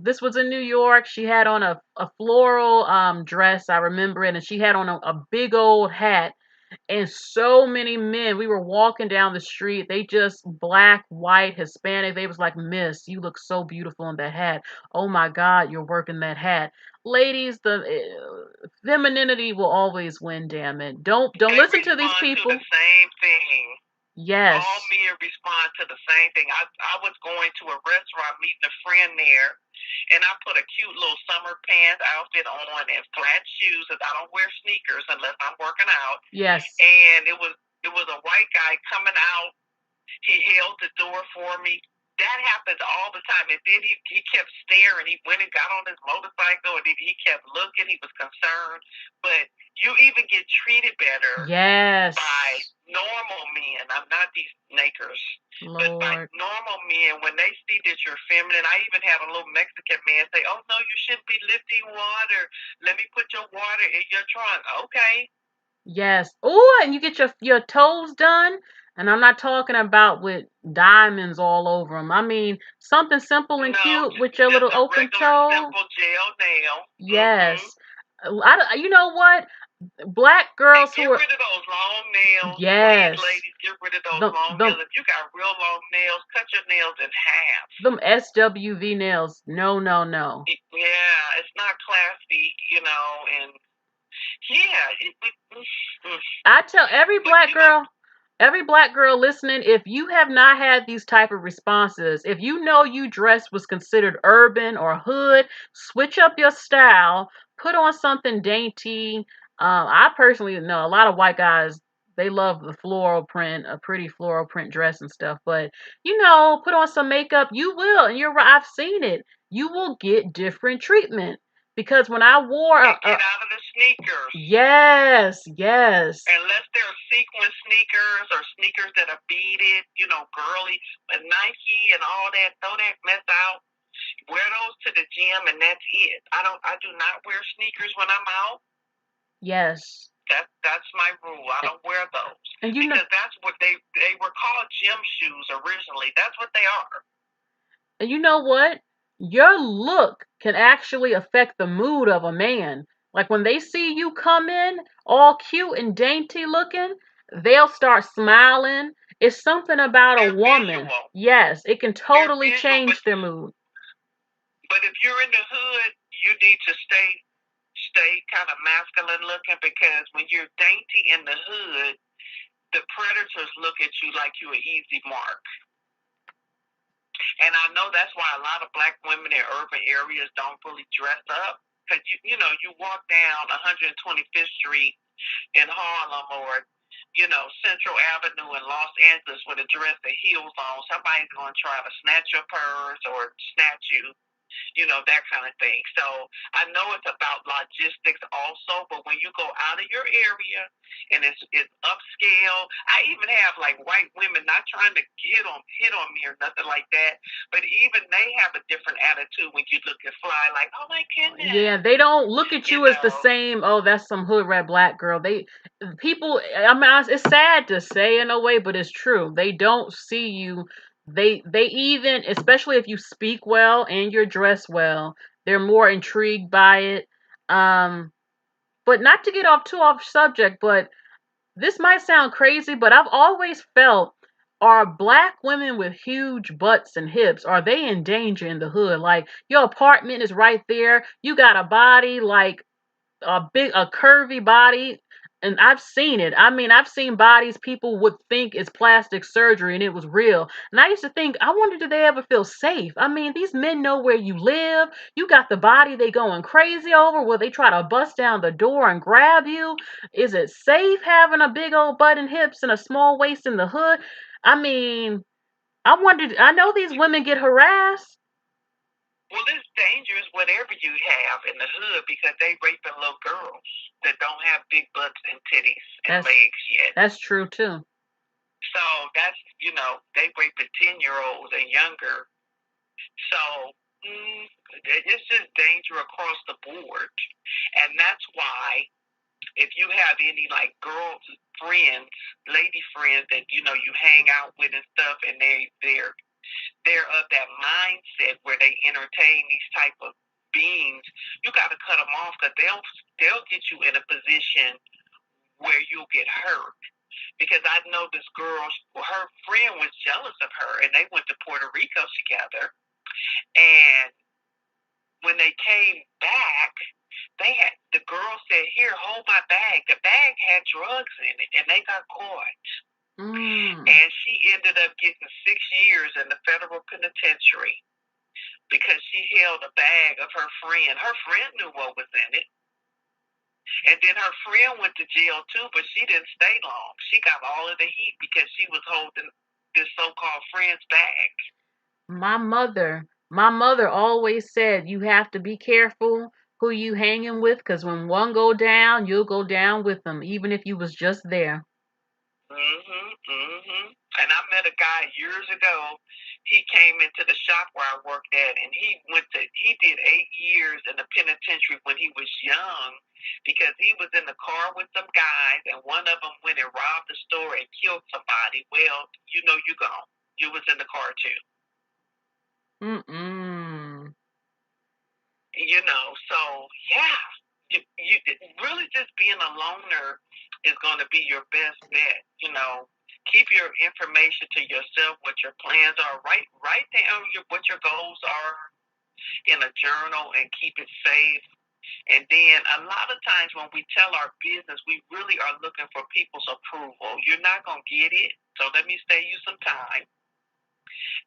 this was in New York. She had on a floral dress, I remember it, and she had on a big old hat. And so many men, we were walking down the street, they just black, white, Hispanic, they was like, Miss, you look so beautiful in that hat. Oh my God, you're working that hat. Ladies, the femininity will always win, damn it. Don't listen to these people. To the same thing. Yes. All men respond to the same thing. I was going to a restaurant, meeting a friend there, and I put a cute little summer pants outfit on and flat shoes because I don't wear sneakers unless I'm working out. Yes. And it was a white guy coming out. He held the door for me. that happens all the time. And then he kept staring. He went and got on his motorcycle, and he kept looking. He was concerned. But you even get treated better by normal men. I'm not these nakers. Lord. But by normal men, when they see that you're feminine, I even had a little Mexican man say, "Oh, no, you shouldn't be lifting water. Let me put your water in your trunk." Okay. Yes. Oh, and you get your toes done. And I'm not talking about with diamonds all over them. I mean, something simple and cute with your little open toe. Simple gel nail. Yes. You know what? Black girls get who are... rid of those long nails. Yes. Please, ladies, get rid of those long nails. If you got real long nails, cut your nails in half. Them SWV nails. No. Yeah, it's not classy, you know, and yeah. I tell every black girl listening, if you have not had these type of responses, if you know you dress was considered urban or hood, switch up your style, put on something dainty. I personally know a lot of white guys, they love the floral print, a pretty floral print dress and stuff, but put on some makeup, you will, and you're right, I've seen it. You will get different treatment. Because when I wore get out of the sneakers. Yes. Unless they're sequin sneakers or sneakers that are beaded, girly, but Nike and all that, throw that mess out. Wear those to the gym, and that's it. I do not wear sneakers when I'm out. Yes. That's my rule. I don't wear those. And because that's what they were called, gym shoes originally. That's what they are. And you know what? Your look can actually affect the mood of a man. Like when they see you come in all cute and dainty looking, they'll start smiling. It's something about a woman. Visual. Yes, it can totally change their mood. But if you're in the hood, you need to stay kind of masculine looking, because when you're dainty in the hood, the predators look at you like you're an easy mark. And I know that's why a lot of black women in urban areas don't really dress up. Because, you walk down 125th Street in Harlem or, Central Avenue in Los Angeles with a dress and heels on, somebody's going to try to snatch your purse or snatch you. That kind of thing. So I know it's about logistics also, but when you go out of your area and it's upscale, I even have like white women, not trying to hit on me or nothing like that, but even they have a different attitude when you look at fly, like, oh my goodness. Yeah, they don't look at you as the same, oh, that's some hood rat black girl. People, I mean, it's sad to say in a way, but it's true. They don't see you. They even, especially if you speak well and you're dressed well, they're more intrigued by it. But not to get off subject, but this might sound crazy, but I've always felt, are black women with huge butts and hips, are they in danger in the hood? Like, your apartment is right there. You got a body like a curvy body, and I've seen it. I mean, I've seen bodies people would think is plastic surgery and it was real. And I used to think, I wonder, do they ever feel safe? I mean, these men know where you live. You got the body they going crazy over. Will they try to bust down the door and grab you? Is it safe having a big old butt and hips and a small waist in the hood? I mean, I wondered, I know these women get harassed. Well, it's dangerous whatever you have in the hood, because they raping little girls that don't have big butts and titties and legs yet. That's true too. So that's, they raping 10-year-olds and younger. So it's just danger across the board. And that's why if you have any like girl friends, lady friends that, you hang out with and stuff, and they're of that mindset where they entertain these type of beings, you got to cut them off, because they'll get you in a position where you'll get hurt. Because I know this girl, her friend was jealous of her, and they went to Puerto Rico together. And when they came back, the girl said, "Here, hold my bag." The bag had drugs in it, and they got caught. And she ended up getting 6 years in the federal penitentiary because she held a bag of her friend. Her friend knew what was in it. And then her friend went to jail too, but she didn't stay long. She got all of the heat because she was holding this so-called friend's bag. My mother always said you have to be careful who you hanging with, because when one go down, you'll go down with them, even if you was just there. And I met a guy years ago. He came into the shop where I worked at, and he did 8 years in the penitentiary when he was young, because he was in the car with some guys, and one of them went and robbed the store and killed somebody. Well, you know, you gone. You was in the car too. You know, so yeah, you really just being a loner is going to be your best bet. You know, keep your information to yourself, what your plans are. Write down what your goals are in a journal and keep it safe. And then a lot of times when we tell our business, we really are looking for people's approval. You're not going to get it, so let me save you some time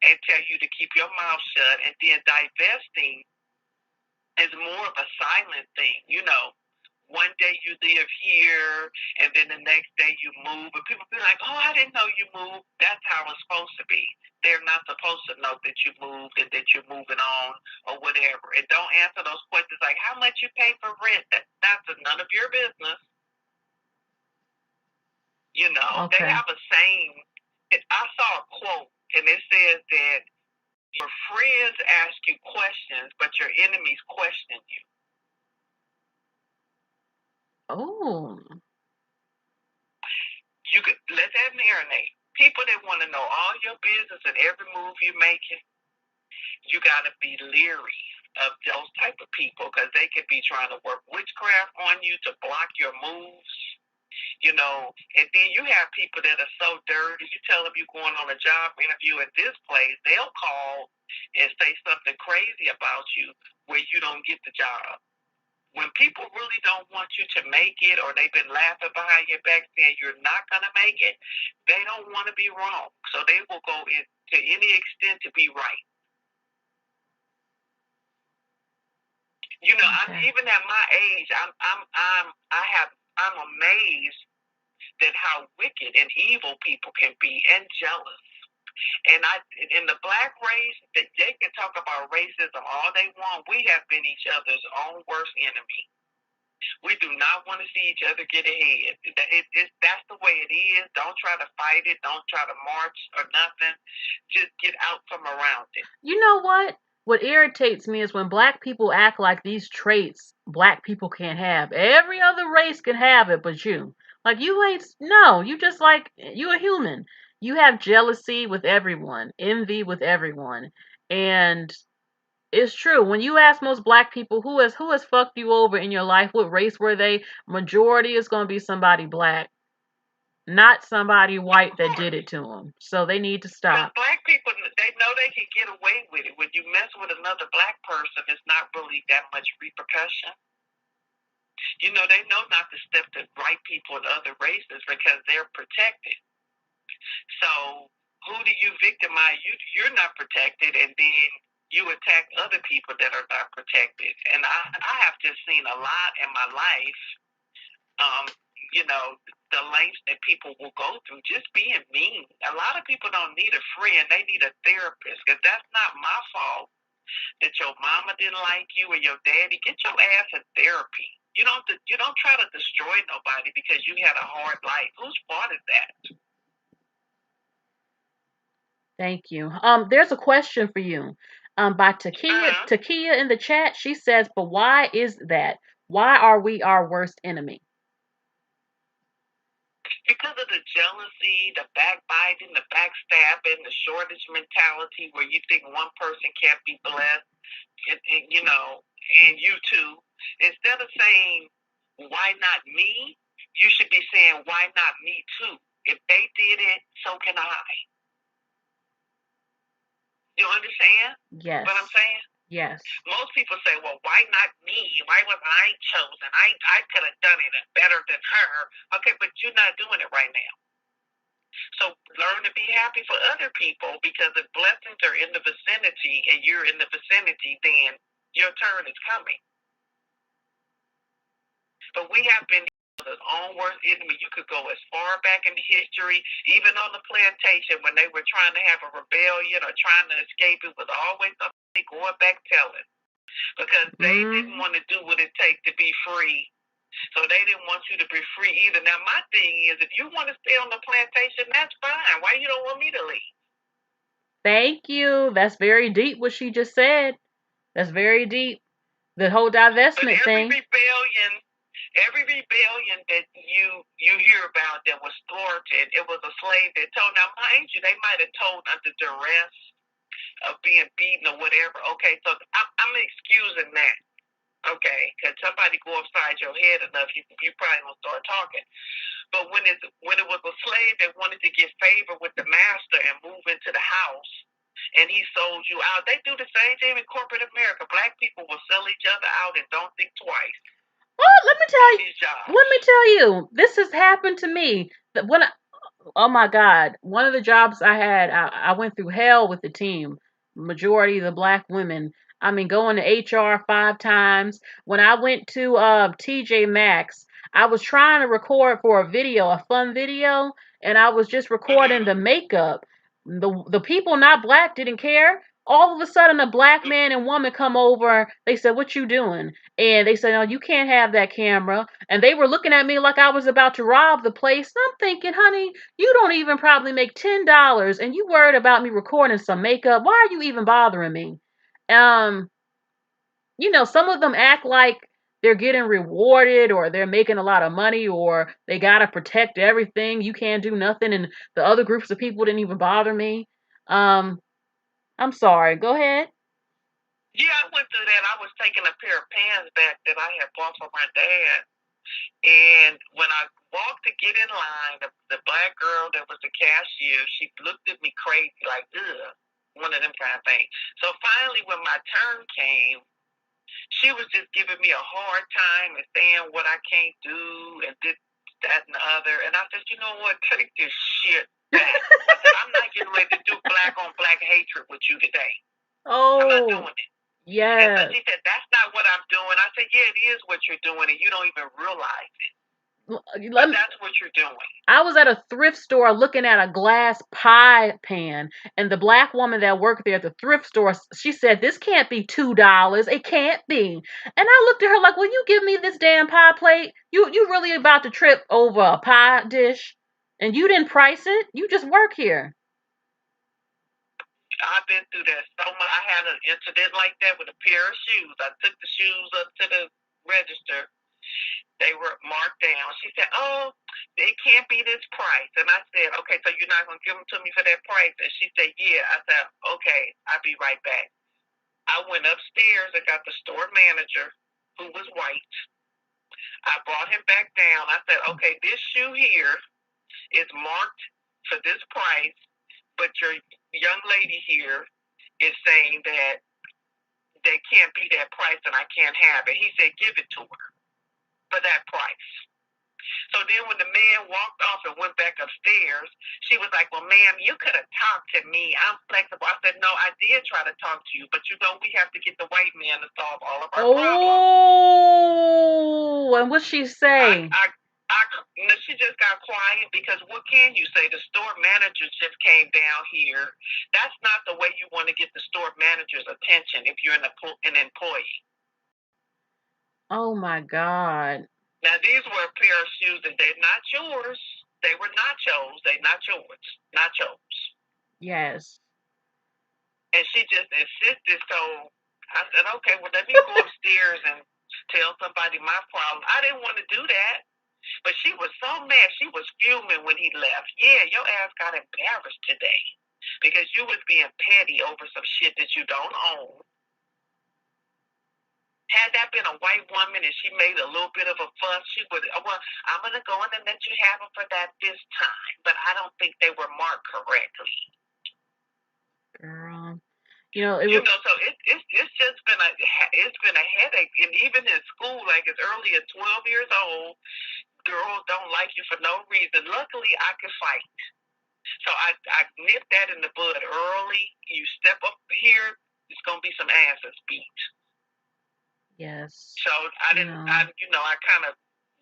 and tell you to keep your mouth shut. And then divesting is more of a silent thing. You know, one day you live here, and then the next day you move, and people be like, "Oh, I didn't know you moved." That's how it's supposed to be. They're not supposed to know that you moved and that you're moving on or whatever. And don't answer those questions like, "How much you pay for rent?" That's none of your business. You know, Okay. They have a saying. I saw a quote, and it says that your friends ask you questions, but your enemies question you. Oh. You could let that marinate. People that want to know all your business and every move you're making, you got to be leery of those type of people, because they could be trying to work witchcraft on you to block your moves. You know, and then you have people that are so dirty. You tell them you're going on a job interview at this place, they'll call and say something crazy about you where you don't get the job. When people really don't want you to make it, or they've been laughing behind your back saying you're not going to make it, they don't want to be wrong. So they will go to any extent to be right. You know, Okay. even at my age, I'm amazed that how wicked and evil people can be, and jealous. And in the black race, they can talk about racism all they want. We have been each other's own worst enemy. We do not want to see each other get ahead. That's the way it is. Don't try to fight it. Don't try to march or nothing. Just get out from around it. You know what? What irritates me is when black people act like these traits black people can't have. Every other race can have it, but you. Like, you ain't, no, you just like, you a human. You have jealousy with everyone, envy with everyone. And it's true. When you ask most black people who has fucked you over in your life, what race were they? Majority is going to be somebody black, not somebody white that did it to them. So they need to stop. Because black people, they know they can get away with it. When you mess with another black person, it's not really that much repercussion. You know, they know not to step to white people and other races because they're protected. So who do you victimize? You're not protected, and then you attack other people that are not protected. And I have just seen a lot in my life. You know, the lengths that people will go through just being mean. A lot of people don't need a friend; they need a therapist. Because that's not my fault that your mama didn't like you or your daddy. Get your ass in therapy. You don't try to destroy nobody because you had a hard life. Whose fault is that? Thank you. There's a question for you. By Takia. Takia in the chat, she says, "But why is that? Why are we our worst enemy?" Because of the jealousy, the backbiting, the backstabbing, the shortage mentality, where you think one person can't be blessed, and you know, and you too. Instead of saying, "Why not me?" you should be saying, "Why not me too?" If they did it, so can I. You understand? Yes. What I'm saying? Yes. Most people say, "Well, why not me? Why was I chosen? I could have done it better than her." Okay, but you're not doing it right now. So learn to be happy for other people, because if blessings are in the vicinity and you're in the vicinity, then your turn is coming. But we have been mother's own worst enemy. You could go as far back into history, even on the plantation when they were trying to have a rebellion or trying to escape. It was always something going back telling because they didn't want to do what it takes to be free. So they didn't want you to be free either. Now, my thing is, if you want to stay on the plantation, that's fine. Why you don't want me to leave? Thank you. That's very deep what she just said. That's very deep. The whole divestment thing. Every rebellion that you hear about that was thwarted, it was a slave that told. Now, mind you, they might have told under duress of being beaten or whatever. Okay, so I'm excusing that. Okay, because somebody go upside your head enough, you probably gonna start talking. But when it was a slave that wanted to get favor with the master and move into the house, and he sold you out, they do the same thing in corporate America. Black people will sell each other out and don't think twice. Well, let me tell you, this has happened to me. Oh my God, one of the jobs I had, I went through hell with the team. Majority of the black women. I mean, going to HR 5 times. When I went to TJ Maxx, I was trying to record for a fun video, and I was just recording the makeup. The people not black didn't care. All of a sudden, a black man and woman come over. They said, "What you doing?" And they said, "No, you can't have that camera." And they were looking at me like I was about to rob the place. I'm thinking, honey, you don't even probably make $10, and you worried about me recording some makeup. Why are you even bothering me? Some of them act like they're getting rewarded or they're making a lot of money or they gotta protect everything. You can't do nothing, and the other groups of people didn't even bother me. I'm sorry. Go ahead. Yeah, I went through that. I was taking a pair of pants back that I had bought for my dad. And when I walked to get in line, the black girl that was the cashier, she looked at me crazy, like, ugh, one of them kind of things. So finally, when my turn came, she was just giving me a hard time and saying what I can't do and this, that, and the other. And I said, you know what? Take this shit back. I said, I'm not getting ready to do black on black hatred with you today. I'm not doing it. Yeah. And she said, that's not what I'm doing. I said, yeah, it is what you're doing, and you don't even realize it. But that's what you're doing. I was at a thrift store looking at a glass pie pan, and the black woman that worked there at the thrift store, she said, "This can't be $2. It can't be." And I looked at her like, "Will you give me this damn pie plate? You really about to trip over a pie dish? And you didn't price it? You just work here." I've been through that so much. I had an incident like that with a pair of shoes. I took the shoes up to the register. They were marked down. She said, "Oh, it can't be this price." And I said, "Okay, so you're not going to give them to me for that price?" And she said, "Yeah." I said, "Okay, I'll be right back." I went upstairs and got the store manager, who was white. I brought him back down. I said, "Okay, this shoe here is marked for this price, but your young lady here is saying that they can't be that price and I can't have it." He said, "Give it to her for that price." So then when the man walked off and went back upstairs, she was like, "Well, ma'am, you could have talked to me. I'm flexible." I said, "No, I did try to talk to you, but we have to get the white man to solve all of our problems." Oh, and what'd she say? She just got quiet because what can you say? The store manager just came down here. That's not the way you want to get the store manager's attention if you're an employee. Oh my God. Now these were a pair of shoes and they're not yours. They were nachos. They're not yours. Nachos. Yes. And she just insisted. So I said, okay, well, let me go upstairs and tell somebody my problem. I didn't want to do that. But she was so mad. She was fuming when he left. Yeah, your ass got embarrassed today because you was being petty over some shit that you don't own. Had that been a white woman and she made a little bit of a fuss, she would, well, I'm going to go in and let you have them for that this time. But I don't think they were marked correctly. Girl. So it's just been a headache. And even in school, like as early as 12 years old, girls don't like you for no reason. Luckily, I could fight. So I nipped that in the bud early. You step up here, it's going to be some asses beat. Yes. So I kind of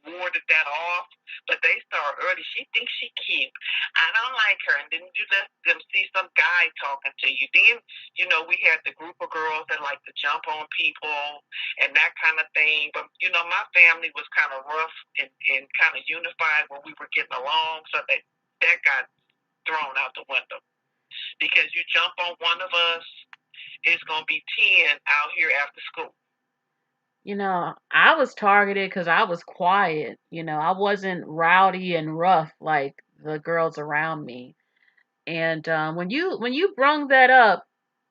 warded that off, but they start early. She thinks she cute. I don't like her. And then you let them see some guy talking to you. Then, we had the group of girls that like to jump on people and that kind of thing. But, my family was kind of rough and kind of unified when we were getting along. So that got thrown out the window. Because you jump on one of us, it's going to be 10 out here after school. I was targeted because I was quiet. I wasn't rowdy and rough like the girls around me. And when you brung that up,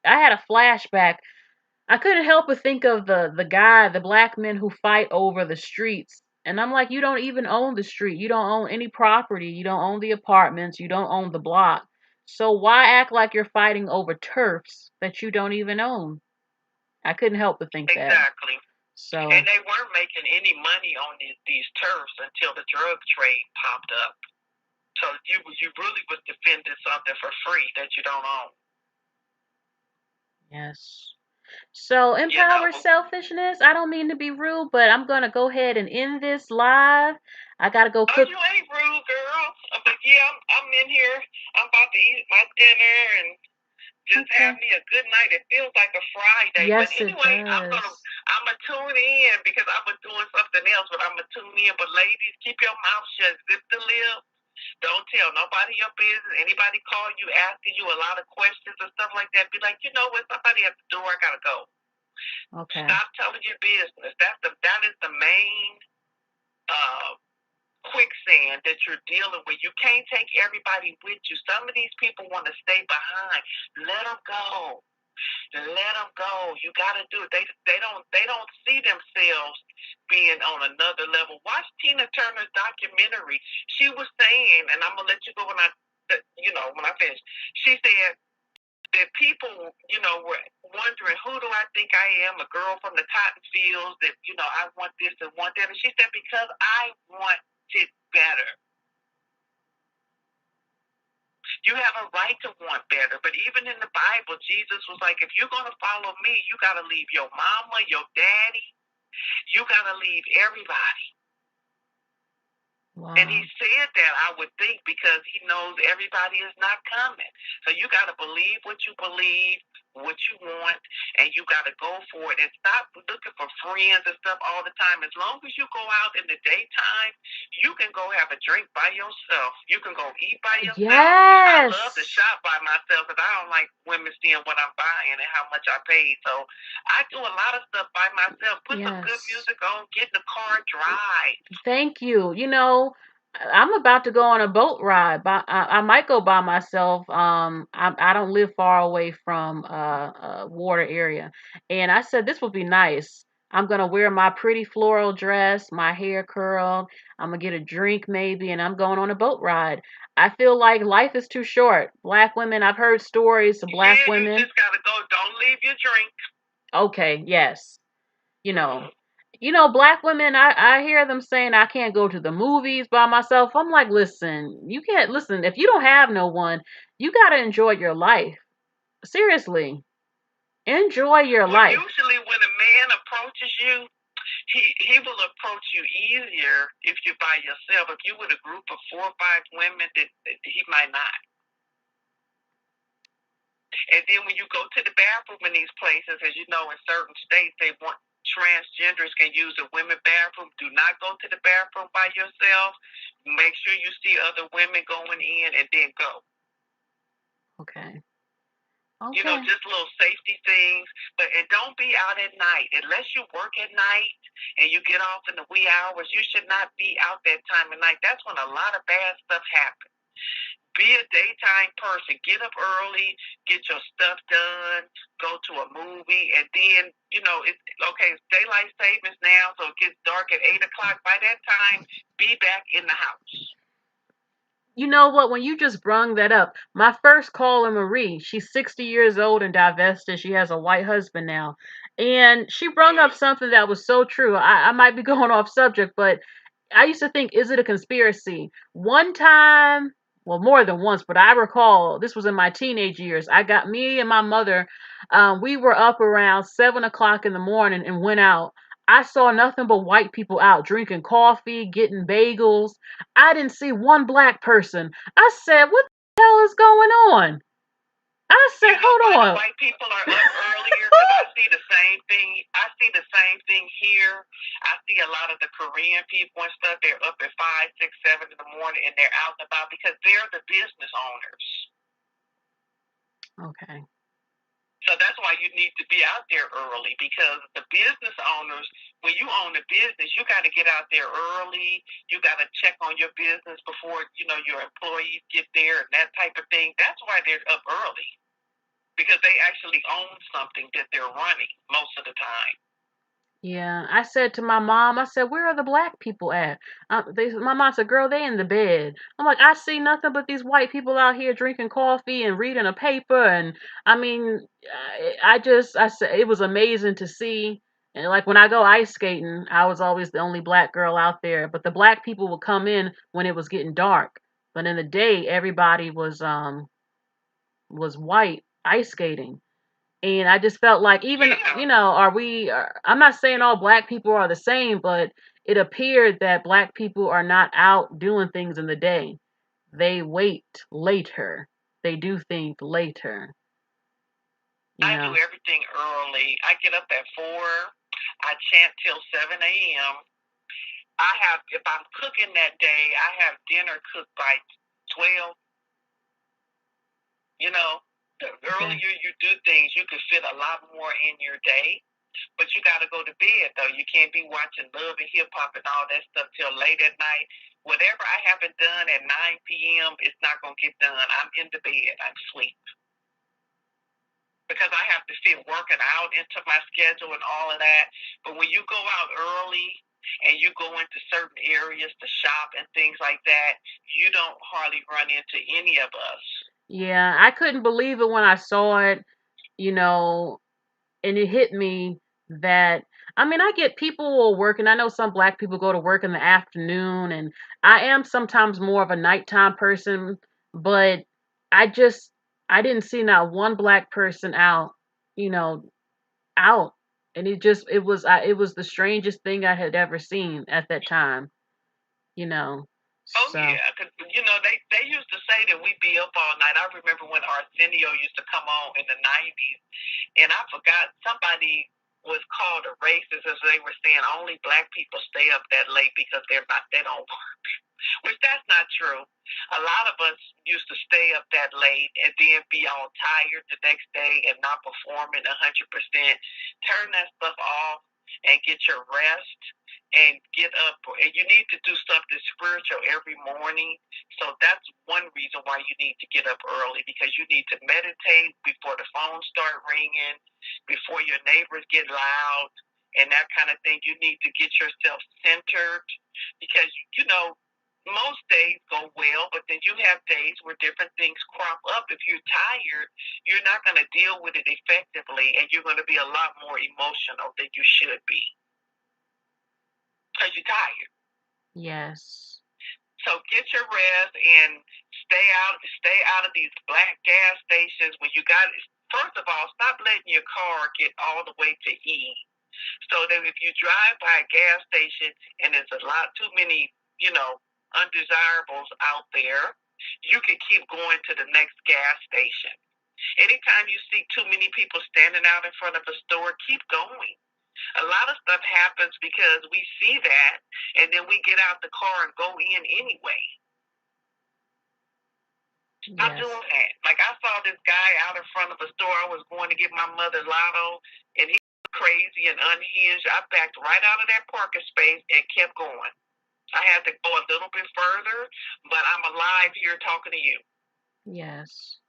I had a flashback. I couldn't help but think of the black men who fight over the streets. And I'm like, you don't even own the street. You don't own any property. You don't own the apartments. You don't own the block. So why act like you're fighting over turfs that you don't even own? I couldn't help but think that. Exactly. So, and they weren't making any money on these turfs until the drug trade popped up. So you really was defending something for free that you don't own. Yes. So empower selfishness. I don't mean to be rude, but I'm gonna go ahead and end this live. I gotta go cook. Oh, you ain't rude, girl. But yeah, I'm in here. I'm about to eat my dinner and just have me a good night. It feels like a Friday. Yes, but anyway, it does. I'm gonna tune in because I was doing something else, but I'm gonna tune in. But ladies, keep your mouth shut, zip the lip. Don't tell nobody your business. Anybody call you asking you a lot of questions and stuff like that, be like, you know what, somebody at the door, I gotta go. Okay. Stop telling your business. That is the main quicksand that you're dealing with. You can't take everybody with you. Some of these people want to stay behind. Let them go. Let them go. You got to do it. They don't see themselves being on another level. Watch Tina Turner's documentary. She was saying, and I'm gonna let you go when I finish. She said that people, were wondering, who do I think I am? A girl from the cotton fields that, I want this and want that. And she said, because I want it better. You have a right to want better. But even in the Bible, Jesus was like, if you're going to follow me, you got to leave your mama, your daddy. You got to leave everybody. Wow. And he said that, I would think, because he knows everybody is not coming. So you got to believe what you believe, what you want, and you got to go for it. And stop looking for friends and stuff all the time. As long as you go out in the daytime, you can go have a drink by yourself. You can go eat by yourself. Yes. I love to shop by myself because I don't like women seeing what I'm buying and how much I paid. So I do a lot of stuff by myself. Put some good music on, get in the car, drive. Thank you. I'm about to go on a boat ride. I might go by myself. I don't live far away from a water area, and I said this would be nice. I'm gonna wear my pretty floral dress, my hair curled. I'm gonna get a drink maybe, and I'm going on a boat ride. I feel like life is too short. Black women. I've heard stories of black women. You just gotta go. Don't leave your drink. Okay. Yes. Black women, I hear them saying I can't go to the movies by myself. I'm like, listen, you can't listen. If you don't have no one, you got to enjoy your life. Seriously. Enjoy your life. Usually when a man approaches you, he will approach you easier if you're by yourself. If you're with a group of 4 or 5 women, then he might not. And then when you go to the bathroom in these places, as you know, in certain states, they want transgenders can use the women bathroom. Do not go to the bathroom by yourself. Make sure you see other women going in and then go. Okay. Just little safety things. And don't be out at night. Unless you work at night and you get off in the wee hours, you should not be out that time of night. That's when a lot of bad stuff happens. Be a daytime person. Get up early, get your stuff done, go to a movie, and then, it's daylight savings now, so it gets dark at 8 o'clock. By that time, be back in the house. You know what? When you just brung that up, my first caller, Marie, she's 60 years old and divested. She has a white husband now. And she brung up something that was so true. I might be going off subject, but I used to think, is it a conspiracy? One time, well, more than once, but I recall this was in my teenage years. Me and my mother, we were up around 7 o'clock in the morning and went out. I saw nothing but white people out drinking coffee, getting bagels. I didn't see one black person. I said, what the hell is going on? I said, You know hold why the on. white people are up earlier? Because I see the same thing. I see the same thing here. I see a lot of the Korean people and stuff. They're up at 5, 6, 7 in the morning, and they're out and about because they're the business owners. Okay. So that's why you need to be out there early, because the business owners, when you own a business, you got to get out there early. You got to check on your business before, your employees get there and that type of thing. That's why they're up early, because they actually own something that they're running most of the time. Yeah, I said to my mom, I said, where are the black people at? My mom said, girl, they in the bed. I'm like, I see nothing but these white people out here drinking coffee and reading a paper. And I mean, I said, it was amazing to see. And like when I go ice skating, I was always the only black girl out there. But the black people would come in when it was getting dark. But in the day, everybody was white ice skating. And I just felt like even, I'm not saying all black people are the same, but it appeared that black people are not out doing things in the day. They wait later. They do things later. I do everything early. I get up at 4. I chant till 7 a.m. If I'm cooking that day, I have dinner cooked by 12. The earlier you do things, you can fit a lot more in your day. But you got to go to bed, though. You can't be watching Love and Hip Hop and all that stuff till late at night. Whatever I haven't done at 9 p.m., it's not going to get done. I'm in the bed. I'm asleep. Because I have to fit working out into my schedule and all of that. But when you go out early and you go into certain areas to shop and things like that, you don't hardly run into any of us. Yeah, I couldn't believe it when I saw it, and it hit me that I get people working. I know some black people go to work in the afternoon, and I am sometimes more of a nighttime person, but I just I didn't see not one black person out, you know, out, and it was the strangest thing I had ever seen at that time, you know. Oh, So yeah, because, they used to say that we'd be up all night. I remember when Arsenio used to come on in the 90s, and I forgot, somebody was called a racist as they were saying only black people stay up that late because they don't work, which that's not true. A lot of us used to stay up that late and then be all tired the next day and not performing 100%. Turn that stuff off and get your rest and get up. And you need to do something spiritual every morning. So that's one reason why you need to get up early, because you need to meditate before the phones start ringing, before your neighbors get loud and that kind of thing. You need to get yourself centered, because, most days go well, but then you have days where different things crop up. If you're tired, you're not going to deal with it effectively, and you're going to be a lot more emotional than you should be because you're tired. yes. So get your rest and stay out of these black gas stations when you got it. First of all, stop letting your car get all the way to E. So that if you drive by a gas station and there's a lot too many, undesirables out there, you can keep going to the next gas station. Anytime you see too many people standing out in front of a store, keep going. A lot of stuff happens because we see that, and then we get out the car and go in anyway. Stop doing that. Like, I saw this guy out in front of a store. I was going to get my mother lotto, and he was crazy and unhinged. I backed right out of that parking space and kept going. I had to go a little bit further, but I'm alive here talking to you. Yes.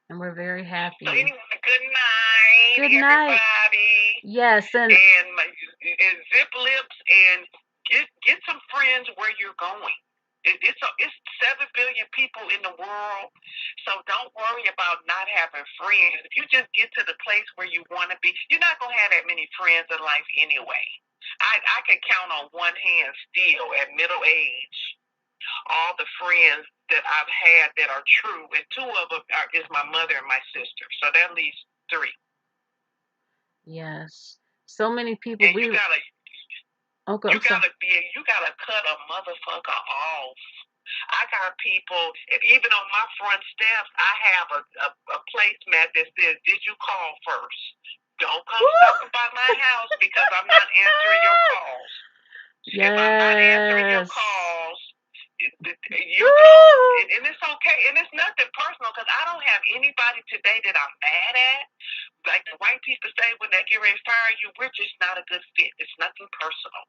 And we're very happy. So anyway, good night, everybody. Yes, and zip lips and get some friends where you're going. It's 7 billion people in the world, so don't worry about not having friends. If you just get to the place where you want to be, you're not going to have that many friends in life anyway. I can count on one hand still at middle age all the friends that I've had that are true, and 2 of them is my mother and my sister, so that leaves 3. Yes, so many people. And you gotta Okay, you gotta cut a motherfucker off. I got people, and even on my front steps, I have a placemat that says, "Did you call first? Don't come stopping by my house because I'm not answering your calls. Yes. If I'm not answering your calls, you go." And it's okay, and it's nothing personal because I don't have anybody today that I'm mad at. Like the white people say when they get ready to fire you, we're just not a good fit. It's nothing personal.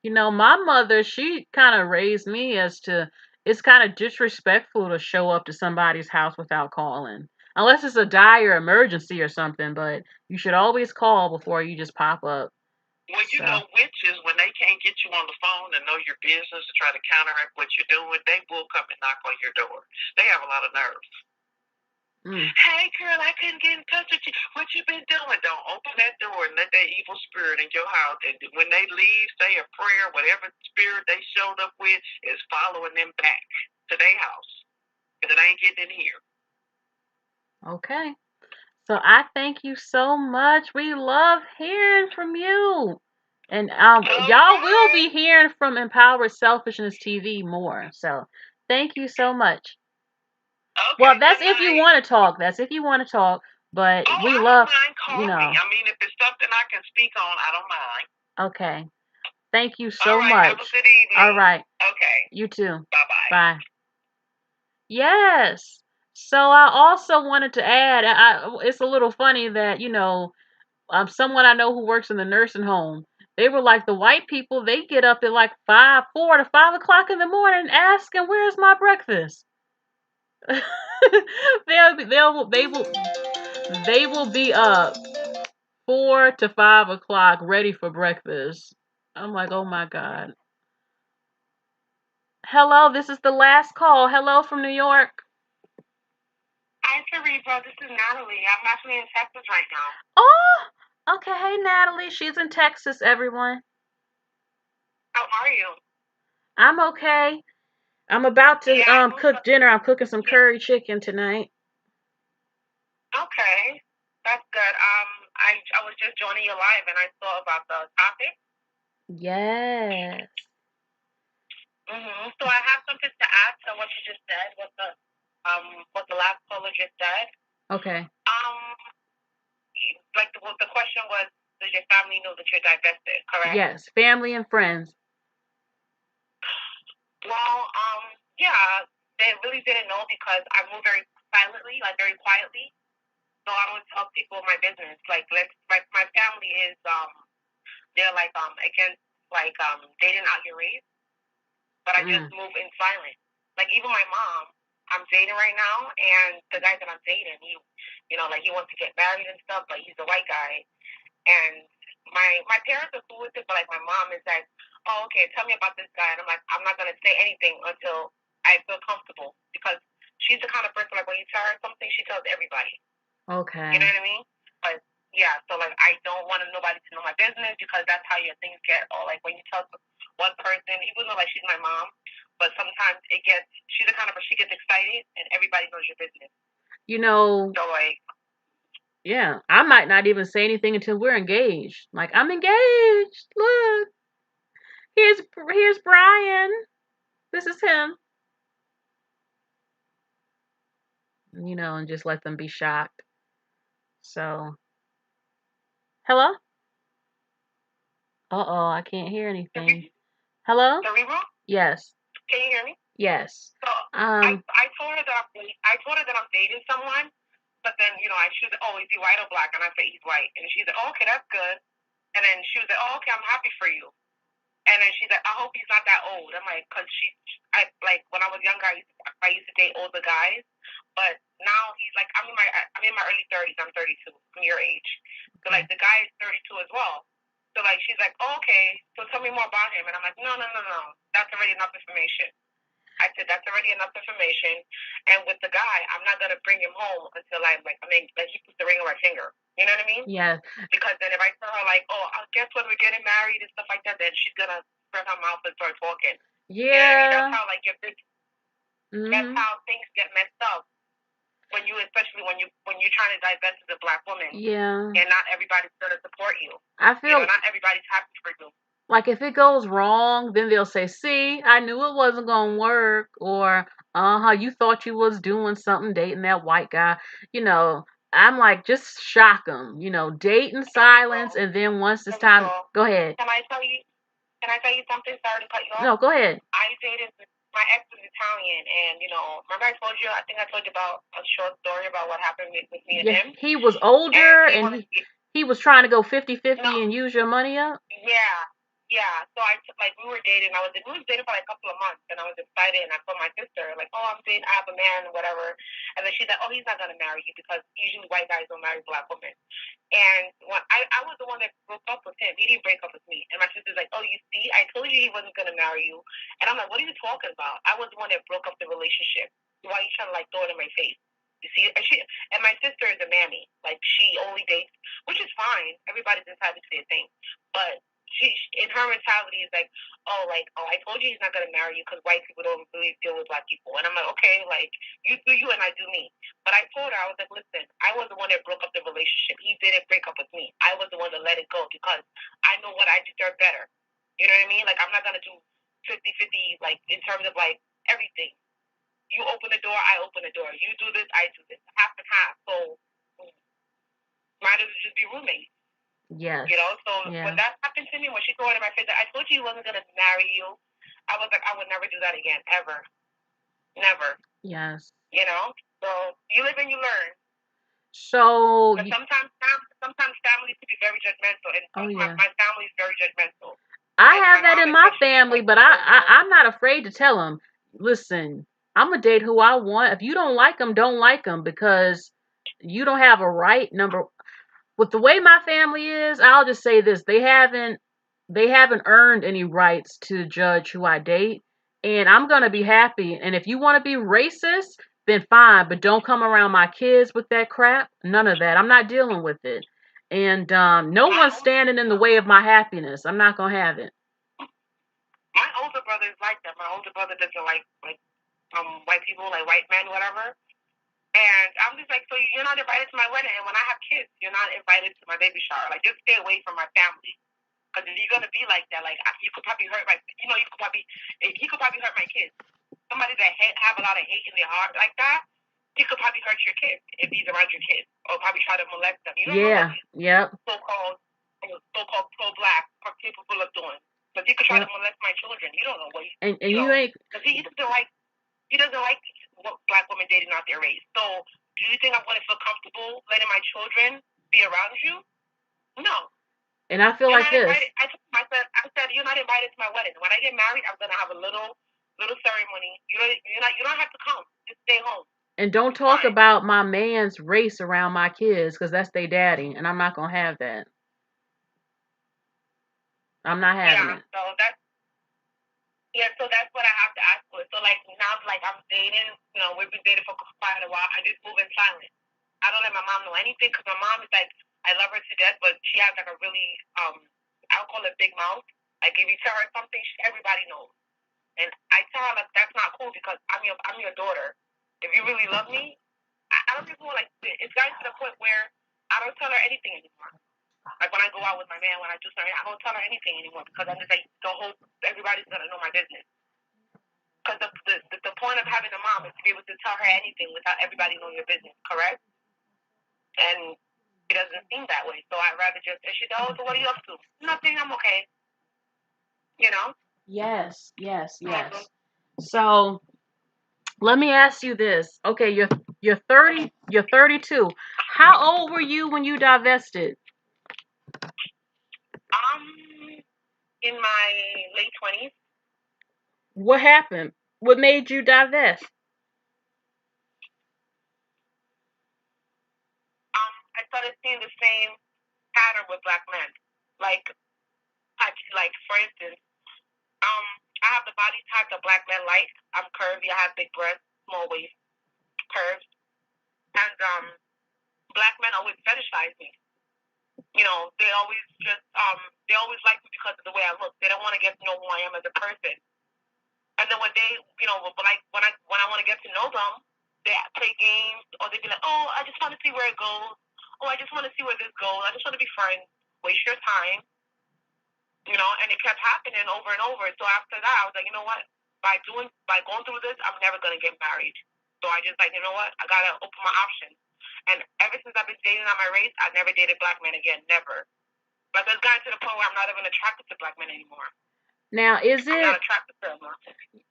You know, my mother, she kind of raised me as to it's kind of disrespectful to show up to somebody's house without calling. Unless it's a dire emergency or something, but you should always call before you just pop up. Well, you know, witches, when they can't get you on the phone and know your business to try to counteract what you're doing, they will come and knock on your door. They have a lot of nerve. Hey, girl, I couldn't get in touch with you. What you been doing? Don't open that door and let that evil spirit in your house. And when they leave, say a prayer. Whatever spirit they showed up with is following them back to their house. Because it ain't getting in here. Okay. So I thank you so much. We love hearing from you. And y'all will be hearing from Empowered Selfishness TV more. So thank you so much. Okay, well, that's if you want to talk. That's if you want to talk. But we love, you know. I mean, if it's something I can speak on, I don't mind. Okay. Thank you so much. Have a good evening. All right. Okay. You too. Bye-bye. Bye. Yes. So I also wanted to add, it's a little funny that, someone I know who works in the nursing home, they were like the white people, they get up at like 4 to 5 o'clock in the morning asking, where's my breakfast? they will be up 4 to 5 o'clock ready for breakfast. I'm like, oh my God. Hello, this is the last call. Hello from New York. Hi, Cerebro. This is Natalie. I'm actually in Texas right now. Oh, okay. Hey, Natalie. She's in Texas, everyone. How are you? I'm okay. I'm about to cook dinner. I'm cooking some curry chicken tonight. Okay. That's good. I was just joining you live and I saw about the topic. Yes. So I have something to add to what you just said, what the last caller just said. Okay. Like the question was, does your family know that you're divested, correct? Yes, family and friends. Well, yeah, they really didn't know because I moved very silently, like very quietly. So I don't tell people my business. Like, my family is they're like against like dating out your race, but I just move in silence. Like even my mom, I'm dating right now, and the guy that I'm dating, he wants to get married and stuff, but he's a white guy, and my parents are cool with it, but like my mom is like, oh, okay, tell me about this guy, and I'm like, I'm not gonna say anything until I feel comfortable because she's the kind of person like when you tell her something, she tells everybody. Okay. You know what I mean? But yeah, so like I don't want nobody to know my business because that's how your things get. Or like when you tell one person, even though like she's my mom, but sometimes she's the kind of person she gets excited and everybody knows your business. So like. Yeah, I might not even say anything until we're engaged. Like, I'm engaged. Look, here's Brian. This is him. And just let them be shocked. So, hello? Uh-oh, I can't hear anything. Hello? Yes. Can you hear me? Yes. So I told her that I'm dating someone, but then she was like, oh, is he white or black? And I said he's white, and she's like, oh, okay, that's good. And then she was like, oh, okay, I'm happy for you. And then she's like, I hope he's not that old. I'm like, because when I was younger, I used to date older guys, but now he's like, I'm in my early 30s. I'm 32. I'm your age. So like the guy is 32 as well. So like she's like, oh, okay. So tell me more about him. And I'm like, no. That's already enough information. I said that's already enough information. And with the guy, I'm not gonna bring him home until he puts the ring on my finger. You know what I mean? Yeah. Because then if I tell her like, oh, I guess when we're getting married and stuff like that, then she's gonna spread her mouth and start talking. Yeah. You know what I mean? That's how like that's how things get messed up. Especially when you're trying to divest as a black woman. Yeah. And not everybody's gonna support you. I feel not everybody's happy for you. Like if it goes wrong, then they'll say, "See, I knew it wasn't gonna work," or you thought you was doing something dating that white guy." You know, I'm like, just shock them. Date in silence, and then once it's time, go ahead. Can I tell you? Can I tell you something? Sorry to cut you off. No, go ahead. I dated my ex is Italian, and remember I told you? I think I told you about a short story about what happened with me and him. He was older, and he was trying to go 50-50 and use your money up. Yeah. So we were dating. We was dating for like a couple of months, and I was excited. And I told my sister, like, "Oh, I'm dating. I have a man, whatever." And then she's like, "Oh, he's not gonna marry you because usually white guys don't marry black women." And when I was the one that broke up with him. He didn't break up with me. And my sister's like, "Oh, you see, I told you he wasn't gonna marry you." And I'm like, "What are you talking about? I was the one that broke up the relationship. Why are you trying to like throw it in my face?" You see, and my sister is a mammy. Like she only dates, which is fine. Everybody's entitled to their thing, but she in her mentality is like, oh, I told you he's not gonna marry you because white people don't really deal with black people. And I'm like, okay, like you do you and I do me. But I told her, I was like, listen, I was the one that broke up the relationship. He didn't break up with me. I was the one that let it go because I know what I deserve better. You know what I mean? Like I'm not gonna do 50-50 like in terms of like everything. You open the door, I open the door. You do this, I do this. Half and half. So might as well just be roommates. Yes. So when that happened to me, when she threw it in my face, I told you he wasn't going to marry you. I was like, I would never do that again, ever. Never. Yes. So you live and you learn. So but sometimes families can be very judgmental, and my family is very judgmental. I have that in my family, but I'm not afraid to tell them, listen, I'm going to date who I want. If you don't like them, don't like them, because you don't have a right with the way my family is. I'll just say this: they haven't earned any rights to judge who I date, and I'm gonna be happy. And if you want to be racist, then fine, but don't come around my kids with that crap. None of that. I'm not dealing with it. And no one's standing in the way of my happiness. I'm not gonna have it. My older brother is like that. My older brother doesn't like white people, like white men, whatever. And I'm just like, so you're not invited to my wedding, and when I have kids, you're not invited to my baby shower. Like, just stay away from my family. Because if you're gonna be like that, like you could probably hurt he could probably hurt my kids. Somebody that have a lot of hate in their heart like that, he could probably hurt your kids if he's around your kids, or probably try to molest them. You don't know what so-called pro-black people are doing. But he could try to molest my children. You don't know what and you ain't. Because he doesn't like black women dating out their race. So, do you think I'm going to feel comfortable letting my children be around you? No. And I feel like this. I said, you're not invited to my wedding. When I get married, I'm going to have a little ceremony. You don't have to come. Just stay home. And don't talk about my man's race around my kids, because that's their daddy, and I'm not going to have that. I'm not having it. So that's what I have to ask for. So now, I'm dating. We've been dating for quite a while. I just move in silence. I don't let my mom know anything because my mom is like, I love her to death, but she has like a really I'll call it big mouth. Like if you tell her something, everybody knows. And I tell her like that's not cool because I'm your daughter. If you really love me, I don't even want it's gotten to the point where I don't tell her anything anymore. Like when I go out with my man, when I do something, I don't tell her anything anymore because I'm just like everybody's gonna know my business. Because the point of having a mom is to be able to tell her anything without everybody knowing your business, correct? And it doesn't seem that way, so I'd rather just. And she said, "Oh, so what are you up to?" Nothing. I'm okay. Yes. Mm-hmm. So let me ask you this. Okay, you're 30. You're 32. How old were you when you divested? In my late 20s. What happened? What made you divest? I started seeing the same pattern with black men. Like for instance, I have the body type that black men like. I'm curvy. I have big breasts, small waist, curves, and black men always fetishize me. They always they always like me because of the way I look. They don't want to get to know who I am as a person. And then when they, when I want to get to know them, they play games, or they be like, "Oh, I just want to see where it goes. Oh, I just want to see where this goes. I just want to be friends. Waste your time." You know, and it kept happening over and over. So after that, I was like, you know what? By going through this, I'm never gonna get married. So I just like, you know what? I gotta open my options. And ever since I've been dating on my race, I've never dated black men again. Never. Like it's gotten to the point where I'm not even attracted to black men anymore. Now, is I'm not it attracted to them.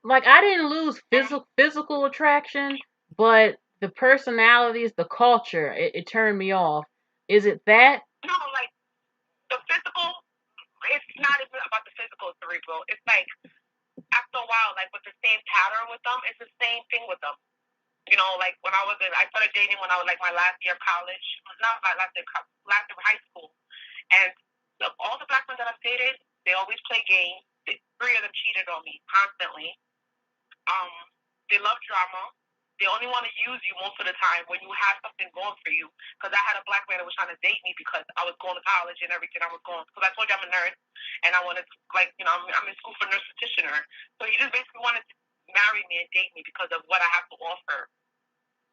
like I didn't lose physical attraction, but the personalities, the culture, it turned me off. Is it that? No, like the physical. It's not even about the physical, cerebral. It's like after a while, like with the same pattern with them, it's the same thing with them. You know, like when I started dating when I was like my last year of college, not my last year of high school, and all the black men that I've dated, they always play games. Three of them cheated on me constantly. They love drama. They only want to use you most of the time when you have something going for you. Because I had a black man that was trying to date me because I was going to college and everything. I was going because I told you I'm a nurse and I wanted to, like, you know, I'm in school for nurse practitioner. So he just basically wanted to marry me and date me because of what I have to offer.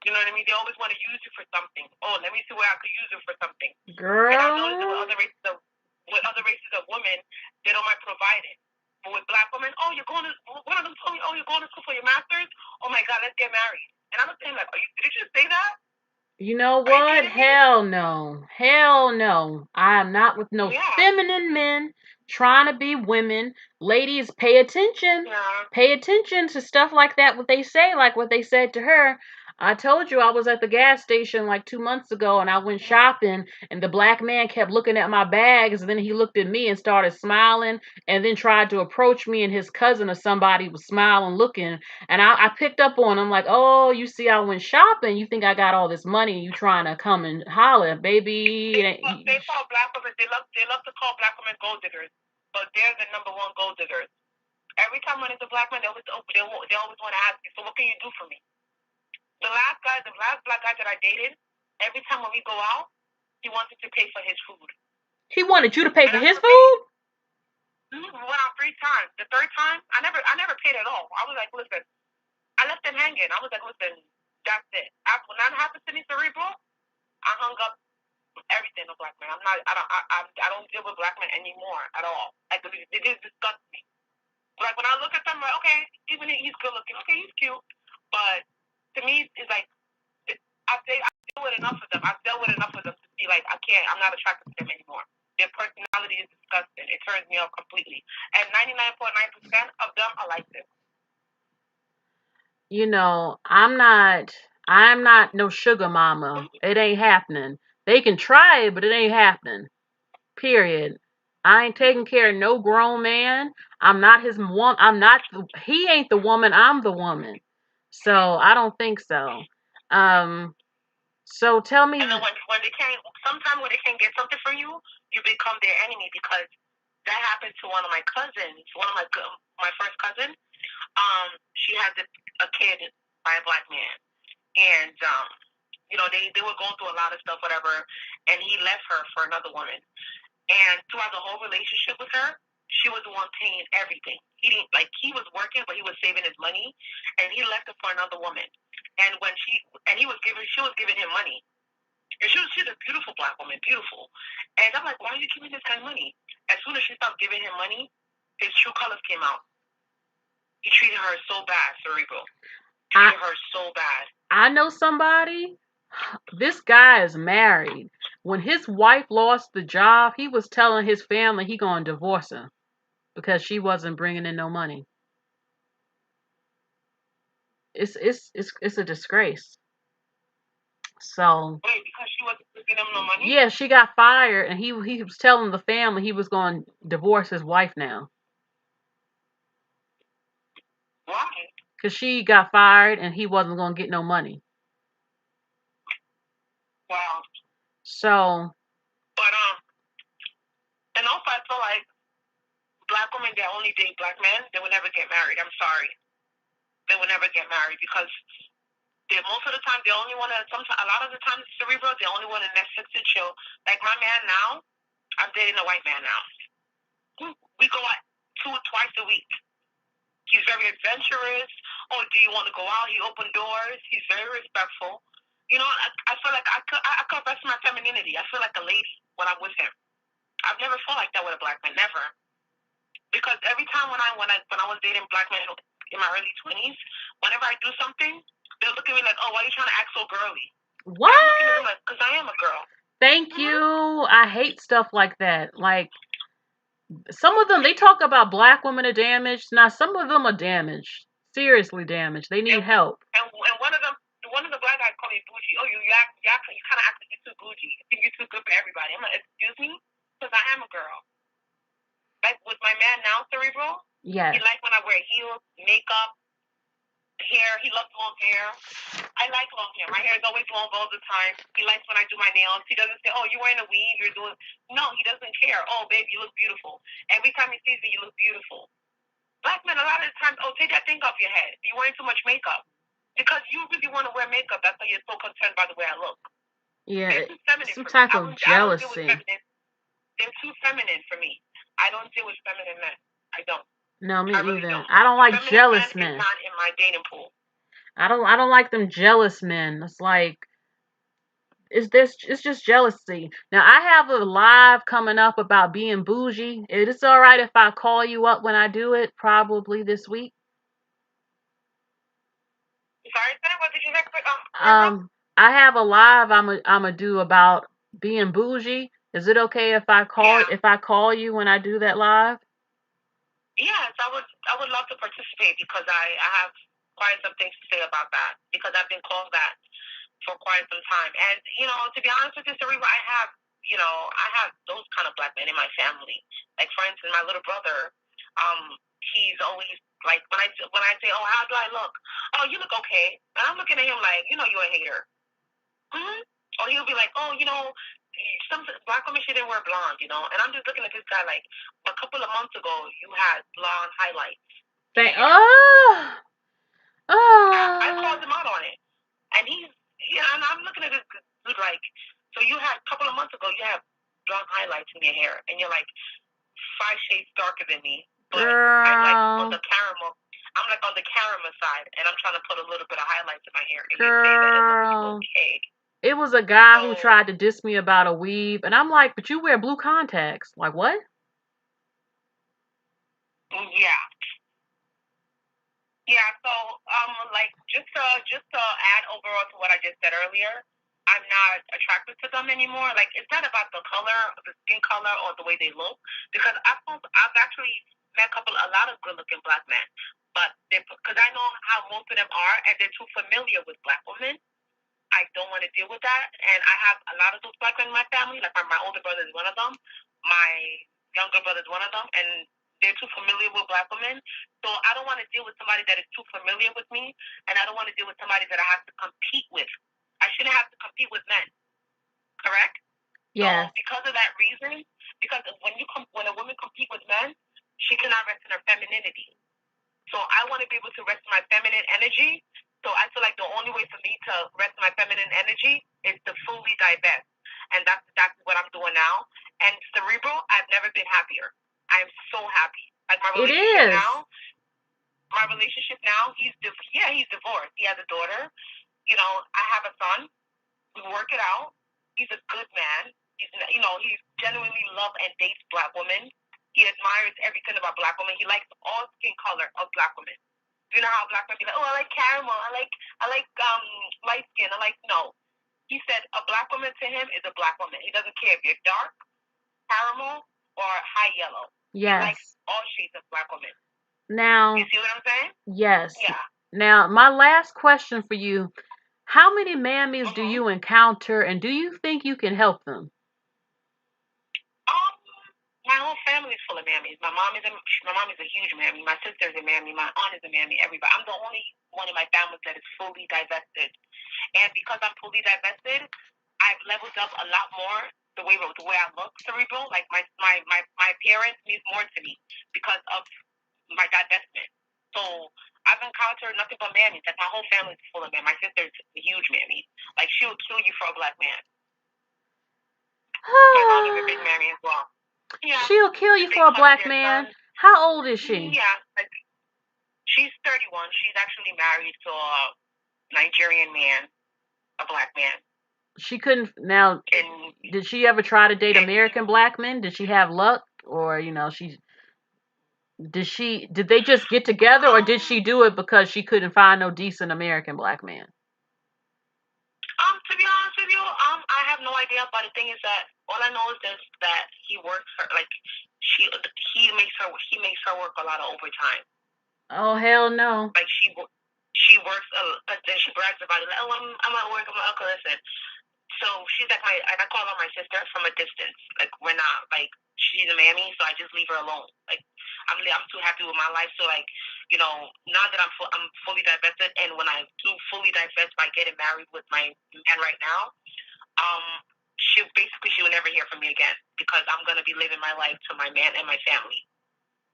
You know what I mean? They always want to use you for something. Oh, let me see where I could use you for something. Girl. And I noticed that with other races of women, they don't mind providing. But with black women, oh, one of them told me, oh, you're going to school for your master's? Oh my God, let's get married. And I'm saying, like, did you just say that? You know what? Hell no. Hell no. I am not with no feminine men trying to be women. Ladies, pay attention. Yeah. Pay attention to stuff like that, what they say, like what they said to her. I told you I was at the gas station like 2 months ago and I went shopping and the black man kept looking at my bags and then he looked at me and started smiling and then tried to approach me and his cousin or somebody was smiling, looking. And I picked up on him like, oh, you see I went shopping. You think I got all this money. You trying to come and holler, baby. They call black women, they love to call black women gold diggers. But they're the number one gold diggers. Every time when it's a black man, they always want to ask you, so what can you do for me? The last black guy that I dated, every time when we go out, he wanted to pay for his food. He wanted you to pay for his food? We went out 3 times. The third time, I never paid at all. I was like, listen, I left him hanging. I was like, listen, that's it. When that happened to me, cerebral, I hung up everything with black men. I don't deal with black men anymore at all. Like it just disgusts me. Like when I look at them, I'm like, okay, even he's good looking. Okay, he's cute, but to me, it's like I deal with enough of them. I've dealt with enough of them to be like, I'm not attracted to them anymore. Their personality is disgusting. It turns me off completely. And 99.9% of them are like this. You know, I'm not no sugar mama. It ain't happening. They can try it, but it ain't happening. Period. I ain't taking care of no grown man. I'm not his woman. He ain't the woman. I'm the woman. So I don't think so. So tell me. And then when they can't, sometimes when they can't get something from you, you become their enemy because that happened to one of my cousins. One of my first cousin. She had a kid by a black man, and you know they were going through a lot of stuff, whatever. And he left her for another woman. And throughout the whole relationship with her, she was the one paying everything. He didn't he was working, but he was saving his money, and he left her for another woman. And she was giving him money, and she's a beautiful black woman, beautiful. And I'm like, why are you giving this guy money? As soon as she stopped giving him money, his true colors came out. He treated her so bad, cerebral. Treated her so bad. I know somebody. This guy is married. When his wife lost the job, he was telling his family he gonna divorce her because she wasn't bringing in no money. It's a disgrace. So. Wait, because she wasn't bringing him no money? Yeah, she got fired, and he was telling the family he was going to divorce his wife now. Why? Because she got fired, and he wasn't going to get no money. Wow. So. But and also I feel like black women that only date black men, they will never get married. I'm sorry, they will never get married because most of the time they only want to. Sometimes a lot of the time, cerebral, they only want to Netflix and chill. Like my man now, I'm dating a white man now. We go out twice a week. He's very adventurous. Oh, do you want to go out? He opened doors. He's very respectful. You know, I feel like I could rest my femininity. I feel like a lady when I'm with him. I've never felt like that with a black man. Never. Because every time when I was dating black men in my early 20s, whenever I do something, they'll look at me like, "Oh, why are you trying to act so girly?" What? I'm looking at them like, "Because I am a girl." Thank you. I hate stuff like that. Like, some of them, they talk about black women are damaged. Now, some of them are damaged. Seriously damaged. They need help. And one of the black guys called me bougie. Oh, you kind of act like you're too bougie. You think you're too good for everybody. I'm like, excuse me? Because I am a girl. Like with my man now, Cerebral, Yes. he likes when I wear heels, makeup, hair. He loves long hair. I like long hair. My hair is always long all the time. He likes when I do my nails. He doesn't say, "Oh, you're wearing a weave. You're doing." No, he doesn't care. "Oh, babe, you look beautiful." Every time he sees me, you look beautiful. Black men, a lot of the times, "Oh, take that thing off your head. You're wearing too much makeup." Because you really want to wear makeup. That's why you're so concerned by the way I look. Yeah, they're too feminine some for type me. of jealousy. They're too feminine for me. I don't deal with feminine men. I don't. No, me I really either. don't. I don't like Feminine jealous men men. is not in my dating pool. I don't like them jealous men. It's like it's just jealousy. Now I have a live coming up about being bougie. It's all right if I call you up when I do it, probably this week. Sorry, what did you say? I have a live I'm a do about being bougie. Is it okay if I call you when I do that live? Yes, I would love to participate because I have quite some things to say about that because I've been called that for quite some time. And, to be honest with you, Sarima, I have those kind of black men in my family. Like, for instance, my little brother, he's always like, when I say, "Oh, how do I look?" "Oh, you look okay." And I'm looking at him like, "You're a hater." Mm-hmm. Or he'll be like, "Oh, some black women shouldn't wear blonde, And I'm just looking at this guy like, a couple of months ago, you had blonde highlights. I called him out on it. And and I'm looking at this dude like, so you had a couple of months ago, you had blonde highlights in your hair, and you're like 5 shades darker than me. But I'm like on the caramel. I'm like on the caramel side, and I'm trying to put a little bit of highlights in my hair, and you're saying that it looks okay. It was a guy who tried to diss me about a weave, and I'm like, "But you wear blue contacts." Like, what? Yeah. Yeah, so like just to add overall to what I just said earlier, I'm not attracted to them anymore. Like it's not about the color, the skin color, or the way they look, because I've actually met a lot of good looking black men, but because I know how most of them are, and they're too familiar with black women. I don't want to deal with that, and I have a lot of those black men in my family. Like my older brother is one of them, my younger brother is one of them, and they're too familiar with black women. So I don't want to deal with somebody that is too familiar with me, and I don't want to deal with somebody that I have to compete with. I shouldn't have to compete with men, correct? Yeah. So because of that reason, because when a woman competes with men, she cannot rest in her femininity. So I want to be able to rest in my feminine energy. So I feel like the only way for me to rest in my feminine energy is to fully divest. And that's exactly what I'm doing now. And Cerebral, I've never been happier. I am so happy. Like my relationship now, he's divorced. He has a daughter. I have a son. We work it out. He's a good man. He genuinely loves and dates black women. He admires everything about black women. He likes all skin color of black women. You know how black women be like, "Oh, I like caramel. I like light skin." No. He said a black woman to him is a black woman. He doesn't care if you're dark, caramel, or high yellow. Yes. He likes all shades of black women. Now, you see what I'm saying? Yes. Yeah. Now, my last question for you: how many mammies do you encounter, and do you think you can help them? My whole family is full of mammies. My mom is a huge mammy. My sister's a mammy. My aunt is a mammy. Everybody. I'm the only one in my family that is fully divested. And because I'm fully divested, I've leveled up a lot more the way I look, Cerebral. Like my appearance means more to me because of my divestment. So I've encountered nothing but mammies. Like my whole family is full of men. My sister's a huge mammy. Like she'll kill you for a black man. My mom is a big mammy as well. Yeah. She'll kill you for a black man. How old is she? Yeah. She's 31. She's actually married to a Nigerian man, a black man. She couldn't. Now, did she ever try to date American black men? Did she have luck, or she's? Did they just get together, or did she do it because she couldn't find no decent American black man? To be honest with you, I have no idea. But the thing is that all I know is this, that he works her, like he makes her work a lot of overtime. Oh hell no! Like she works then she brags about it. Like, oh, I'm at work. I'm like, okay, listen. So she's like I call her my sister from a distance. Like we're not like she's a mammy, so I just leave her alone. Like I'm too happy with my life. So like now that I'm fully divested, and when I do fully divest by getting married with my man right now, she will never hear from me again because I'm gonna be living my life to my man and my family.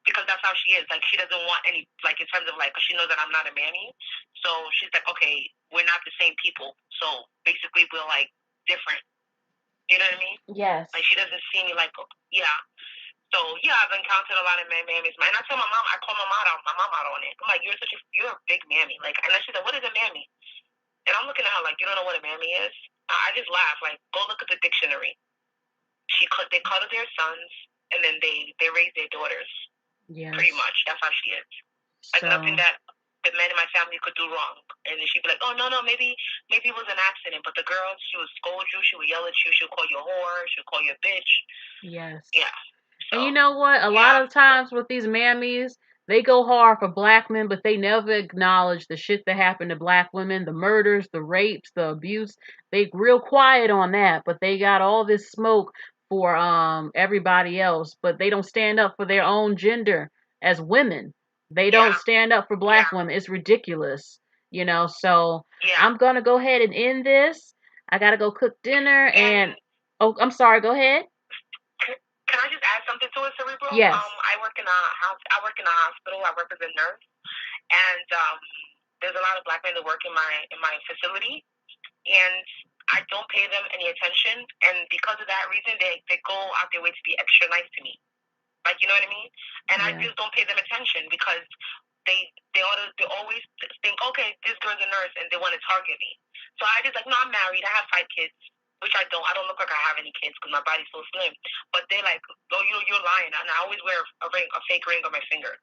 Because that's how she is. Like, she doesn't want any, like, in terms of, like, because she knows that I'm not a mammy. So she's like, okay, we're not the same people. So basically, we're, like, different. You know what I mean? Yes. Like, she doesn't see me like, yeah. So, yeah, I've encountered a lot of mammies. And I tell my mom, I call my mom out on it. I'm like, you're a big mammy. Like, and then she's like, what is a mammy? And I'm looking at her like, you don't know what a mammy is? I just laugh. Like, go look at the dictionary. They cuddle their sons, and then they raise their daughters. Yes. Pretty much. That's how she is. Like, nothing that the men in my family could do wrong. And then she'd be like, oh, no, maybe it was an accident. But the girl, she would scold you. She would yell at you. She would call you a whore. She would call you a bitch. Yes. Yeah. So, and you know what? A lot of times with these mammies, they go hard for black men, but they never acknowledge the shit that happened to black women, the murders, the rapes, the abuse. They real quiet on that, but they got all this smoke for everybody else, but they don't stand up for their own gender as women. They don't stand up for black women. It's ridiculous, so I'm going to go ahead and end this. I got to go cook dinner and oh, I'm sorry, go ahead. Can I just add something to it, Cerebral? Yes. I work in a hospital. I work as a nurse, and there's a lot of black men that work in my facility, and I don't pay them any attention, and because of that reason, they go out their way to be extra nice to me. Like, you know what I mean? And I just don't pay them attention because they always think, okay, this girl's a nurse, and they want to target me. So I just like, no, I'm married. I have 5 kids, which I don't. I don't look like I have any kids because my body's so slim. But they're like, oh, you're lying. And I always wear a fake ring on my finger.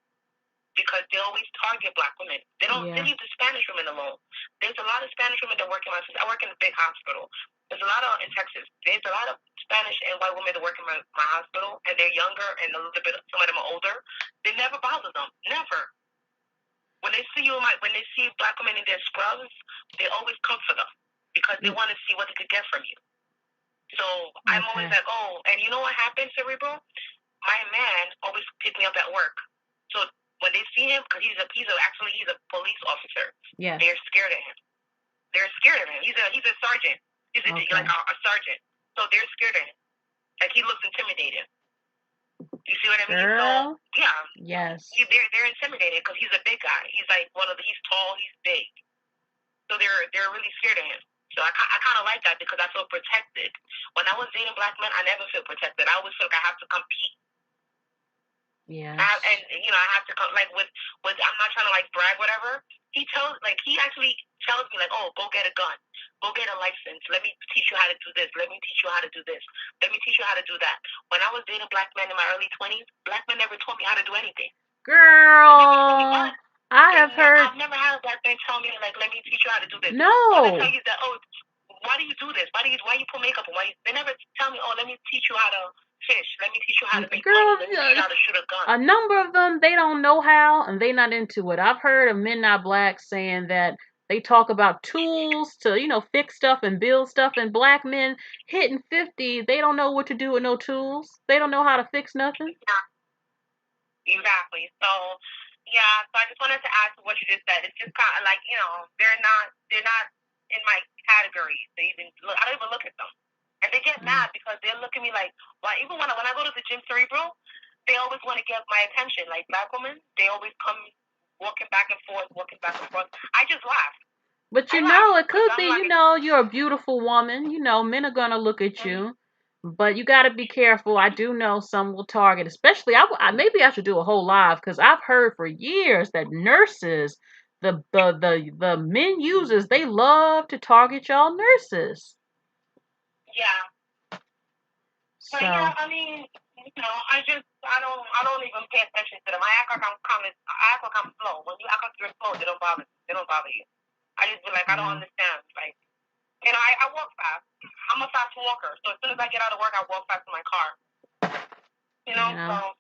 Because they always target black women. They don't. They leave the Spanish women alone. There's a lot of Spanish women that work in my. I work in a big hospital. There's a lot of in Texas. There's a lot of Spanish and white women that work in my hospital, and they're younger and a little bit. Some of them are older. They never bother them. Never. When they see when they see black women in their scrubs, they always come for them because they want to see what they could get from you. So I'm always like, oh, and you know what happens, Cerebral? My man always picks me up at work. So when they see him, because he's a police officer. Yeah. They're scared of him. They're scared of him. He's a sergeant. He's like a sergeant. So they're scared of him. Like, he looks intimidating. You see what I mean? Girl. So yeah. Yes. They're intimidated because he's a big guy. He's like he's tall. He's big. So they're really scared of him. So I kind of like that because I feel protected. When I was dating black men, I never feel protected. I always feel like I have to compete. Yeah. And I have to come, like, with I'm not trying to like brag, whatever. He actually tells me, like, oh, go get a gun, go get a license. Let me teach you how to do this. Let me teach you how to do this. Let me teach you how to do that. When I was dating black men in my early 20s, black men never taught me how to do anything. Girl, I've never had a black man tell me, like, let me teach you how to do this. No. All they tell you is that, oh, why do you do this? Why you put makeup on? They never tell me, oh, let me teach you how to fish. Let me teach you how to make money. Let me teach you how to shoot a gun. A number of them, they don't know how, and they not into it. I've heard of Men Not Black saying that they talk about tools to, fix stuff and build stuff, and black men hitting 50, they don't know what to do with no tools. They don't know how to fix nothing. Yeah. Exactly. So, yeah, so I just wanted to add to what you just said. It's just kind of like, they're not in my category. I don't even look at them. And they get mad because they look at me like, well, even when I go to the gym, Cerebral, they always want to get my attention. Like, black women, they always come walking back and forth. I just laugh. But it could be, you're a beautiful woman. Men are going to look at you. But you got to be careful. I do know some will target, especially, maybe I should do a whole live, because I've heard for years that nurses, the men users, they love to target y'all nurses. Yeah. So, yeah, I mean, I don't even pay attention to them. I act like I'm coming. I act like I'm slow. When you act like you're slow, they don't bother. They don't bother you. I just be like, I don't understand. Like, I walk fast. I'm a fast walker, so as soon as I get out of work, I walk fast to my car. So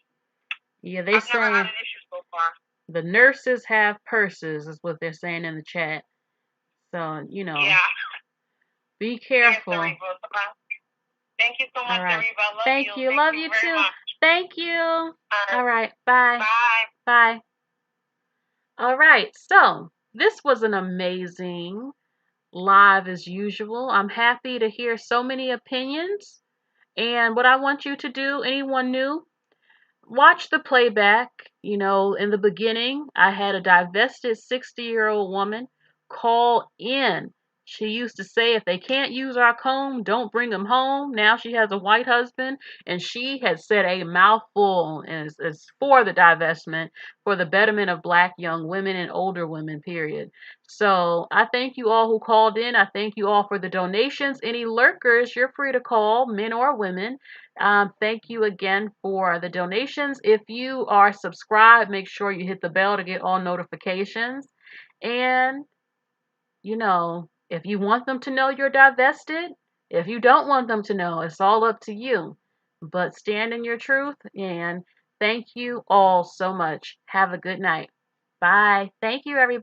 yeah, they I've never had an issue so far. The nurses have purses, is what they're saying in the chat. So Yeah. Be careful. Yes, thank you so much, All right. Ariva. Thank you. Love you too. Much. Thank you. All right. Bye. Bye. Bye. All right. So this was an amazing live as usual. I'm happy to hear so many opinions. And what I want you to do, anyone new, watch the playback. In the beginning, I had a divested 60-year-old woman call in. She used to say, if they can't use our comb, don't bring them home. Now she has a white husband, and she had said a mouthful, and it's for the divestment, for the betterment of Black young women and older women, period. So I thank you all who called in. I thank you all for the donations. Any lurkers, you're free to call, men or women. Thank you again for the donations. If you are subscribed, make sure you hit the bell to get all notifications. And, if you want them to know you're divested, if you don't want them to know, it's all up to you. But stand in your truth, and thank you all so much. Have a good night. Bye. Thank you, everybody.